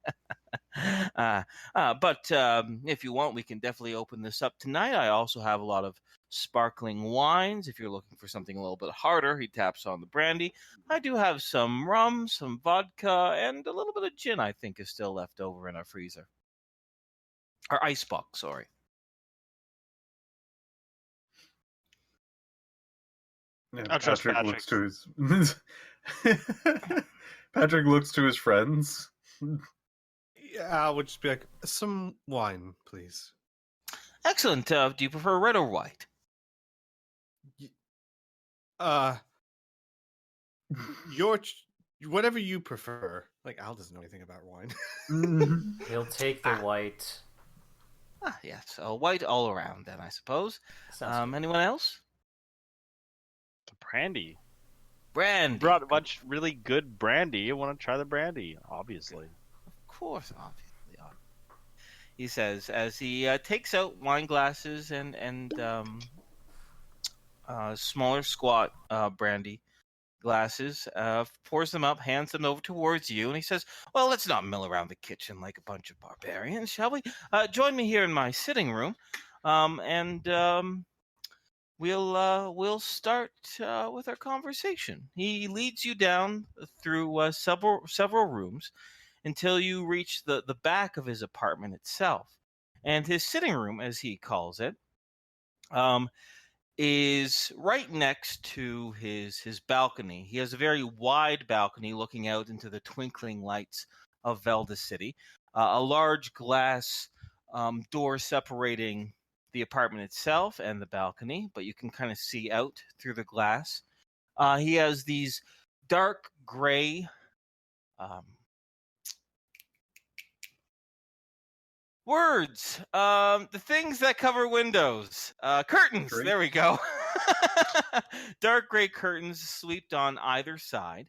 But if you want, we can definitely open this up tonight. I also have a lot of sparkling wines. If you're looking for something a little bit harder, he taps on the brandy. I do have some rum, some vodka, and a little bit of gin, I think, is still left over in our freezer. Or icebox, sorry. Yeah, I'll trust Patrick Patrick. looks to his Patrick looks to his friends. Yeah, I would just be like, some wine, please. Excellent. Do you prefer red or white? Whatever you prefer. Like, Al doesn't know anything about wine. He'll take the white. Yes. White all around, then, I suppose. Sounds good. Anyone else? The brandy. Brandy. Brought a bunch of really good brandy. You want to try the brandy, obviously. Of course, obviously. He says as he takes out wine glasses and smaller squat brandy glasses, pours them up, hands them over towards you, and he says, well, let's not mill around the kitchen like a bunch of barbarians, shall we? Join me here in my sitting room, and we'll start with our conversation. He leads you down through several rooms until you reach the back of his apartment itself. And his sitting room, as he calls it, is right next to his balcony. He has a very wide balcony looking out into the twinkling lights of Velda City. A large glass door separating the apartment itself and the balcony, but you can kind of see out through the glass. He has these dark gray words. The things that cover windows. Curtains. Great. There we go. Dark gray curtains swept on either side.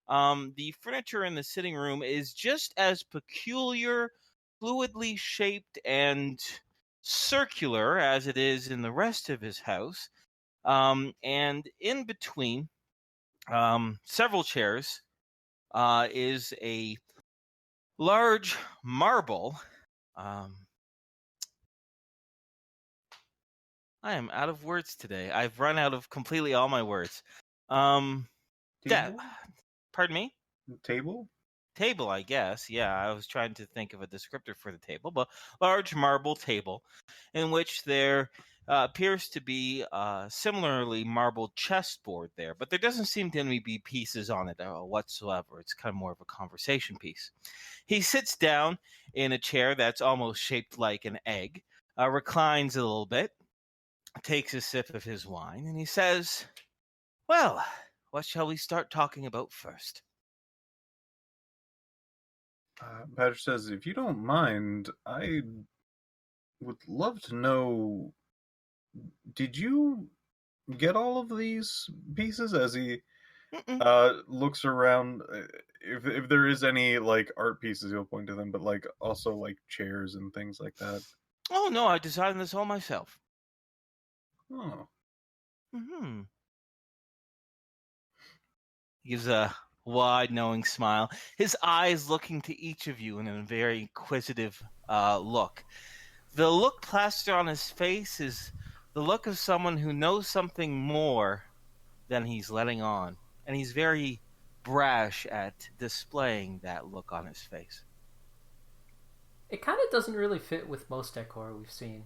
The furniture in the sitting room is just as peculiar, fluidly shaped, and circular as it is in the rest of his house. And in between several chairs is a large marble. I am out of words today. I've run out of completely all my words. Pardon me? Table? Table, I guess. Yeah, I was trying to think of a descriptor for the table, but large marble table in which there appears to be similarly marbled chessboard there, but there doesn't seem to be pieces on it whatsoever. It's kind of more of a conversation piece. He sits down in a chair that's almost shaped like an egg, reclines a little bit, takes a sip of his wine, and he says, well, what shall we start talking about first? Patrick says, if you don't mind, I would love to know, did you get all of these pieces? As he looks around, if there is any like art pieces, he'll point to them, but like also like chairs and things like that. Oh no, I designed this all myself. Oh. Mm-hmm. He gives a wide, knowing smile, his eyes looking to each of you in a very inquisitive look. The look plastered on his face is the look of someone who knows something more than he's letting on, and he's very brash at displaying that look on his face. It kind of doesn't really fit with most decor we've seen.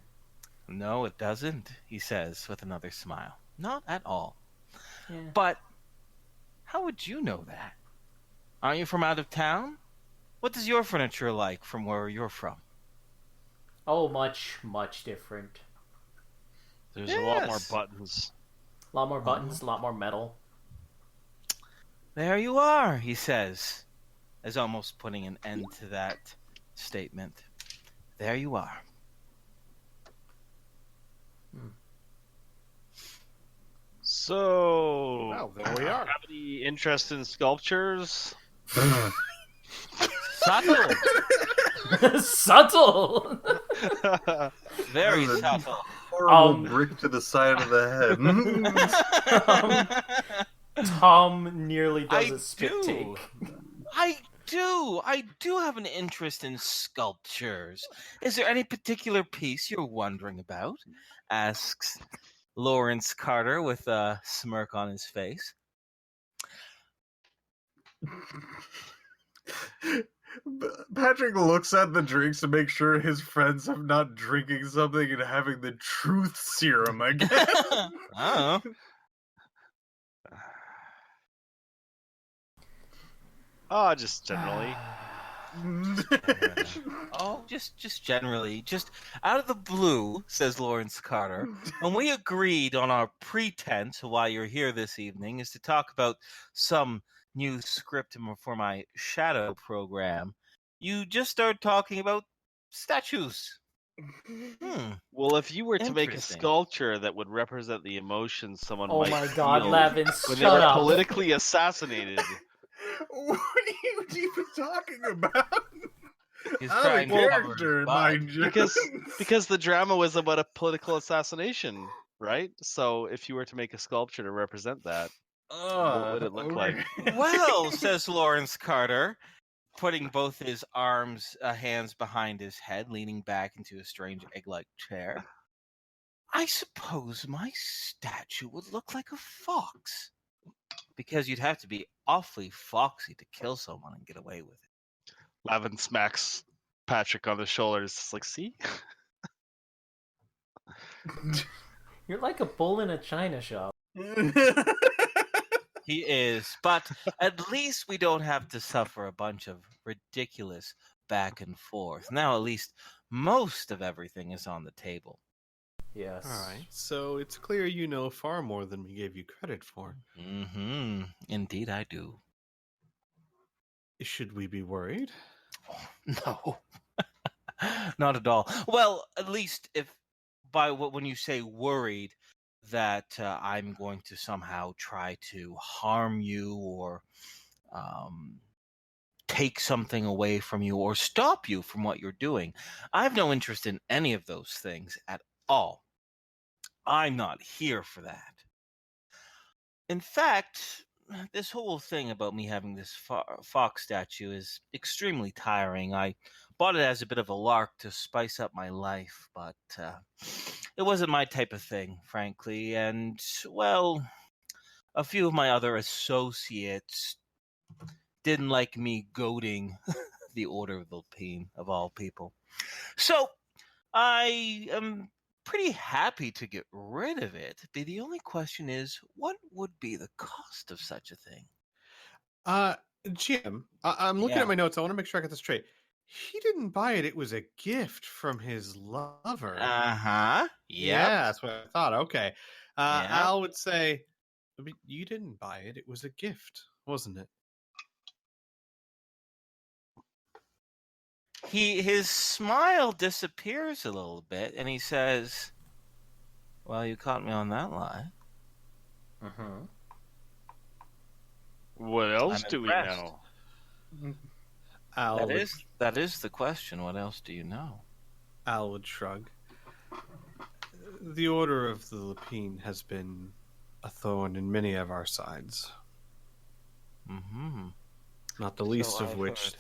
No, it doesn't, he says with another smile. Not at all. Yeah. But how would you know that? Aren't you from out of town? What does your furniture like from where you're from? Oh, much, much different. There's a lot more buttons. A lot more buttons, a lot more metal. There you are, he says, as almost putting an end to that statement. There you are. So, Well, there we are. Have any interest in sculptures? Subtle! Subtle! Very That was a subtle. Horrible brick to the side of the head. Tom nearly does I a spit do. take. I do have an interest in sculptures. Is there any particular piece you're wondering about? Asks Lawrence Carter with a smirk on his face. Patrick looks at the drinks to make sure his friends have not drinking something and having the truth serum again. Oh. Oh, just generally. Oh, just generally, just out of the blue, says Lawrence Carter. And we agreed on our pretense while you're here this evening is to talk about some new script for my shadow program. You just started talking about statues. Well, if you were to make a Interesting. sculpture that would represent the emotions someone Oh might my god, feel Levin, when they shut were up. politically assassinated. What are you even talking about? He's Out trying of to cover character, his butt. mind you. Because the drama was about a political assassination, right? So if you were to make a sculpture to represent that, what would it look like? Well, says Lawrence Carter, putting both his hands behind his head, leaning back into a strange egg-like chair. I suppose my statue would look like a fox. Because you'd have to be awfully foxy to kill someone and get away with it. Lavin smacks Patrick on the shoulders. It's like, see? You're like a bull in a china shop. He is, but at least we don't have to suffer a bunch of ridiculous back and forth. Now at least most of everything is on the table. Yes. All right. So it's clear you know far more than we gave you credit for. Mm-hmm. Indeed I do. Should we be worried? No. Not at all. Well, at least if when you say worried that I'm going to somehow try to harm you or take something away from you or stop you from what you're doing. I have no interest in any of those things at all. I'm not here for that. In fact, this whole thing about me having this fox statue is extremely tiring. I bought it as a bit of a lark to spice up my life, but it wasn't my type of thing, frankly. And, well, a few of my other associates didn't like me goading the Order of the Lapine, of all people. So, I am pretty happy to get rid of it. The only question is, what would be the cost of such a thing? Jim, I'm looking Yeah. at my notes. I want to make sure I got this straight. He didn't buy it. It was a gift from his lover. Uh-huh. Yeah, that's what I thought. Okay. Yep. Al would say, "But you didn't buy it. It was a gift, wasn't it?" His smile disappears a little bit, and he says, "Well, you caught me on that lie." Mm-hmm. What else I'm do we impressed. know? Al That is the question. What else do you know? Al would shrug. The Order of the Lapine has been a thorn in many of our sides. Mm-hmm. Not the least of I've which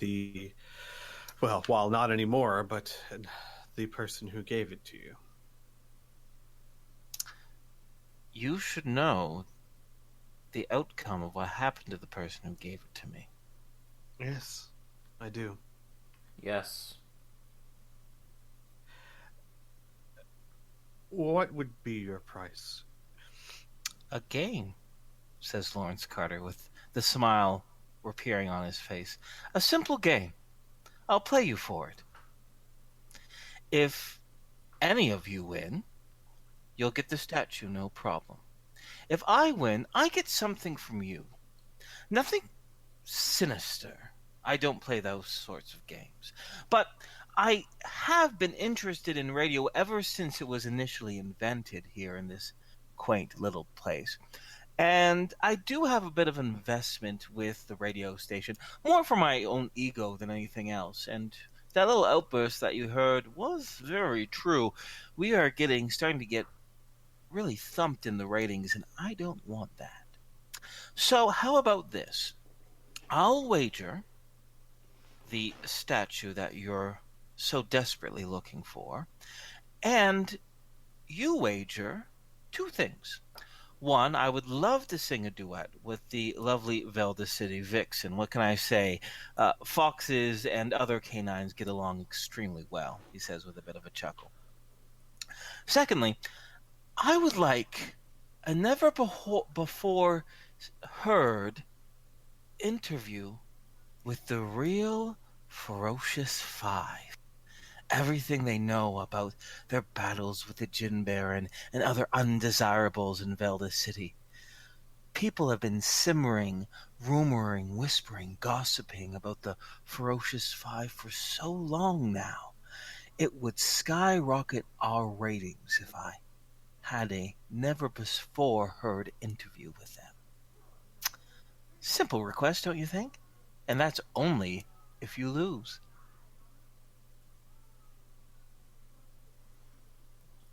heard. while not anymore, but the person who gave it to you. You should know the outcome of what happened to the person who gave it to me. Yes, I do. Yes. What would be your price? A game, says Lawrence Carter with the smile appearing on his face. A simple game. I'll play you for it. If any of you win, you'll get the statue, no problem. If I win, I get something from you. Nothing sinister. I don't play those sorts of games. But I have been interested in radio ever since it was initially invented here in this quaint little place. And I do have a bit of investment with the radio station, more for my own ego than anything else. And that little outburst that you heard was very true. We are starting to get really thumped in the ratings, and I don't want that. So how about this? I'll wager the statue that you're so desperately looking for, and you wager two things. One, I would love to sing a duet with the lovely Velda City Vixen. What can I say? Foxes and other canines get along extremely well, he says with a bit of a chuckle. Secondly, I would like a never before heard interview with the real Ferocious Five. Everything they know about their battles with the Djinn Baron and other undesirables in Velda City. People have been simmering, rumoring, whispering, gossiping about the Ferocious Five for so long now. It would skyrocket our ratings if I had a never-before-heard interview with them. Simple request, don't you think? And that's only if you lose.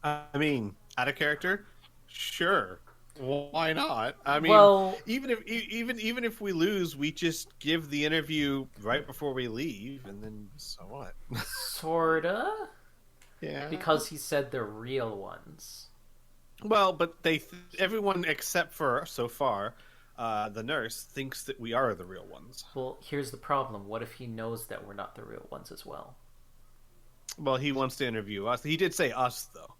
I mean, out of character, sure. Why not? I mean, Well, even if we lose, we just give the interview right before we leave, and then so what? sorta. Yeah. Because he said the real ones. Well, but everyone except for so far, the nurse thinks that we are the real ones. Well, here's the problem. What if he knows that we're not the real ones as well? Well, he wants to interview us. He did say us, though.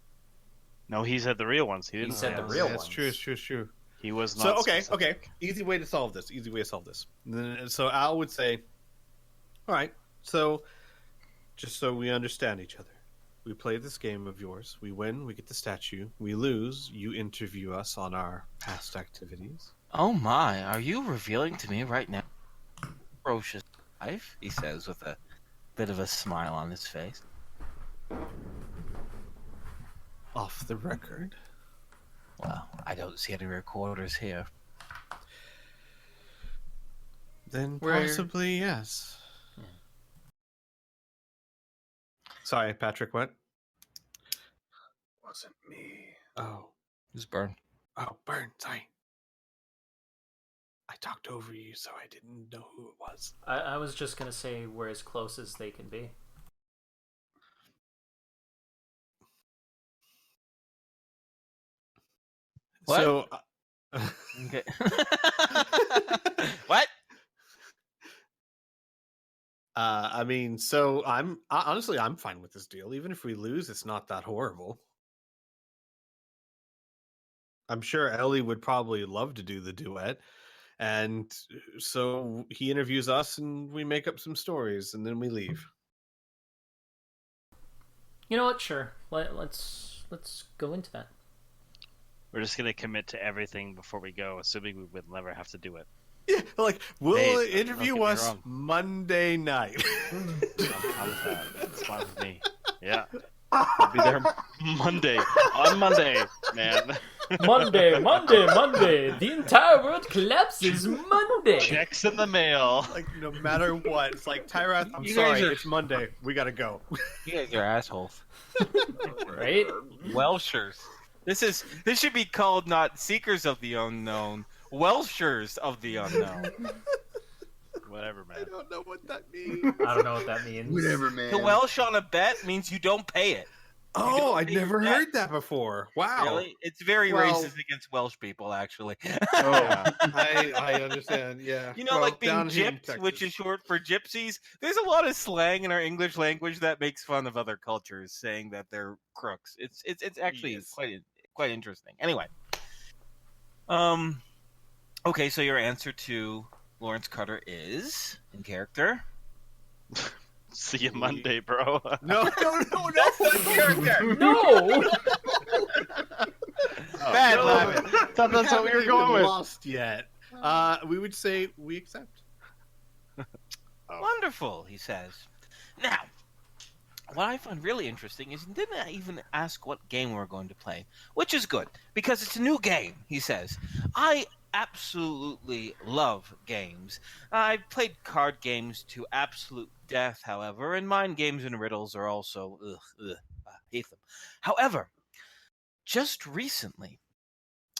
No, he said the real ones. He didn't said say the us. real That's ones. true. It's true. He was So not. okay. specific. Easy way to solve this. So Al would say, "All right. So, just so we understand each other, we play this game of yours. We win, we get the statue. We lose, you interview us on our past activities." Oh my, are you revealing to me right now Ferocious Five? He says with a bit of a smile on his face. Off the record. Well, I don't see any recorders here. Then We're- possibly yes. Yeah. Sorry, Patrick. What? Wasn't me. Oh, Who's Burn? Burn. Sorry. I talked over you, so I didn't know who it was. I was just going to say we're as close as they can be. What? So, Okay. What? I mean, so honestly, I'm fine with this deal. Even if we lose, it's not that horrible. I'm sure Ellie would probably love to do the duet. And so he interviews us and we make up some stories and then we leave. You know what? Sure. Let's go into that. We're just gonna commit to everything before we go, assuming we would never have to do it. Yeah, like we'll Hey, don't interview get me us wrong. Monday night. I'm fine with that. It's fine with me. Yeah, I'll be there Monday. On Monday, man. Monday. The entire world collapses Monday. Checks in the mail. Like no matter what, it's like Tyrath. I'm You sorry, guys are- it's Monday. We gotta go. You guys are assholes. Right? Welshers. This should be called not Seekers of the Unknown, Welshers of the Unknown. Whatever, I man. don't know what that means. I don't know what that means. Whatever, man. To Welsh on a bet means you don't pay it. Oh, I'd pay never that. heard that before. Wow. Really? It's very Well- racist against Welsh people, actually. Oh, I understand. Yeah. You know, Well, like being down here in gypped, which Texas. is short for gypsies. There's a lot of slang in our English language that makes fun of other cultures, saying that they're crooks. It's actually Yes. quite interesting. Anyway, okay, so your answer to Lawrence Carter is in character. See you Monday, bro. No, that's not character. No. Bad laughing. Thought that's what we were going with. Lost yet? We would say we accept. Wonderful, he says. Now, what I find really interesting is he didn't even ask what game we're going to play, which is good, because it's a new game, he says. I absolutely love games. I've played card games to absolute death, however, and mind games and riddles are also, I hate them. However, just recently,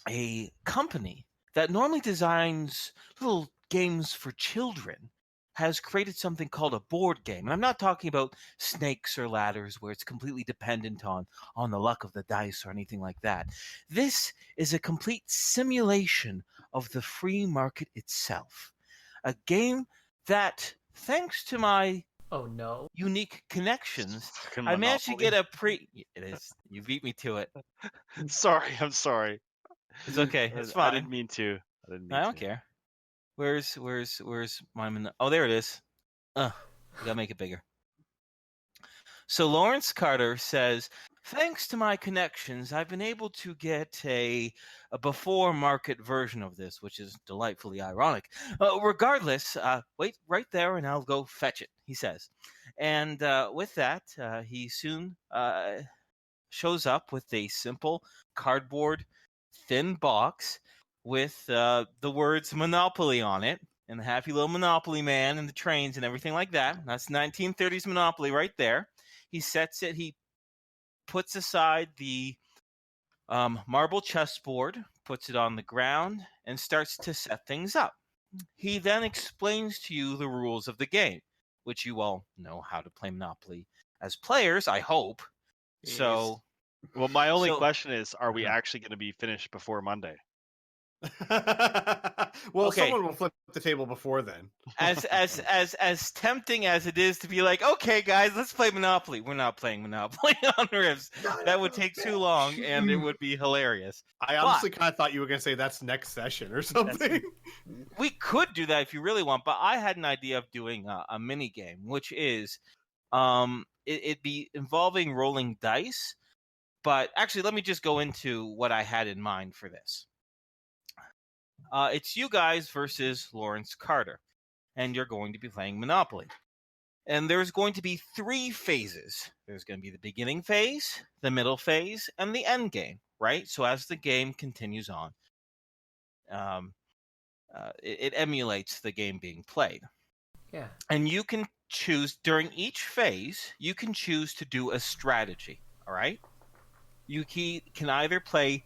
a company that normally designs little games for children has created something called a board game. And I'm not talking about snakes or ladders where it's completely dependent on the luck of the dice or anything like that. This is a complete simulation of the free market itself. A game that, thanks to my unique connections, I managed to get a It is. You beat me to it. Sorry, I'm sorry. It's okay. It's fine. I didn't mean to. I don't care. Where's my Oh, there it is. We gotta make it bigger. So Lawrence Carter says, thanks to my connections, I've been able to get a before market version of this, which is delightfully ironic. Regardless, wait right there and I'll go fetch it, he says. And with that, he soon shows up with a simple cardboard thin box with the words Monopoly on it, and the happy little Monopoly man and the trains and everything like that. That's 1930s Monopoly right there. He sets it, he puts aside the marble chessboard, puts it on the ground, and starts to set things up. He then explains to you the rules of the game, which you all know how to play Monopoly as players, I hope. Yes. So... Well, my only question is, are we actually going to be finished before Monday? Well, okay. Someone will flip the table before then. As tempting as it is to be like, okay, guys, let's play Monopoly. We're not playing Monopoly on Rivs. That would take too long, and it would be hilarious. I honestly kind of thought you were going to say that's next session or something. We could do that if you really want, but I had an idea of doing a mini game, which is it'd be involving rolling dice. But actually, let me just go into what I had in mind for this. It's you guys versus Lawrence Carter, and you're going to be playing Monopoly. And there's going to be 3 phases. There's going to be the beginning phase, the middle phase, and the end game, right? So as the game continues on, it emulates the game being played. Yeah. And you can choose, during each phase, you can choose to do a strategy, all right? You can either play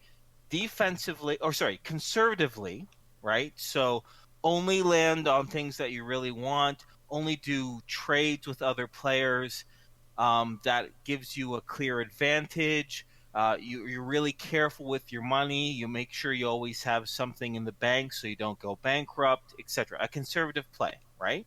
conservatively, right? So only land on things that you really want, only do trades with other players that gives you a clear advantage. You're really careful with your money. You make sure you always have something in the bank so you don't go bankrupt, etc. A conservative play, right?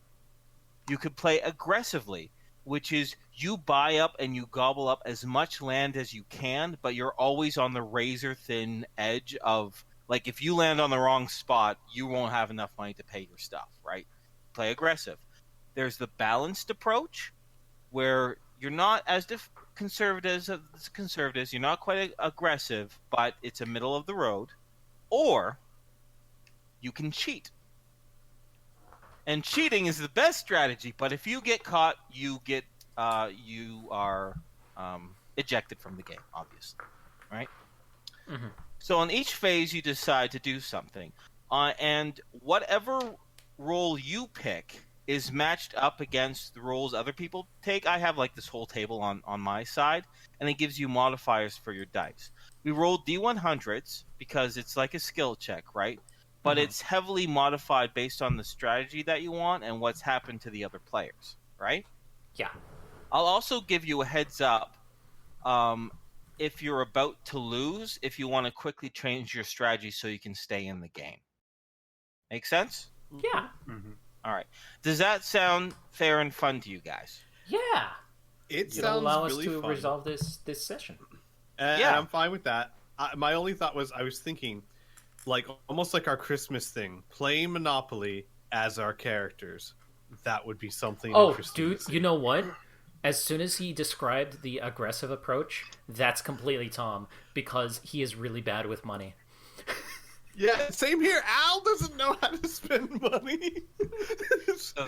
You could play aggressively, which is you buy up and you gobble up as much land as you can, but you're always on the razor-thin edge of, like, if you land on the wrong spot, you won't have enough money to pay your stuff, right? Play aggressive. There's the balanced approach, where you're not as conservative as conservatives, you're not quite aggressive, but it's a middle of the road. Or you can cheat. And cheating is the best strategy, but if you get caught, you are ejected from the game, obviously, right? Mm-hmm. So on each phase, you decide to do something, and whatever role you pick is matched up against the roles other people take. I have like this whole table on my side, and it gives you modifiers for your dice. We roll D100s because it's like a skill check, right? But it's heavily modified based on the strategy that you want and what's happened to the other players, right? Yeah. I'll also give you a heads up if you're about to lose, if you want to quickly change your strategy so you can stay in the game. Make sense? Yeah. Mm-hmm. All right. Does that sound fair and fun to you guys? Yeah. It It'll sounds allow us really to fun. resolve this session. And I'm fine with that. My only thought was I was thinking, like, almost like our Christmas thing, play Monopoly as our characters That would be something Oh, interesting. dude, you know what? As soon as he described the aggressive approach, that's completely Tom, because he is really bad with money. Yeah, same here. Al doesn't know how to spend money. So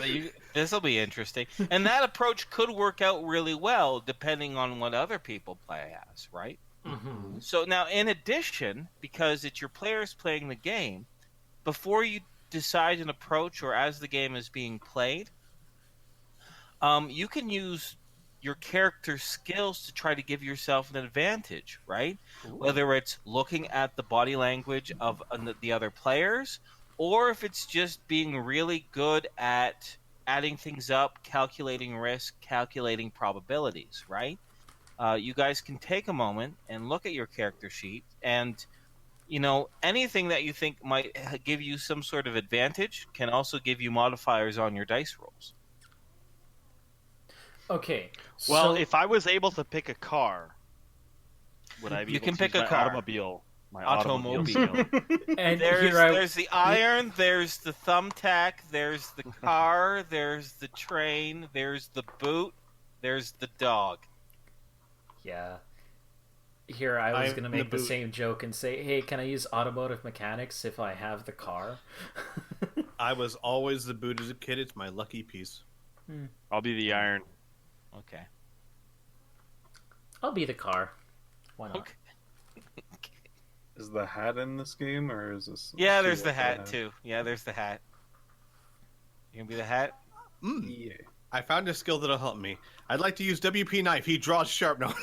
this will be interesting. And that approach could work out really well depending on what other people play as, right? Mm-hmm. So now, in addition, because it's your players playing the game, before you decide an approach or as the game is being played, you can use your character's skills to try to give yourself an advantage, right? Ooh. Whether it's looking at the body language of the other players, or if it's just being really good at adding things up, calculating risk, calculating probabilities, right? You guys can take a moment and look at your character sheet, and anything that you think might give you some sort of advantage can also give you modifiers on your dice rolls. Okay. Well, so... if I was able to pick a car, would I be You able can to pick use a my car. automobile? My Automobile. skill. And There's the iron, there's the thumbtack, there's the car, there's the train, there's the boot, there's the dog. Yeah. Here I was I'm going to the make the boot. same joke and say, hey, can I use automotive mechanics if I have the car? I was always the boot as a kid. It's my lucky piece. I'll be the iron. Okay. I'll be the car. Why not? Okay. Is the hat in this game, or is this? Yeah, there's the hat too. Yeah, there's the hat. You gonna be the hat? Yeah. I found a skill that'll help me. I'd like to use WP knife. He draws sharp. No.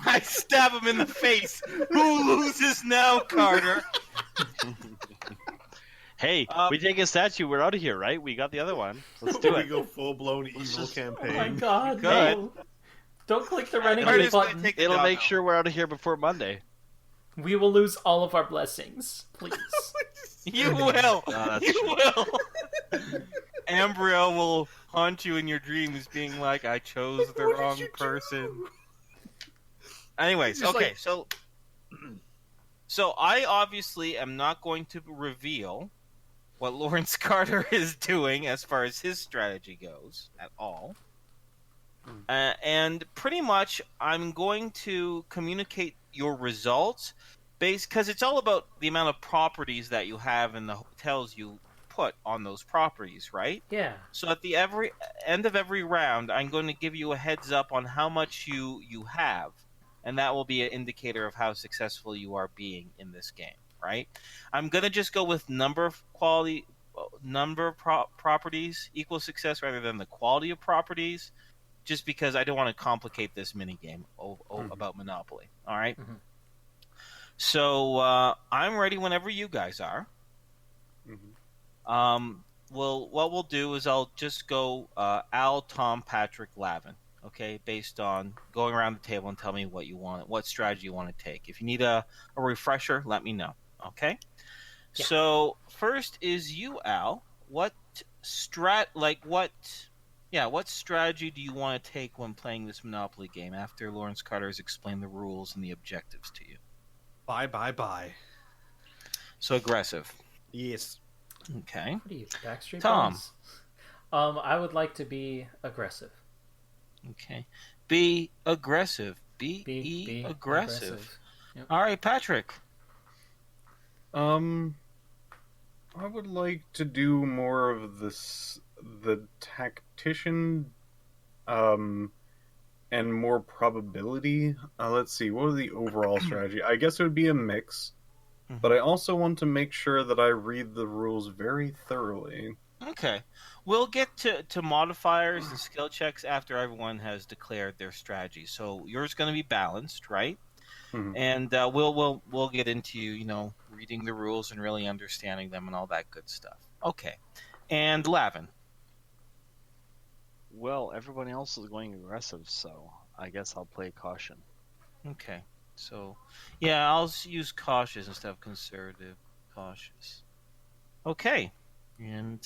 I stab him in the face. Who loses now, Carter? Hey, we take a statue. We're out of here, right? We got the other one. Let's do We it. go full blown evil just- campaign. Oh my god, Good. no. Don't click the renegade Carter's gonna button. take the It'll dog make out. sure we're out of here before Monday. We will lose all of our blessings. Please. You will. that's You true. will. Ambrio will haunt you in your dreams, being like, "I chose the What did wrong you do? person." Anyways, Just okay, like- so I obviously am not going to reveal what Lawrence Carter is doing as far as his strategy goes at all. And pretty much I'm going to communicate your results because it's all about the amount of properties that you have and the hotels you put on those properties, right? Yeah. So at the end of every round, I'm going to give you a heads up on how much you have, and that will be an indicator of how successful you are being in this game, right? I'm going to just go with number of properties equals success rather than the quality of properties, just because I don't want to complicate this mini game about Monopoly. All right? Mhm. So I'm ready whenever you guys are. Well, what we'll do is I'll just go Al, Tom, Patrick, Lavin. Okay, based on going around the table and tell me what you want, what strategy you want to take. If you need a refresher, let me know. Okay. Yeah. So first is you, Al. What strategy do you want to take when playing this Monopoly game after Lawrence Carter has explained the rules and the objectives to you? Bye. So aggressive. Yes. Okay. What are you, Backstreet Tom. Boys? I would like to be aggressive. Okay. Be aggressive. Be Be aggressive. Yep. All right, Patrick. I would like to do more of the tactician, and more probability. Let's see, what was the overall strategy? I guess it would be a mix, but I also want to make sure that I read the rules very thoroughly. Okay. We'll get to modifiers and skill checks after everyone has declared their strategy. So yours going to be balanced, right? Mhm. And we'll get into reading the rules and really understanding them and all that good stuff. Okay. And Lavin. Well, everyone else is going aggressive, so I guess I'll play caution. Okay. So, yeah, I'll use cautious instead of conservative. Cautious. Okay. And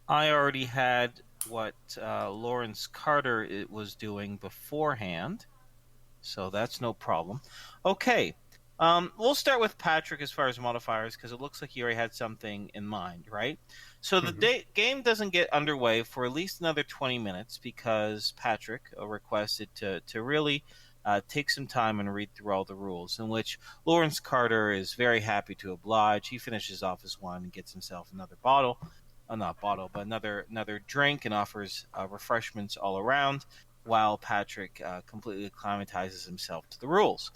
I already had what Lawrence Carter was doing beforehand, so that's no problem. Okay. We'll start with Patrick as far as modifiers because it looks like he already had something in mind, right? So the game doesn't get underway for at least another 20 minutes because Patrick requested to really take some time and read through all the rules, in which Lawrence Carter is very happy to oblige. He finishes off his wine and gets himself another bottle. Not bottle, but another drink, and offers refreshments all around, while Patrick completely acclimatizes himself to the rules.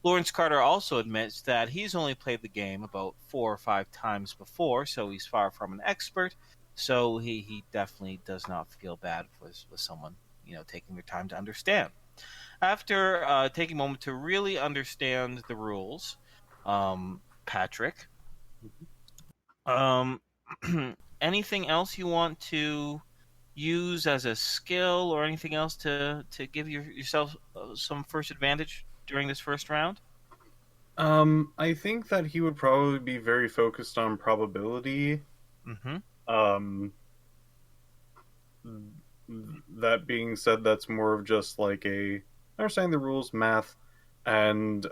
Lawrence Carter also admits that he's only played the game about 4 or 5 times before, so he's far from an expert. So he definitely does not feel bad with someone taking their time to understand. After taking a moment to really understand the rules, Patrick, anything else you want to use as a skill or anything else to give yourself some first advantage during this first round? I think that he would probably be very focused on probability. That being said, that's more of just like a understanding the rules, math, and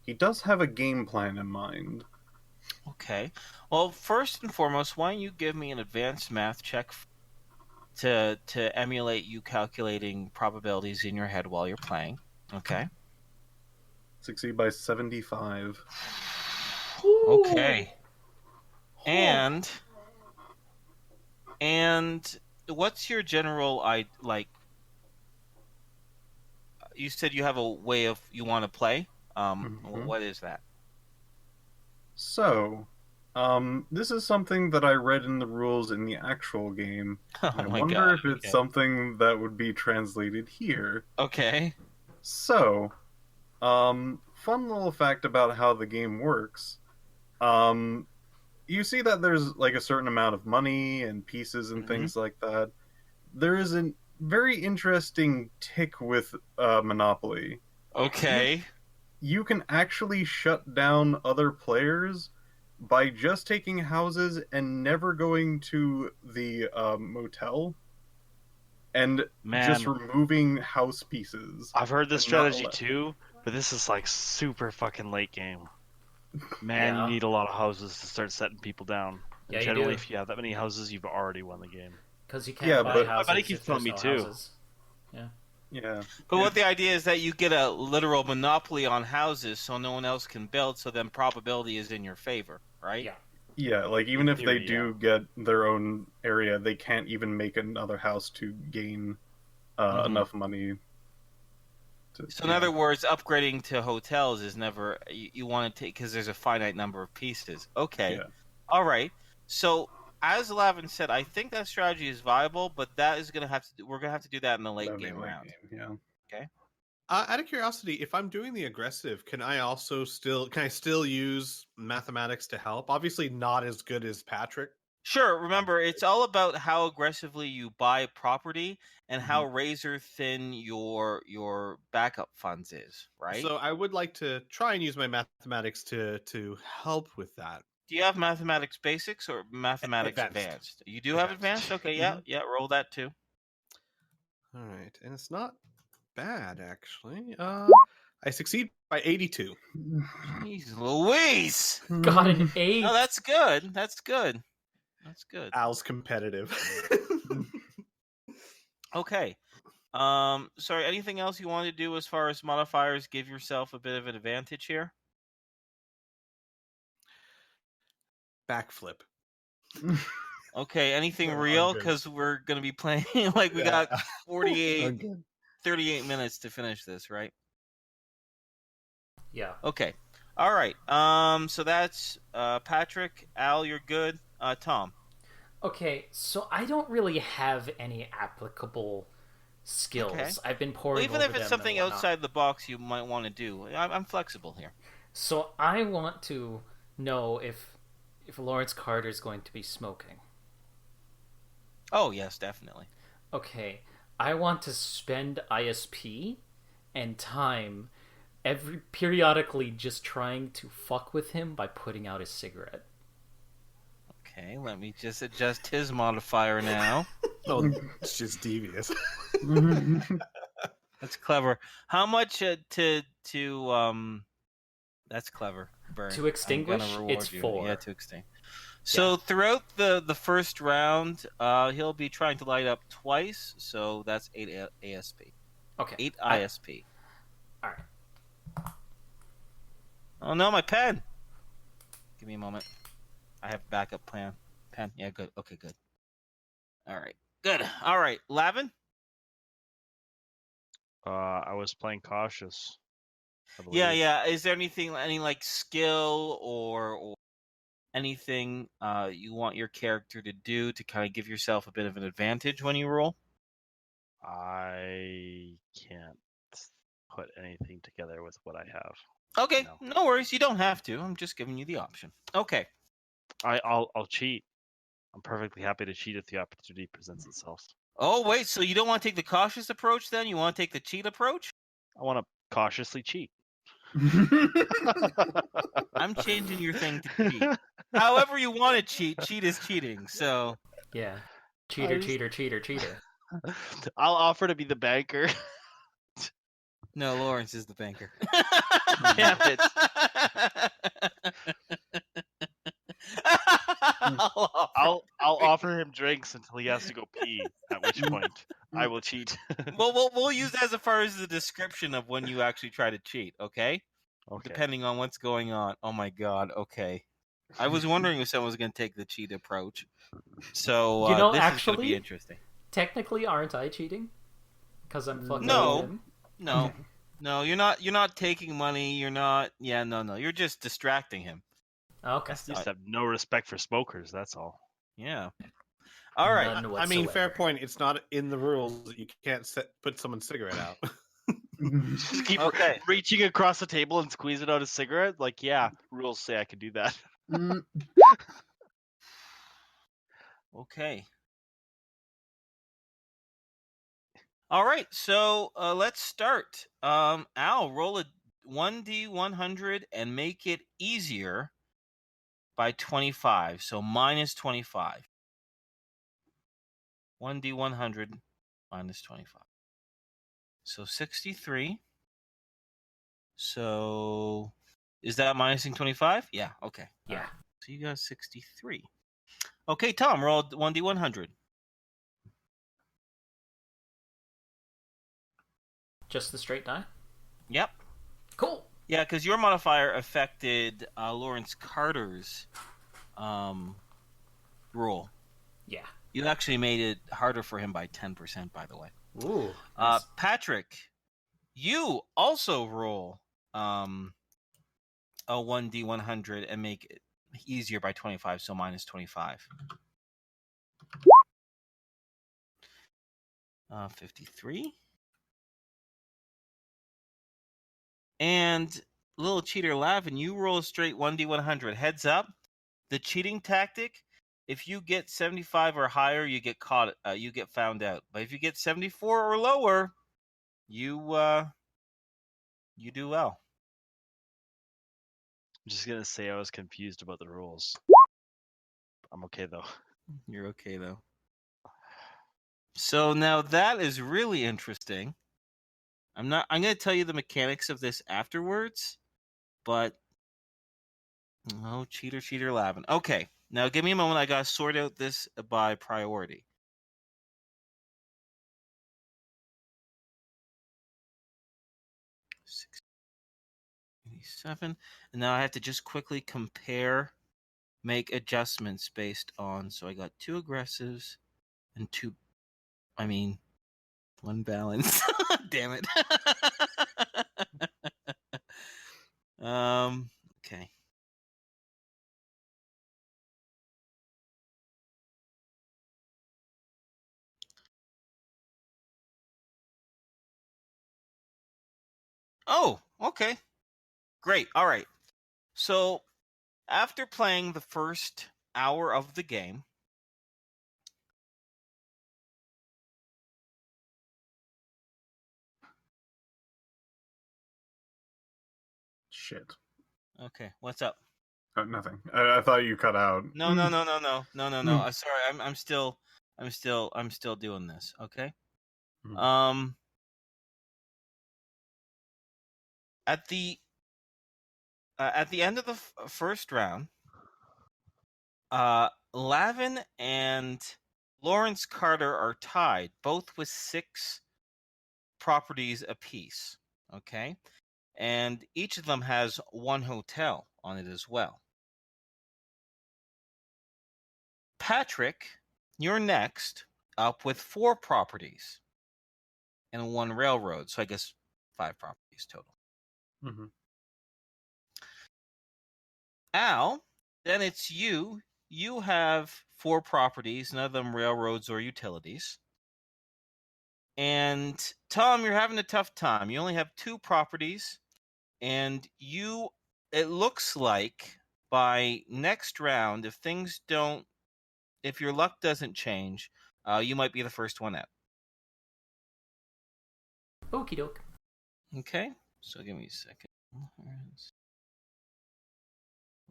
he does have a game plan in mind. Okay. Well, first and foremost, why don't you give me an advanced math check to emulate you calculating probabilities in your head while you're playing. Okay. Succeed by 75. Okay. And what's your general you said you have a way of you want to play? What is that? So, this is something that I read in the rules in the actual game. I wonder if it's something that would be translated here. Okay. So, fun little fact about how the game works. You see that there's like a certain amount of money and pieces and things like that. There is a very interesting tick with Monopoly. Okay. You can actually shut down other players by just taking houses and never going to the motel and just removing house pieces. I've heard this strategy too, but this is like super fucking late game. Man, you need a lot of houses to start setting people down. Yeah, generally, if you have that many houses, you've already won the game. Because you can't buy houses. My buddy keeps telling me too. Houses. Yeah. Yeah. But what the idea is that you get a literal monopoly on houses so no one else can build, so then probability is in your favor, right? Yeah. Yeah, like even if they do get their own area, they can't even make another house to gain enough money. So in other words, upgrading to hotels is never, you want to take, because there's a finite number of pieces. Okay. Yeah. All right. So as Lavin said, I think that strategy is viable, but that is going to have to, we're going to have to do that in the late game round. Yeah. Okay. Out of curiosity, if I'm doing the aggressive, can I still use mathematics to help? Obviously not as good as Patrick. Sure. Remember, it's all about how aggressively you buy property and how razor thin your backup funds is, right? So I would like to try and use my mathematics to help with that. Do you have mathematics basics or mathematics advanced? You do have advanced? Okay, yeah, roll that too. All right, and it's not bad actually. I succeed by 82. Jeez Louise! Got an 8. Oh, that's good. That's good. That's good. Al's competitive. Okay. Sorry, anything else you want to do as far as modifiers? Give yourself a bit of an advantage here? Backflip. Okay, anything real? Because we're going to be playing, like, we got 38 minutes to finish this, right? Yeah. Okay. All right. So that's Patrick. Al, you're good. Tom. Okay, so I don't really have any applicable skills. Okay. I've been poring over them. Even if it's something outside the box you might want to do, I'm flexible here. So I want to know if Lawrence Carter is going to be smoking. Oh, yes, definitely. Okay, I want to spend ISP and time periodically just trying to fuck with him by putting out his cigarette. Okay, let me just adjust his modifier now. Oh, it's just devious. That's clever. How much to That's clever, Burn. To extinguish, I'm gonna reward it's you. 4. Yeah, to extinguish. So throughout the first round, he'll be trying to light up twice. So that's 8 ASP. Okay. 8 ISP. All right. Oh no, my pen. Give me a moment. I have backup plan. Pen. Yeah, good. Okay, good. All right. Good. All right, Lavin. I was playing cautious. Yeah. Is there any like skill or anything you want your character to do to kind of give yourself a bit of an advantage when you roll? I can't put anything together with what I have. Okay, no worries. You don't have to. I'm just giving you the option. Okay. I'll cheat. I'm perfectly happy to cheat if the opportunity presents itself. Oh wait, so you don't want to take the cautious approach then? You want to take the cheat approach? I want to cautiously cheat. I'm changing your thing to cheat. However you want to cheat, cheat is cheating. So yeah, cheater. I'll offer to be the banker. No, Lawrence is the banker. Damn it. I'll offer him drinks until he has to go pee. At which point, I will cheat. Well, we'll use that as far as the description of when you actually try to cheat. Okay. Okay. Depending on what's going on. Oh my God. Okay. I was wondering if someone was going to take the cheat approach. So this is going to be interesting. Technically, aren't I cheating? Because I'm fucking him? No. Okay. No, you're not. You're not taking money. You're not. Yeah, no. You're just distracting him. Okay. You just have no respect for smokers. That's all. Yeah. All right. I mean, fair point. It's not in the rules that you can't put someone's cigarette out. Just keep reaching across the table and squeezing out a cigarette. Like, yeah, rules say I can do that. Okay. All right, so let's start. Al, roll a 1d100 and make it easier by 25. So minus 25. 1d100 minus 25. So 63. So is that minusing 25? Yeah, okay. Yeah. Right. So you got 63. Okay, Tom, roll 1d100. Just the straight die? Yep. Cool. Yeah, because your modifier affected Lawrence Carter's roll. Yeah. You actually made it harder for him by 10%, by the way. Ooh. Nice. Patrick, you also roll a 1d100 and make it easier by 25, so minus 25. 53. And little cheater Lavin, you roll a straight 1d100. Heads up, the cheating tactic, if you get 75 or higher, you get caught. You get found out. But if you get 74 or lower, you do well. I'm just gonna say I was confused about the rules. I'm okay though. You're okay though. So now that is really interesting. I'm gonna tell you the mechanics of this afterwards, but cheater Lavin. Okay, now give me a moment. I gotta sort out this by priority. $87, and now I have to just quickly make adjustments based on. So I got 2 aggressives and 1 balance. Damn it. Okay. Oh, okay. Great. All right. So after playing the first hour of the game, Shit. okay, what's up? Nothing. I thought you cut out. No. Sorry, I'm still doing this. Okay. At the At the end of the first round, Lavin and Lawrence Carter are tied, both with 6 properties apiece. Okay, and each of them has 1 hotel on it as well. Patrick, you're next up with 4 properties and 1 railroad, so I guess 5 properties total. Mm-hmm. Al, then it's you. You have 4 properties, none of them railroads or utilities. And Tom, you're having a tough time. You only have 2 properties, and it looks like by next round, if your luck doesn't change, you might be the first one out. Okie doke. Okay, so give me a second.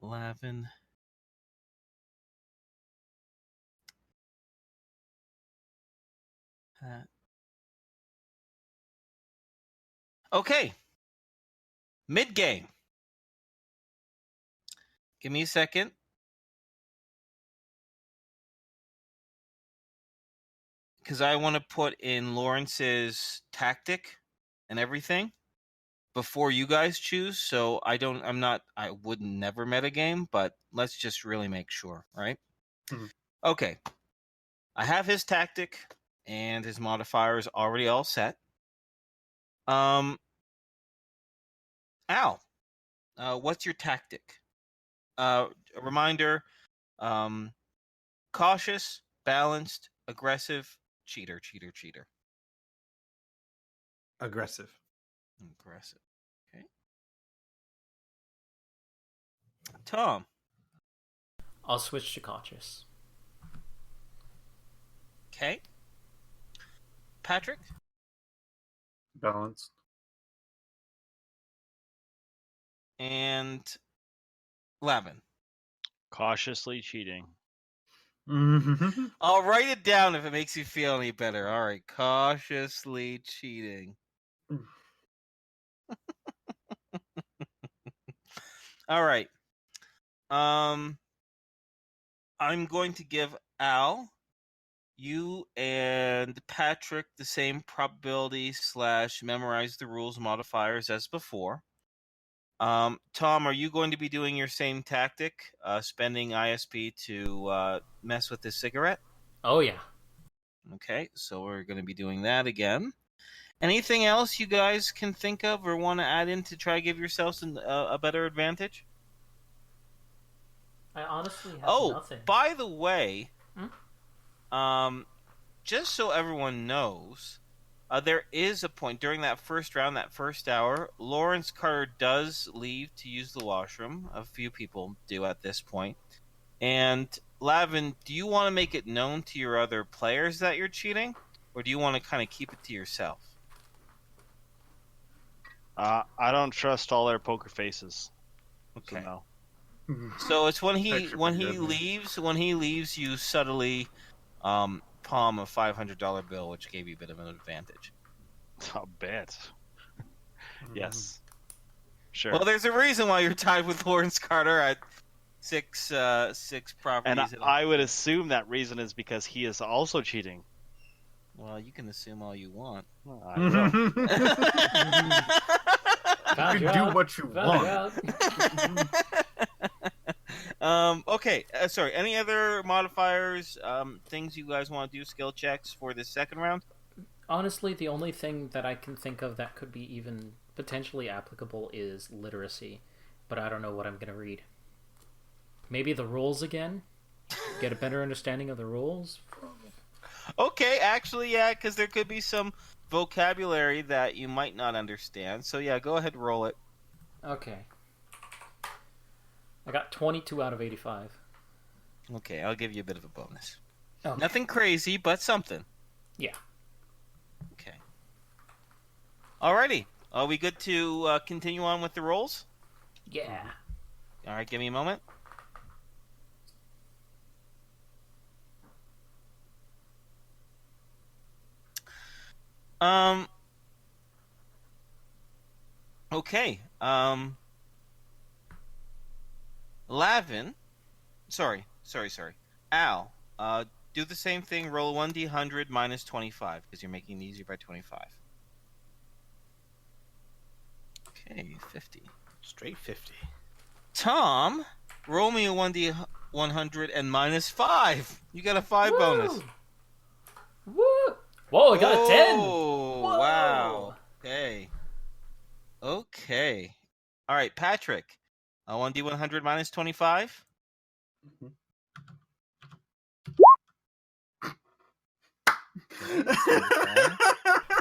Lavin. Okay. Mid-game. Give me a second. Because I want to put in Lawrence's tactic and everything before you guys choose. So I would never metagame, but let's just really make sure, right? Mm-hmm. Okay. I have his tactic and his modifiers already all set. Al, what's your tactic? A reminder, cautious, balanced, aggressive, cheater. Aggressive. Okay. Tom. I'll switch to cautious. Okay. Patrick. Balanced. And Lavin. Cautiously cheating. Mm-hmm. I'll write it down if it makes you feel any better. All right. Cautiously cheating. All right. I'm going to give Al, you and Patrick the same probability / memorize the rules modifiers as before. Tom, are you going to be doing your same tactic, spending ISP to mess with this cigarette? Oh, yeah. Okay, so we're going to be doing that again. Anything else you guys can think of or want to add in to try to give yourselves a better advantage? I honestly have nothing. By the way, just so everyone knows, there is a point during that first round, that first hour, Lawrence Carter does leave to use the washroom. A few people do at this point. And Lavin, do you want to make it known to your other players that you're cheating? Or do you want to kind of keep it to yourself? I don't trust all their poker faces. Okay. So no. So it's when he leaves, you subtly palm a $500 bill, which gave you a bit of an advantage. I'll bet. Yes. Sure. Well, there's a reason why you're tied with Lawrence Carter at six properties. And I would assume that reason is because he is also cheating. Well, you can assume all you want. Well, I will. You can do what you want. Okay. Sorry. Any other modifiers? Things you guys want to do? Skill checks for this second round? Honestly, the only thing that I can think of that could be even potentially applicable is literacy, but I don't know what I'm going to read. Maybe the rules again? Get a better understanding of the rules? Okay, actually, yeah, because there could be some vocabulary that you might not understand. So, yeah, go ahead and roll it. Okay. I got 22 out of 85. Okay, I'll give you a bit of a bonus. Okay. Nothing crazy, but something. Yeah. Okay. Alrighty. Are we good to continue on with the rolls? Yeah. All right, give me a moment. Okay. Lavin, sorry. Al, do the same thing. Roll 1d100 minus 25 because you're making it easier by 25. Okay, 50. Straight 50. Tom, roll me a 1d100 and minus 5. You got a 5 bonus. Woo! Whoa, I got a 10! Oh, wow. Okay. All right, Patrick. 1d100 minus 25. Okay,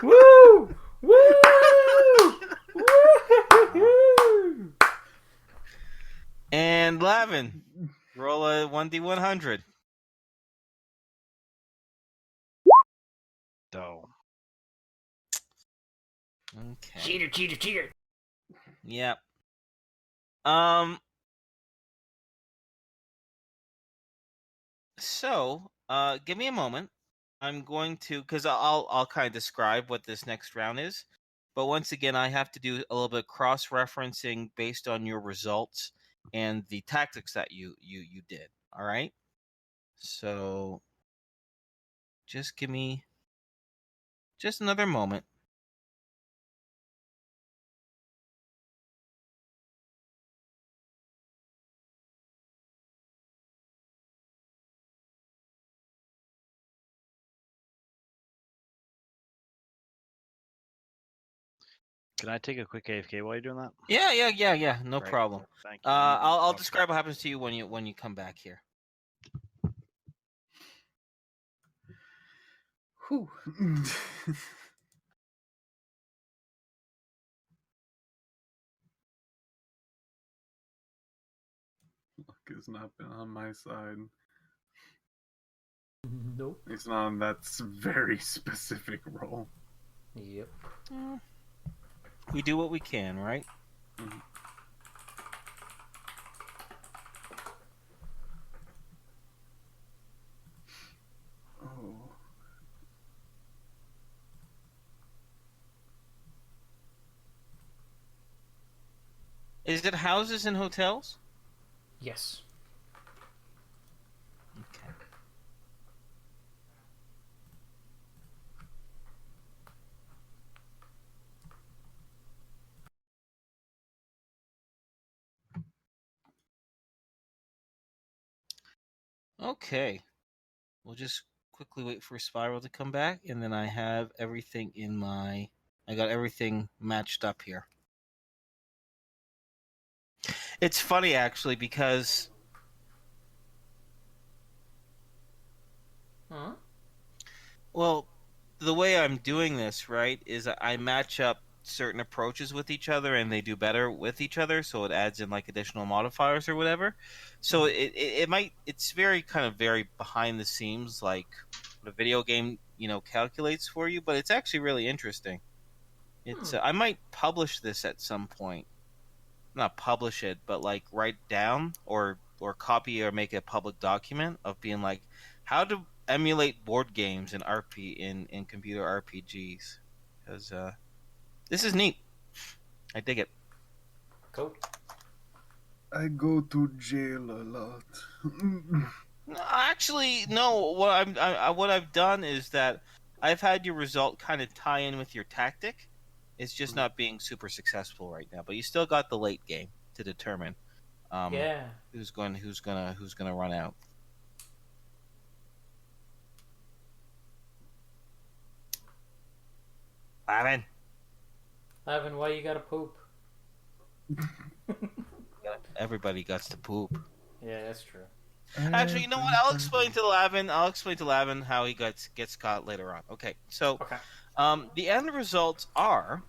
Woo! Woo! Woo! and Lavin, roll a 1d100. So. Okay. Cheater. Yep. So, give me a moment. I'm going to, because I'll kind of describe what this next round is. But once again, I have to do a little bit cross-referencing based on your results and the tactics that you did. All right. So, just give me just another moment. Can I take a quick AFK while you're doing that? Yeah. No Great. problem. Thank you. I'll describe what happens to you when you come back here. Whew. Luck has not been on my side. Nope. It's not on that very specific roll. Yep. We do what we can, right? Mhm. Oh. Is it houses and hotels? Yes. Okay. Okay. We'll just quickly wait for Spiral to come back, and then I have everything I got everything matched up here. It's funny, actually, because... Huh? Well, the way I'm doing this, right, is I match up certain approaches with each other, and they do better with each other, so it adds in, like, additional modifiers or whatever. So it's very behind the scenes, like what a video game, calculates for you, but it's actually really interesting. It's I might publish this at some point. Not publish it, but like write down or copy or make a public document of being like how to emulate board games and in computer RPGs, because this is neat. I dig it. Cool. I go to jail a lot. Actually, no. What I've done is that I've had your result kind of tie in with your tactic. It's just not being super successful right now, but you still got the late game to determine Yeah. who's gonna run out. Lavin. Ivan, why you gotta poop? Everybody got to poop. Yeah, that's true. Actually, you know what? I'll explain to Lavin how he gets caught later on. Okay, so Okay. the end results are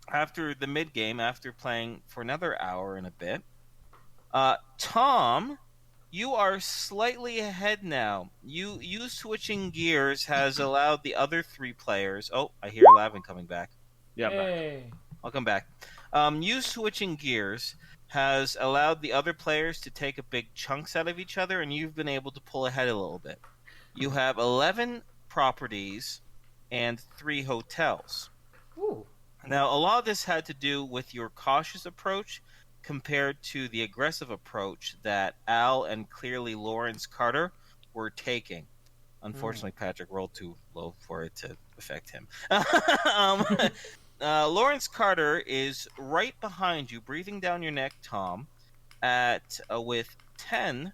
after the mid game, after playing for another hour and a bit. Tom, you are slightly ahead now. You switching gears has allowed the other three players. Oh, I hear Lavin coming back. Yeah, I'm back. Hey. I'll come back. You switching gears has allowed the other players to take a big chunks out of each other, and you've been able to pull ahead a little bit. You have 11 properties and 3 hotels. Ooh. Now, a lot of this had to do with your cautious approach compared to the aggressive approach that Al and clearly Lawrence Carter were taking. Unfortunately, Patrick rolled too low for it to affect him. um, Lawrence Carter is right behind you, breathing down your neck, Tom, at with 10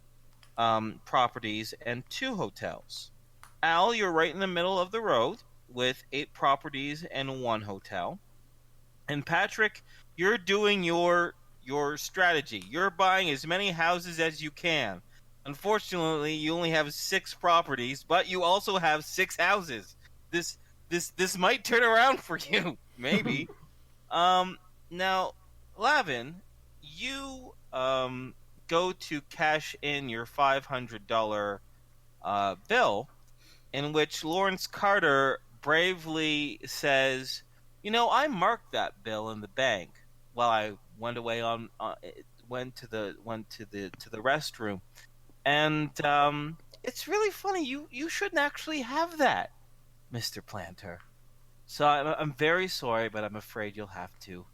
properties and 2 hotels. Al, you're right in the middle of the road with 8 properties and 1 hotel. And Patrick, you're doing your strategy. You're buying as many houses as you can. Unfortunately, you only have 6 properties, but you also have 6 houses. This might turn around for you, maybe. Now, Lavin, you go to cash in your $500 bill, in which Lawrence Carter bravely says, "You know, I marked that bill in the bank while I went away went to the restroom, and it's really funny. You shouldn't actually have that, Mr. Planter. So I'm very sorry, but I'm afraid you'll have to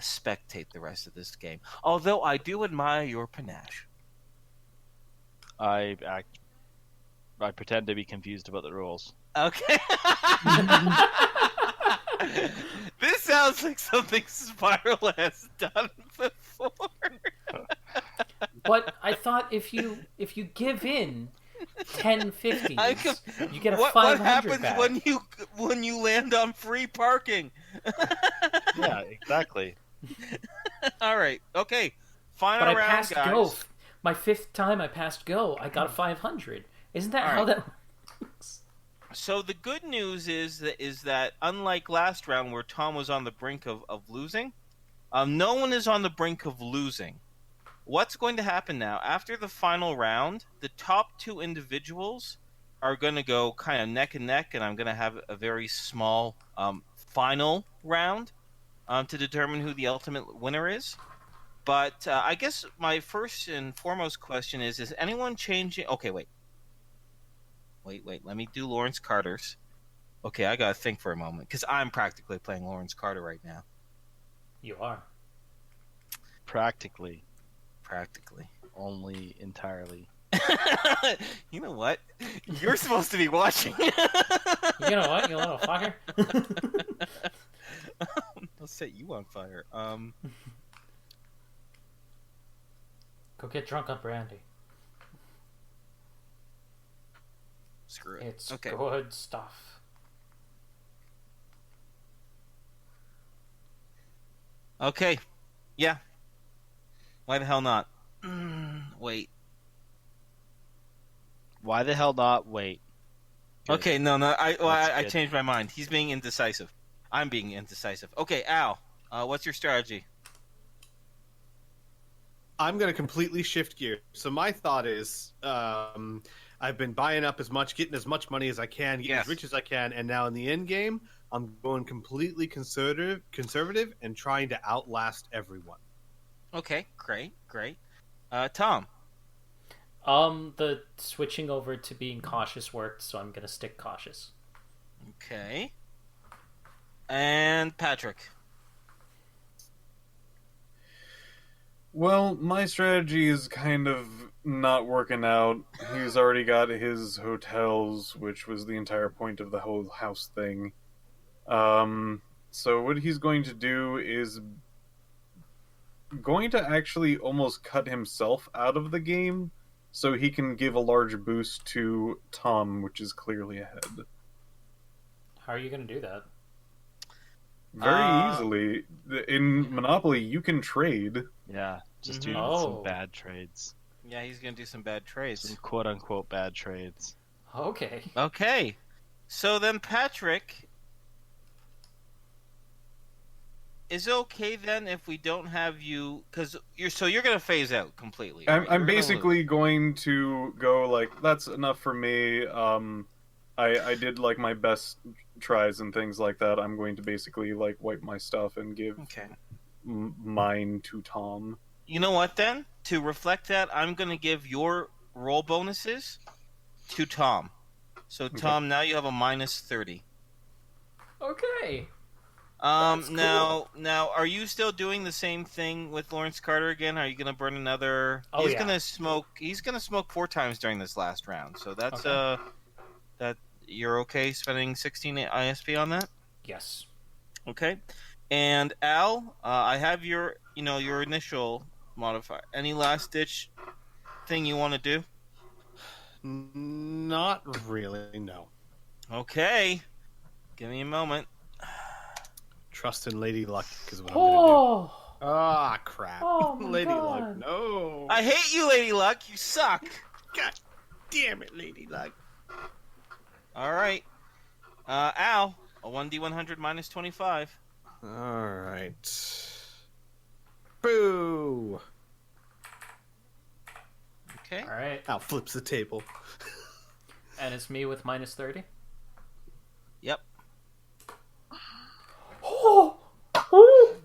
spectate the rest of this game. Although I do admire your panache." I pretend to be confused about the rules. Okay. This sounds like something Spiral has done before. But I thought if you give in 1050s, you get a 500 What happens back. when you land on free parking? Yeah, exactly. All right. Okay. Final but I round, passed guys. go. My 5th time I passed go, I got a 500. Isn't that All how right. that works? So the good news is that unlike last round where Tom was on the brink of losing, no one is on the brink of losing. What's going to happen now? After the final round, the top 2 individuals are going to go kind of neck and neck, and I'm going to have a very small final round to determine who the ultimate winner is. But I guess my first and foremost question is anyone changing... Okay, wait. Let me do Lawrence Carter's. Okay, I got to think for a moment, because I'm practically playing Lawrence Carter right now. You are. Practically. Only entirely. You know what? You're supposed to be watching. You know what, you little fucker? I'll set you on fire. Go get drunk on brandy. Screw it. It's okay. good stuff. Okay. Yeah. Why the hell not? Wait. Why the hell not? Wait. Good. Okay, no. I good. changed my mind. He's being indecisive. I'm being indecisive. Okay, Al, what's your strategy? I'm going to completely shift gear. So my thought is, I've been buying up getting as much money as I can, getting as rich as I can, and now in the end game, I'm going completely conservative, and trying to outlast everyone. Okay, great. Tom. The switching over to being cautious worked, so I'm gonna stick cautious. Okay. And Patrick. Well, my strategy is kind of not working out. He's already got his hotels, which was the entire point of the whole house thing. So what he's going to do is going to actually almost cut himself out of the game so he can give a large boost to Tom, which is clearly ahead. How are you going to do that? Very easily. In Monopoly, you can trade. Yeah, just do some bad trades. Yeah, he's going to do some bad trades. Some quote-unquote bad trades. Okay. So then, Patrick... Is it okay then if we don't have you? Because you're going to phase out completely. Right? I'm basically going to go like, that's enough for me. I did like my best tries and things like that. I'm going to basically like wipe my stuff and give mine to Tom. You know what then? To reflect that, I'm going to give your roll bonuses to Tom. So Tom, now you have a minus 30. Okay. Cool. Now, are you still doing the same thing with Lawrence Carter again? Are you gonna burn another? Oh, he's yeah. gonna smoke. He's gonna smoke 4 times during this last round. So that's Okay. that you're okay spending 16 ISP on that. Yes. Okay. And Al, I have your your initial modifier. Any last ditch thing you want to do? Not really, no. Okay. Give me a moment. Trust in Lady Luck is what I'm Oh. gonna do. Ah, crap. Oh my Lady God. Luck, no. I hate you, Lady Luck. You suck. God damn it, Lady Luck. All right. Al, a 1d100 minus 25. All right. Boo. Okay. All right. Al flips the table. And it's me with minus 30. Yep. Oh. Oh.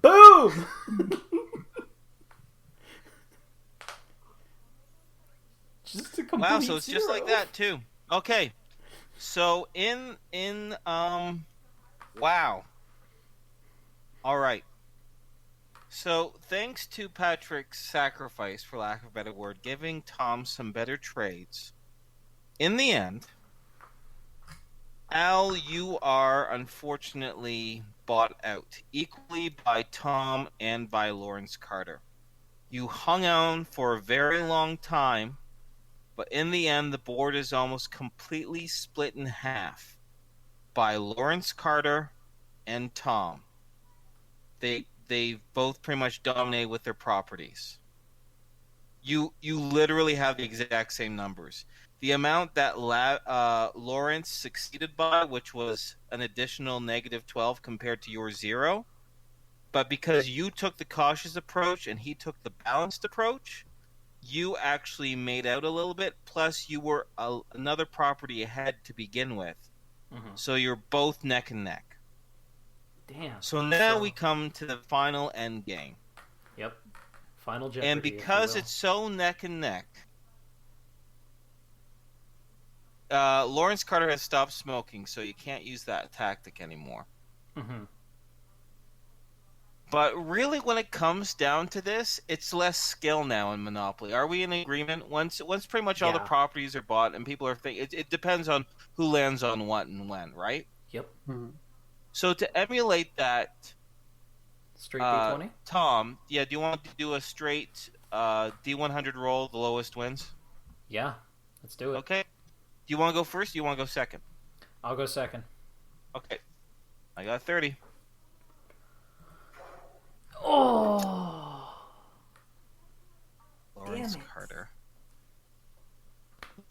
Boom. Just a complete Wow, so it's just zero. like that too. Okay. So in wow. All right. So thanks to Patrick's sacrifice, for lack of a better word, giving Tom some better trades, in the end, Al, you are unfortunately bought out equally by Tom and by Lawrence Carter. You hung on for a very long time, but in the end, the board is almost completely split in half by Lawrence Carter and Tom. They both pretty much dominate with their properties. You literally have the exact same numbers. The amount that Lawrence succeeded by, which was an additional negative 12 compared to your 0, but because you took the cautious approach and he took the balanced approach, you actually made out a little bit, plus you were another property ahead to begin with. Mm-hmm. So you're both neck and neck. Damn. So now we come to the final end game. Yep. Final Jeopardy. And because it's so neck and neck, Lawrence Carter has stopped smoking, so you can't use that tactic anymore. Mm-hmm. But really, when it comes down to this, it's less skill now in Monopoly. Are we in agreement? Once pretty much all the properties are bought and people are thinking, it depends on who lands on what and when, right? Yep. Mhm. So to emulate that, Straight D20? Tom, do you want to do a straight D100 roll, the lowest wins? Yeah, let's do it. Okay. Do you want to go first or do you want to go second? I'll go second. Okay. I got 30. Oh! Lawrence Carter.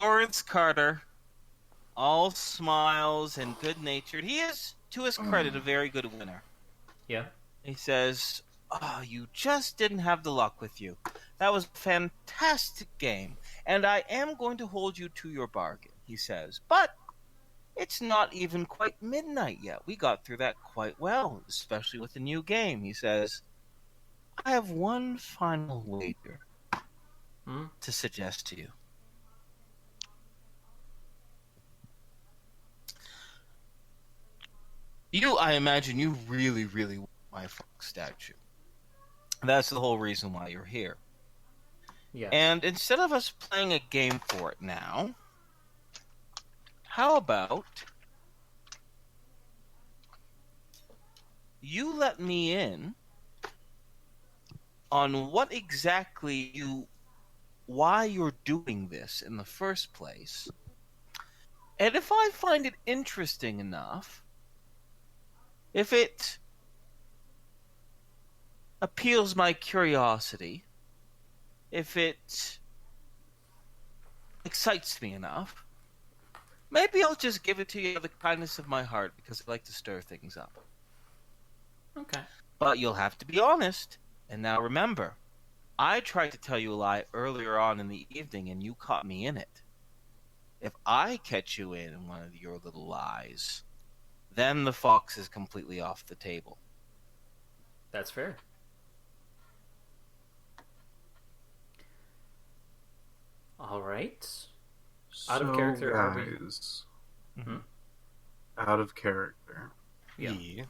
Lawrence Carter, all smiles and good-natured. He is, to his credit, a very good winner. Yeah. He says, "Oh, you just didn't have the luck with you. That was a fantastic game, and I am going to hold you to your bargain," he says. "But it's not even quite midnight yet. We got through that quite well, especially with the new game," he says. "I have one final wager to suggest to you. I imagine you really, really want my Fox statue. That's the whole reason why you're here. Yeah. And instead of us playing a game for it now, how about you let me in on why you're doing this in the first place, and if I find it interesting enough, if it appeals my curiosity, if it excites me enough, maybe I'll just give it to you out of the kindness of my heart because I like to stir things up. Okay. But you'll have to be honest. And now remember, I tried to tell you a lie earlier on in the evening and you caught me in it. If I catch you in one of your little lies, then the fox is completely off the table. That's fair. All right. Out of character, are we? Guys, out of character. Yeah.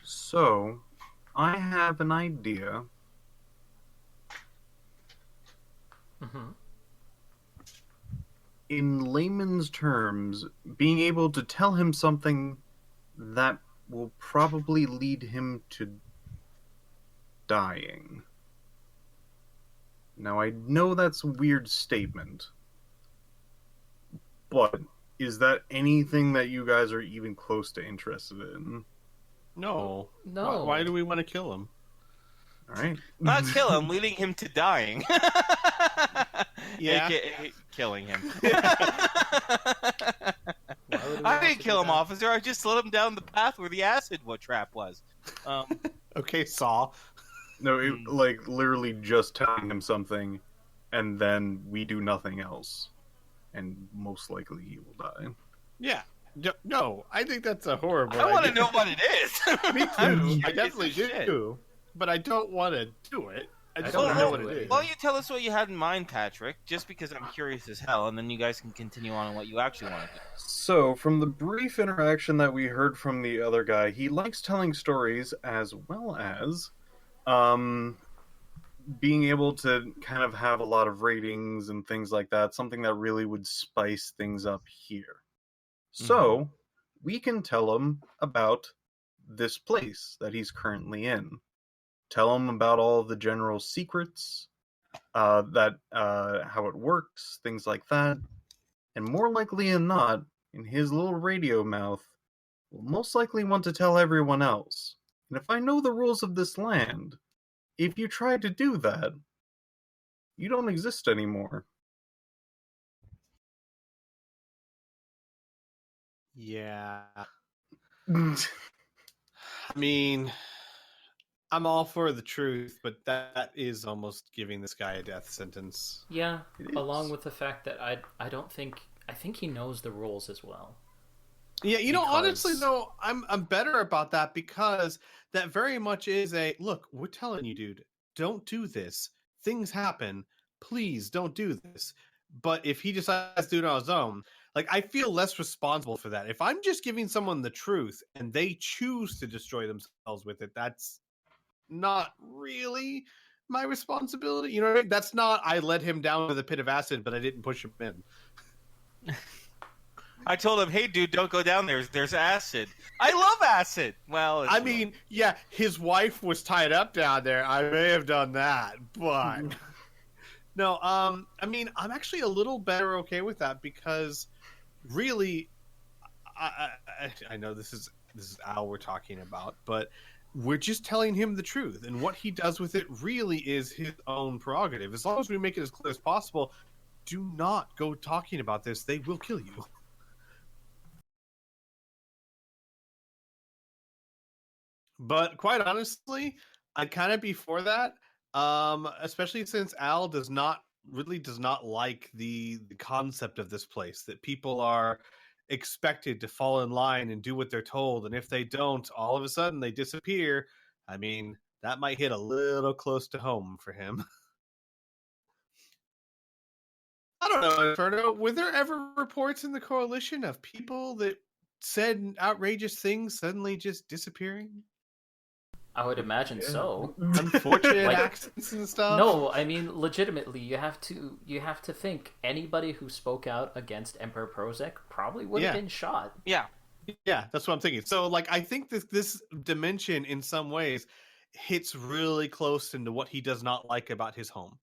So, I have an idea. Mm-hmm. In layman's terms, being able to tell him something that will probably lead him to dying. Now, I know that's a weird statement, but is that anything that you guys are even close to interested in? No. No. Why do we want to kill him? All right. Not kill him, leading him to dying. Yeah. AKA killing him. Why would we I want didn't to kill do him, that? officer. I just led him down the path where the acid trap was. Okay, Saw. No, it, like literally just telling him something, and then we do nothing else, and most likely he will die. Yeah. No, I think that's a horrible I want to idea. know what it is. Me I'm too. curious I definitely as shit. do. But I don't want to do it. I just don't want to know wanna what do it it is. Well, you tell us what you had in mind, Patrick, just because I'm curious as hell, and then you guys can continue on what you actually want to do. So, from the brief interaction that we heard from the other guy, he likes telling stories as well as being able to kind of have a lot of ratings and things like that, something that really would spice things up here. So, we can tell him about this place that he's currently in. Tell him about all of the general secrets, how it works, things like that. And more likely than not, in his little radio mouth, will most likely want to tell everyone else. And if I know the rules of this land, if you try to do that, you don't exist anymore. Yeah. I mean, I'm all for the truth, but that is almost giving this guy a death sentence. Yeah, It along is. with the fact that I don't think I think he knows the rules as well. Yeah, you know, Because- honestly though, I'm better about that because that very much is a look, we're telling you, dude, don't do this. Things happen. Please don't do this. But if he decides to do it on his own, like I feel less responsible for that. If I'm just giving someone the truth and they choose to destroy themselves with it, that's not really my responsibility. You know what I mean? That's not I led him down to the pit of acid, but I didn't push him in. I told him, "Hey, dude, don't go down there. There's acid. I love acid." Well, I mean, yeah, his wife was tied up down there. I may have done that, but no. I mean, I'm actually a little better okay with that because, really, I know this is Al we're talking about, but we're just telling him the truth, and what he does with it really is his own prerogative. As long as we make it as clear as possible, do not go talking about this; they will kill you. But quite honestly, I'd kind of be for that. Especially since Al does not like the concept of this place, that people are expected to fall in line and do what they're told, and if they don't, all of a sudden they disappear. I mean, that might hit a little close to home for him. I don't know, Inferno. Were there ever reports in the coalition of people that said outrageous things suddenly just disappearing? I would imagine so. Unfortunate Like- accidents and stuff. No, I mean legitimately, you have to think anybody who spoke out against Emperor Prozek probably would have Yeah. been shot. yeah. Yeah, that's what I'm thinking. So, like, I think this dimension, in some ways, hits really close into what he does not like about his home.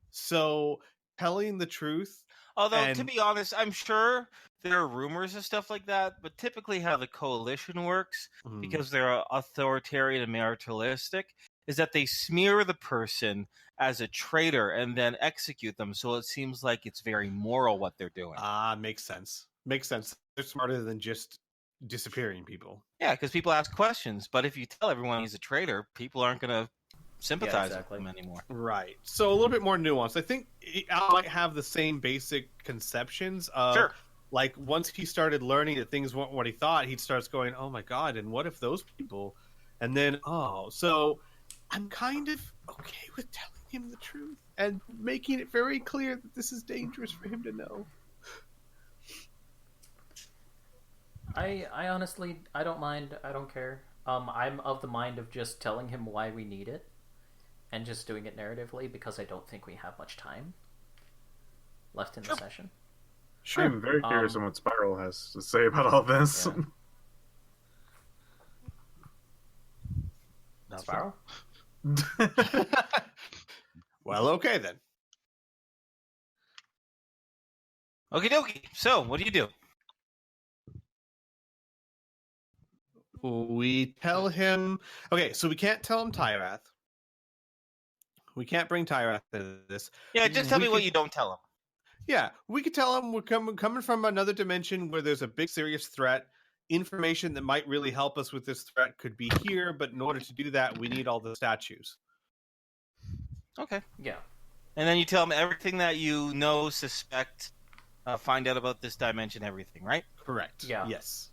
So, telling the truth. Although, to And- be honest, I'm sure there are rumors and stuff like that, but typically how the coalition works, because they're authoritarian and militaristic, is that they smear the person as a traitor and then execute them. So it seems like it's very moral what they're doing. Makes sense. Makes sense. They're smarter than just disappearing people. Yeah, because people ask questions, but if you tell everyone he's a traitor, people aren't going to sympathize exactly. with him anymore. Right. So a little bit more nuanced. I think Al might have the same basic conceptions of, Sure. like, once he started learning that things weren't what he thought, he starts going, oh my God, and what if those people? And then, so I'm kind of okay with telling him the truth and making it very clear that this is dangerous for him to know. I honestly, I don't mind. I don't care. I'm of the mind of just telling him why we need it, and just doing it narratively because I don't think we have much time left in the session. Sure. I'm very curious on what Spiral has to say about all this. Yeah. Spiral? Well, okay then. Okie dokie. So, what do you do? We tell him. Okay, so we can't tell him Tyrath. We can't bring Tyrath into this. Yeah, just tell me what you don't tell him. Yeah, we could tell him we're coming from another dimension where there's a big serious threat. Information that might really help us with this threat could be here, but in order to do that, we need all the statues. Okay. Yeah. And then you tell him everything that you know, suspect, find out about this dimension, everything, right? Correct. Yeah. Yes.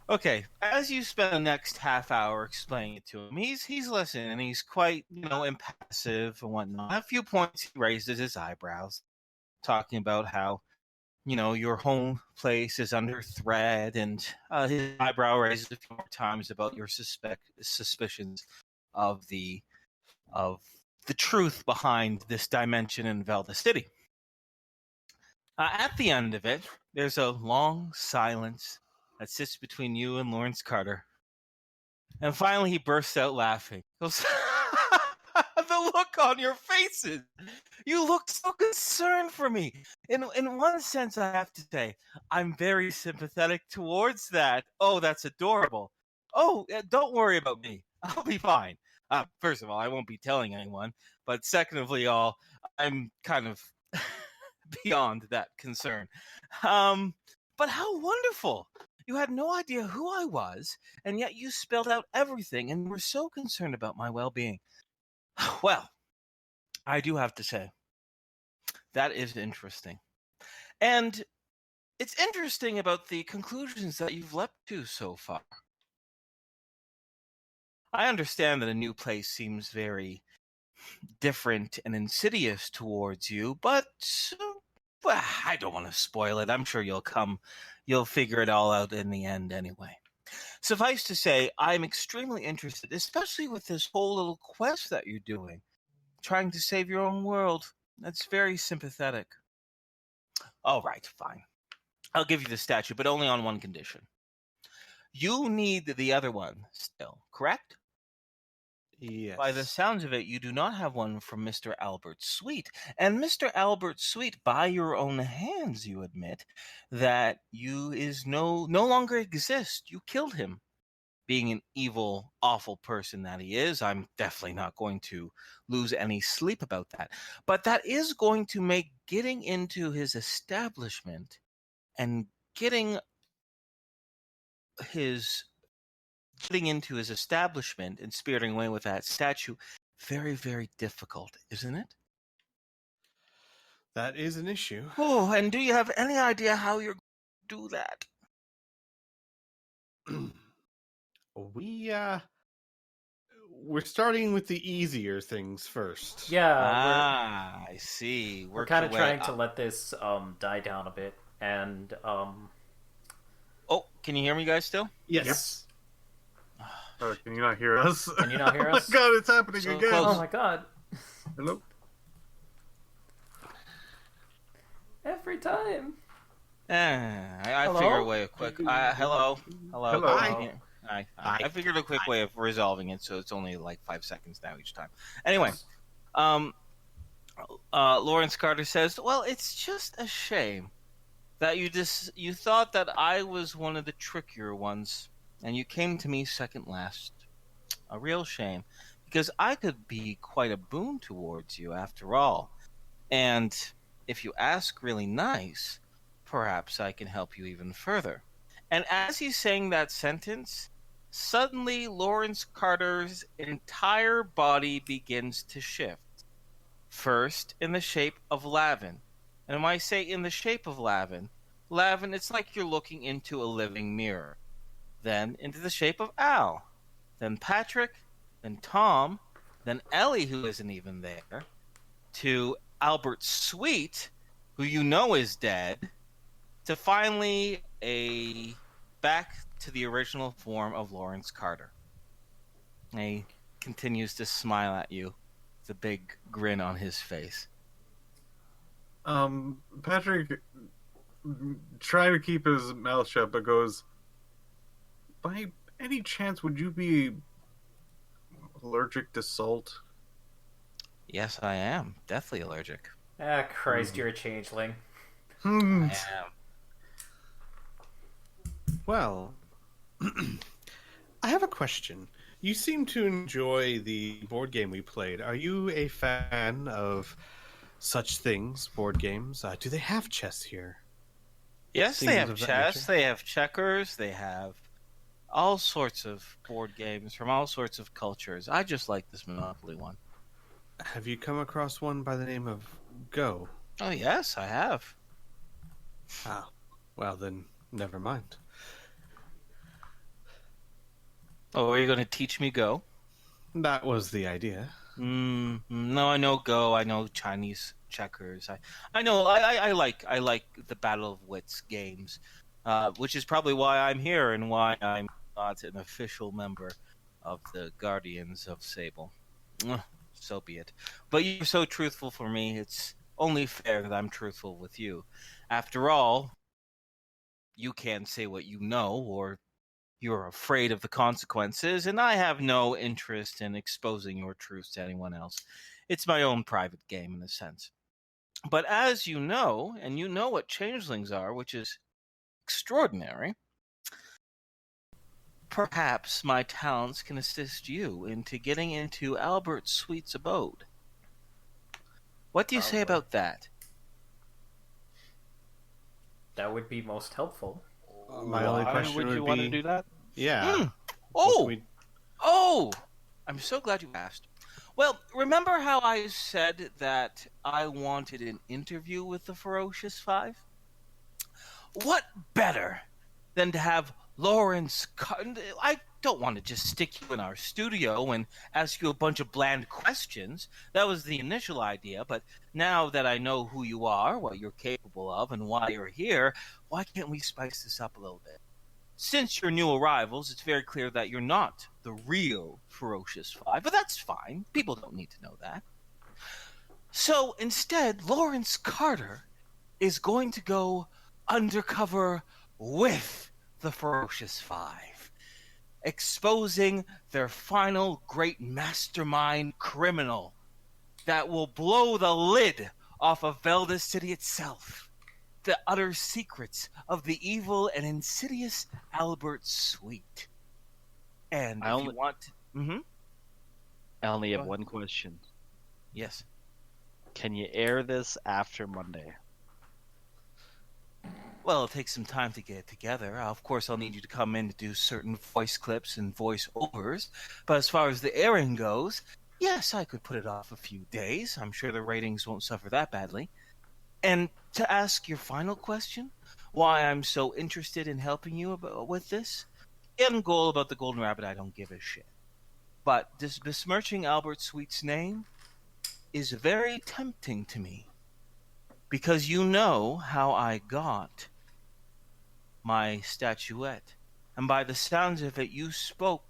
Okay. As you spend the next half hour explaining it to him, he's listening and he's quite, impassive and whatnot. At a few points, he raises his eyebrows, talking about how, your home place is under threat, and his eyebrow raises a few more times about your suspicions of the truth behind this dimension in Velda City. At the end of it, there's a long silence that sits between you and Lawrence Carter. And finally, he bursts out laughing. He goes, the look on your faces. You look so concerned for me. In one sense, I have to say, I'm very sympathetic towards that. Oh, that's adorable. Oh, don't worry about me. I'll be fine. First of all, I won't be telling anyone. But second of all, I'm kind of beyond that concern. But how wonderful. You had no idea who I was, and yet you spelled out everything and were so concerned about my well-being. Well, I do have to say, that is interesting. And it's interesting about the conclusions that you've leapt to so far. I understand that a new place seems very different and insidious towards you, but I don't want to spoil it. I'm sure you'll figure it all out in the end anyway. Suffice to say, I'm extremely interested, especially with this whole little quest that you're doing, trying to save your own world. That's very sympathetic. All right, fine. I'll give you the statue, but only on one condition. You need the other one still, correct? Yes. By the sounds of it, you do not have one from Mr. Albert Sweet. And Mr. Albert Sweet, by your own hands, you admit that you no longer exist. You killed him. Being an evil, awful person that he is, I'm definitely not going to lose any sleep about that. But that is going to make getting into his establishment and getting into his establishment and spiriting away with that statue very, very difficult, isn't it? That is an issue. Oh, and do you have any idea how you're going to do that? We're starting with the easier things first. Yeah. I see. We're kind of trying to let this die down a bit, and Oh, can you hear me guys still? Yes. Can you not hear us? Can you not hear us? Oh my god, it's happening So again. close. Oh my god. Hello? Every time. I Hello? figure a way of quick. Hello. Hello. Hi. I figured a quick way of resolving it, so it's only like 5 seconds now each time. Anyway, Lawrence Carter says, "Well, it's just a shame that you thought that I was one of the trickier ones, and you came to me second last. A real shame, because I could be quite a boon towards you after all. And if you ask really nice, perhaps I can help you even further." And as he's saying that sentence, suddenly Lawrence Carter's entire body begins to shift. First, in the shape of Lavin. And when I say in the shape of Lavin, it's like you're looking into a living mirror. Then into the shape of Al. Then Patrick. Then Tom. Then Ellie, who isn't even there. To Albert Sweet, who you know is dead. To finally back to the original form of Lawrence Carter. And he continues to smile at you, with a big grin on his face. Patrick, try to keep his mouth shut, but goes, by any chance, would you be allergic to salt? Yes, I am. Deathly allergic. Ah, Christ, you're a changeling. I am. Well, I have a question. You seem to enjoy the board game we played. Are you a fan of such things, board games? Do they have chess here? Yes, they Things have of that chess, nature? they have checkers, they have all sorts of board games from all sorts of cultures. I just like this Monopoly one. Have you come across one by the name of Go? Oh, yes, I have. Ah, well then, never mind. Oh, are you going to teach me Go? That was the idea. No, I know Go. I know Chinese checkers. I know. I like the Battle of Wits games, which is probably why I'm here and why I'm not an official member of the Guardians of Sable. So be it. But you're so truthful for me. It's only fair that I'm truthful with you. After all, you can't say what you know, or you're afraid of the consequences, and I have no interest in exposing your truths to anyone else. It's my own private game, in a sense. But as you know, and you know what changelings are, which is extraordinary, perhaps my talents can assist you into getting into Albert Sweet's abode. What do you say about that? That would be most helpful. My only Why question would you would want to be, do that? yeah. Oh! we- Oh! I'm so glad you asked. Well, remember how I said that I wanted an interview with the Ferocious Five? What better than to have Lawrence... I don't want to just stick you in our studio and ask you a bunch of bland questions. That was the initial idea, but now that I know who you are, what you're capable of, and why you're here, why can't we spice this up a little bit? Since you're new arrivals, it's very clear that you're not the real Ferocious Five, but that's fine. People don't need to know that. So instead, Lawrence Carter is going to go undercover with the Ferocious Five, exposing their final great mastermind criminal that will blow the lid off of Velda City itself. The utter secrets of the evil and insidious Albert Sweet. And if you want... I only have one question. Yes. Can you air this after Monday? Well, it'll take some time to get it together. Of course, I'll need you to come in to do certain voice clips and voice overs. But as far as the airing goes, yes, I could put it off a few days. I'm sure the ratings won't suffer that badly. And to ask your final question, why I'm so interested in helping you with this, end goal about the Golden Rabbit, I don't give a shit. But this besmirching Albert Sweet's name is very tempting to me. Because you know how I got my statuette. And by the sounds of it, you spoke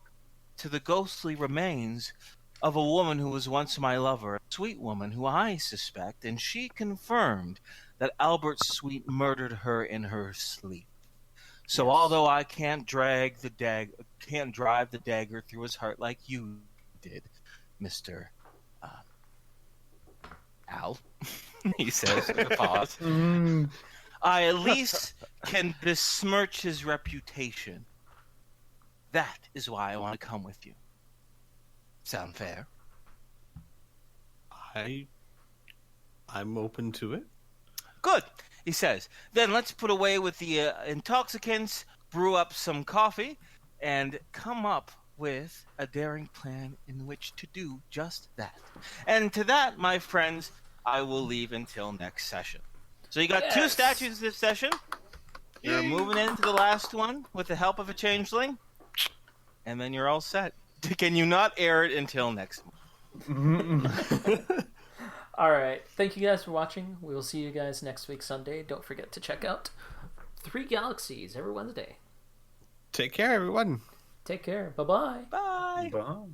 to the ghostly remains of a woman who was once my lover, a sweet woman who I suspect, and she confirmed that Albert Sweet murdered her in her sleep. So Yes. although I can't drive the dagger through his heart like you did, Mr. Al, he says with a pause, I at least can besmirch his reputation. That is why I want to come with you. Sound fair? I'm open to it. Good, he says. Then let's put away with the intoxicants, brew up some coffee, and come up with a daring plan in which to do just that. And to that, my friends, I will leave until next session. So you got 2 statues this session. You're moving into the last one with the help of a changeling, and then you're all set. Can you not air it until next month? All right. Thank you guys for watching. We will see you guys next week, Sunday. Don't forget to check out 3 Galaxies every Wednesday. Take care, everyone. Take care. Bye-bye. Bye. Bye.